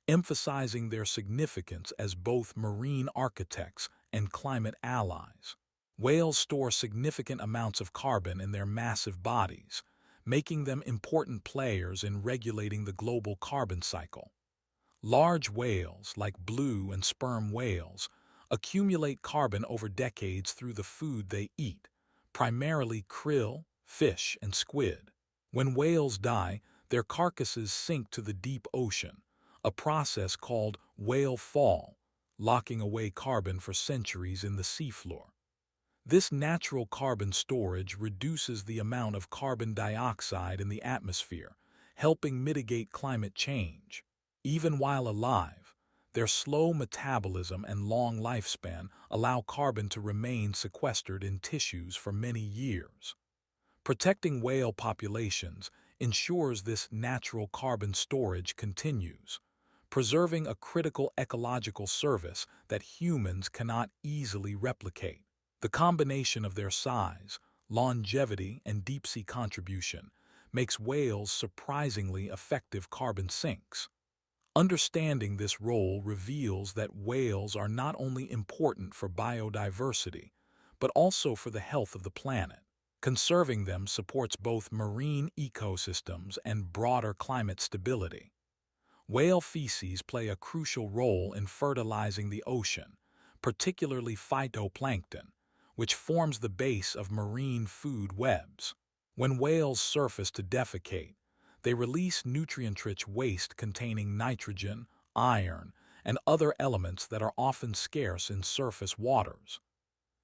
emphasizing their significance as both marine architects and climate allies. Whales store significant amounts of carbon in their massive bodies, making them important players in regulating the global carbon cycle. Large whales, like blue and sperm whales, accumulate carbon over decades through the food they eat, primarily krill, fish, and squid. When whales die, their carcasses sink to the deep ocean, a process called whale fall, locking away carbon for centuries in the seafloor. This natural carbon storage reduces the amount of carbon dioxide in the atmosphere, helping mitigate climate change. Even while alive, their slow metabolism and long lifespan allow carbon to remain sequestered in tissues for many years. Protecting whale populations ensures this natural carbon storage continues, preserving a critical ecological service that humans cannot easily replicate. The combination of their size, longevity, and deep-sea contribution makes whales surprisingly effective carbon sinks. Understanding this role reveals that whales are not only important for biodiversity, but also for the health of the planet. Conserving them supports both marine ecosystems and broader climate stability. Whale feces play a crucial role in fertilizing the ocean, particularly phytoplankton, which forms the base of marine food webs. When whales surface to defecate, they release nutrient-rich waste containing nitrogen, iron, and other elements that are often scarce in surface waters.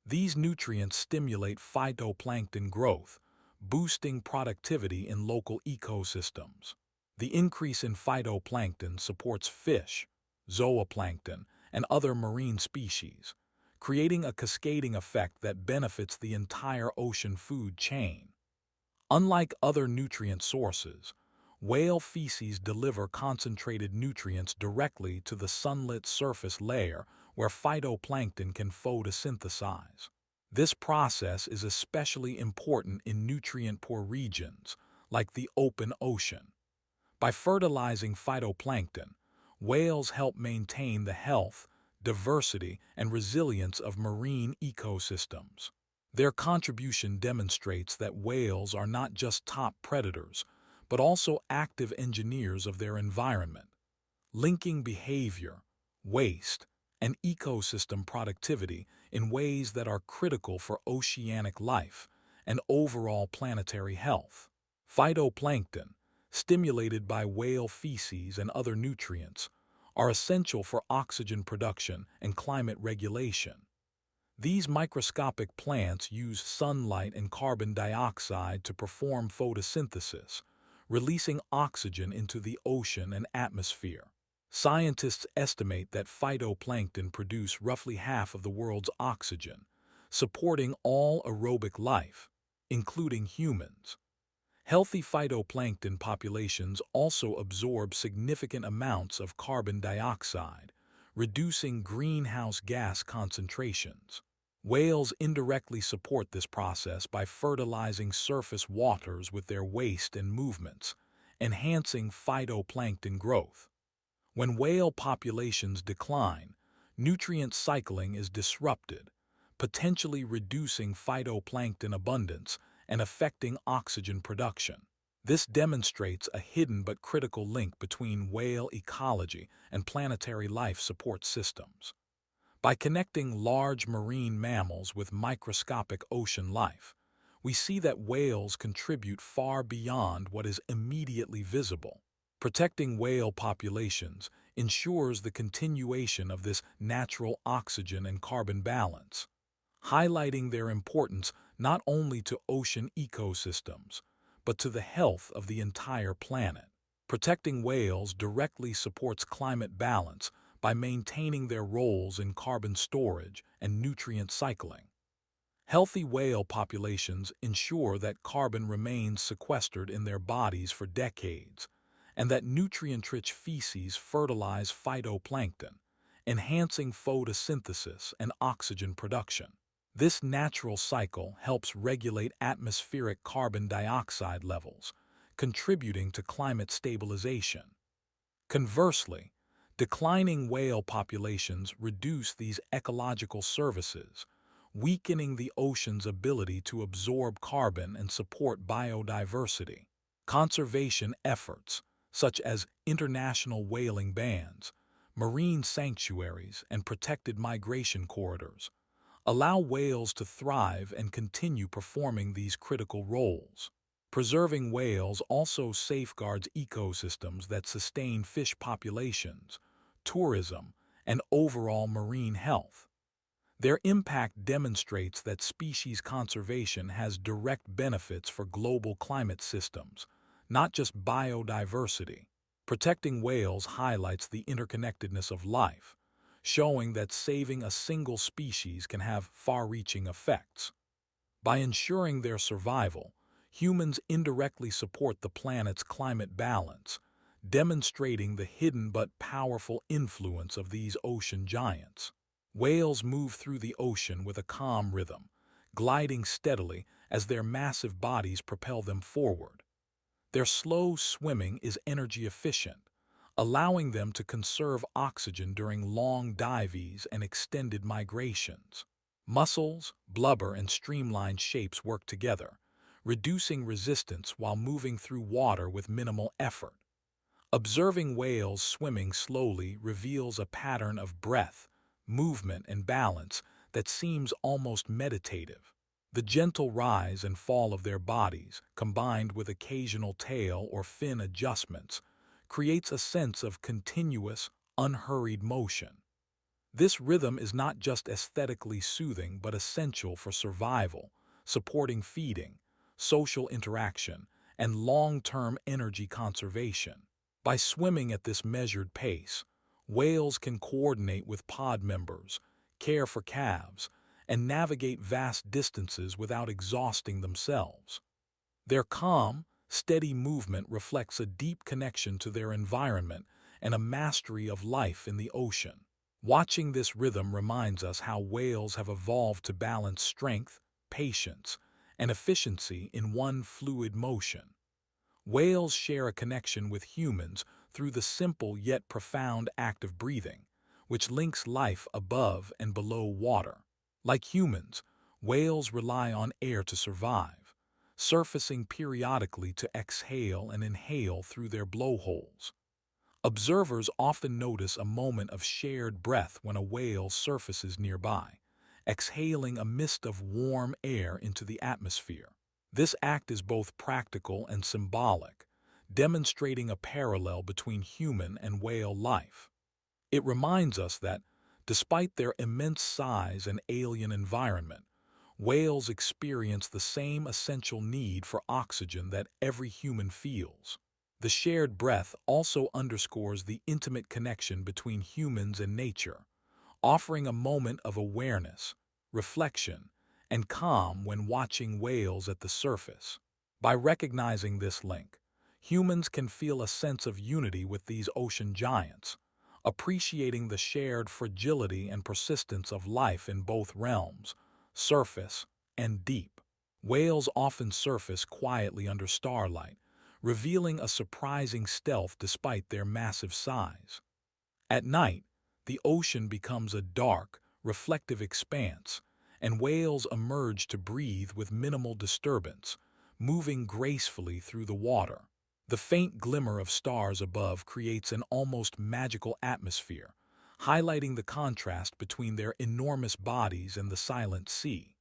These nutrients stimulate phytoplankton growth, boosting productivity in local ecosystems. The increase in phytoplankton supports fish, zooplankton, and other marine species, creating a cascading effect that benefits the entire ocean food chain. Unlike other nutrient sources, whale feces deliver concentrated nutrients directly to the sunlit surface layer where phytoplankton can photosynthesize. This process is especially important in nutrient-poor regions, like the open ocean. By fertilizing phytoplankton, whales help maintain the health, diversity, and resilience of marine ecosystems. Their contribution demonstrates that whales are not just top predators, but also active engineers of their environment, linking behavior, waste, and ecosystem productivity in ways that are critical for oceanic life and overall planetary health. Phytoplankton, stimulated by whale feces and other nutrients, are essential for oxygen production and climate regulation. These microscopic plants use sunlight and carbon dioxide to perform photosynthesis, releasing oxygen into the ocean and atmosphere. Scientists estimate that phytoplankton produce roughly half of the world's oxygen, supporting all aerobic life, including humans. Healthy phytoplankton populations also absorb significant amounts of carbon dioxide, reducing greenhouse gas concentrations. Whales indirectly support this process by fertilizing surface waters with their waste and movements, enhancing phytoplankton growth. When whale populations decline, nutrient cycling is disrupted, potentially reducing phytoplankton abundance and affecting oxygen production. This demonstrates a hidden but critical link between whale ecology and planetary life support systems. By connecting large marine mammals with microscopic ocean life, we see that whales contribute far beyond what is immediately visible. Protecting whale populations ensures the continuation of this natural oxygen and carbon balance, highlighting their importance not only to ocean ecosystems, but to the health of the entire planet. Protecting whales directly supports climate balance by maintaining their roles in carbon storage and nutrient cycling. Healthy whale populations ensure that carbon remains sequestered in their bodies for decades, and that nutrient-rich feces fertilize phytoplankton, enhancing photosynthesis and oxygen production. This natural cycle helps regulate atmospheric carbon dioxide levels, contributing to climate stabilization. Conversely, declining whale populations reduce these ecological services, weakening the ocean's ability to absorb carbon and support biodiversity. Conservation efforts, such as international whaling bans, marine sanctuaries, and protected migration corridors, allow whales to thrive and continue performing these critical roles. Preserving whales also safeguards ecosystems that sustain fish populations, tourism, and overall marine health. Their impact demonstrates that species conservation has direct benefits for global climate systems, not just biodiversity. Protecting whales highlights the interconnectedness of life, showing that saving a single species can have far-reaching effects. By ensuring their survival, humans indirectly support the planet's climate balance, demonstrating the hidden but powerful influence of these ocean giants. Whales move through the ocean with a calm rhythm, gliding steadily as their massive bodies propel them forward. Their slow swimming is energy efficient, allowing them to conserve oxygen during long dives and extended migrations. Muscles, blubber, and streamlined shapes work together, reducing resistance while moving through water with minimal effort. Observing whales swimming slowly reveals a pattern of breath, movement, and balance that seems almost meditative. The gentle rise and fall of their bodies, combined with occasional tail or fin adjustments, creates a sense of continuous, unhurried motion. This rhythm is not just aesthetically soothing but essential for survival, supporting feeding, social interaction, and long-term energy conservation. By swimming at this measured pace, whales can coordinate with pod members, care for calves, and navigate vast distances without exhausting themselves. Their calm, steady movement reflects a deep connection to their environment and a mastery of life in the ocean. Watching this rhythm reminds us how whales have evolved to balance strength, patience, and efficiency in one fluid motion. Whales share a connection with humans through the simple yet profound act of breathing, which links life above and below water. Like humans, whales rely on air to survive, surfacing periodically to exhale and inhale through their blowholes. Observers often notice a moment of shared breath when a whale surfaces nearby, exhaling a mist of warm air into the atmosphere. This act is both practical and symbolic, demonstrating a parallel between human and whale life. It reminds us that, despite their immense size and alien environment, whales experience the same essential need for oxygen that every human feels. The shared breath also underscores the intimate connection between humans and nature, offering a moment of awareness, reflection, and calm when watching whales at the surface. By recognizing this link, humans can feel a sense of unity with these ocean giants, appreciating the shared fragility and persistence of life in both realms, surface and deep. Whales often surface quietly under starlight, revealing a surprising stealth despite their massive size. At night, the ocean becomes a dark, reflective expanse, and whales emerge to breathe with minimal disturbance, moving gracefully through the water. The faint glimmer of stars above creates an almost magical atmosphere, highlighting the contrast between their enormous bodies and the silent sea.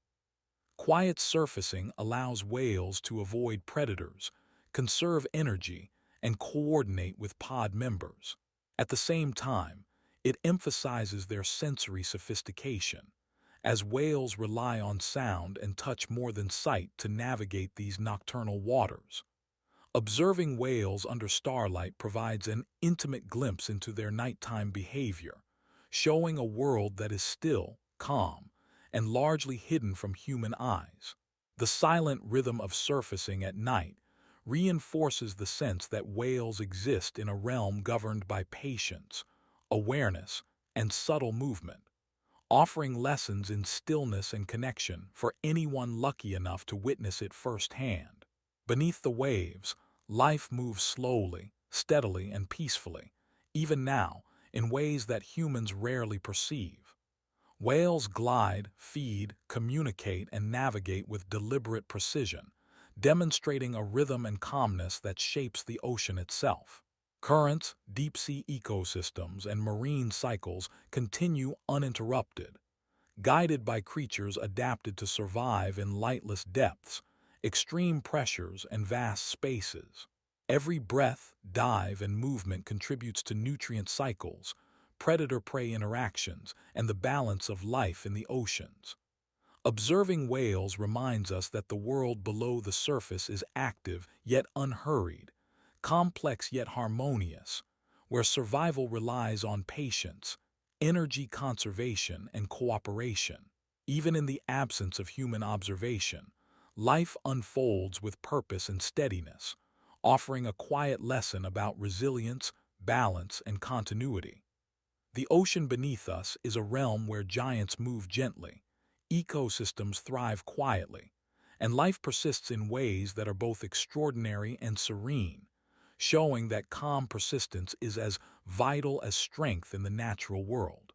Quiet surfacing allows whales to avoid predators, conserve energy, and coordinate with pod members. At the same time, it emphasizes their sensory sophistication, as whales rely on sound and touch more than sight to navigate these nocturnal waters. Observing whales under starlight provides an intimate glimpse into their nighttime behavior, showing a world that is still, calm, and largely hidden from human eyes. The silent rhythm of surfacing at night reinforces the sense that whales exist in a realm governed by patience, awareness, and subtle movement, offering lessons in stillness and connection for anyone lucky enough to witness it firsthand. Beneath the waves, life moves slowly, steadily, and peacefully, even now, in ways that humans rarely perceive. Whales glide, feed, communicate, and navigate with deliberate precision, demonstrating a rhythm and calmness that shapes the ocean itself. Currents, deep-sea ecosystems, and marine cycles continue uninterrupted, guided by creatures adapted to survive in lightless depths, extreme pressures, and vast spaces. Every breath, dive, and movement contributes to nutrient cycles, predator-prey interactions, and the balance of life in the oceans. Observing whales reminds us that the world below the surface is active yet unhurried, complex yet harmonious, where survival relies on patience, energy conservation, and cooperation. Even in the absence of human observation, life unfolds with purpose and steadiness, offering a quiet lesson about resilience, balance, and continuity. The ocean beneath us is a realm where giants move gently, ecosystems thrive quietly, and life persists in ways that are both extraordinary and serene, showing that calm persistence is as vital as strength in the natural world.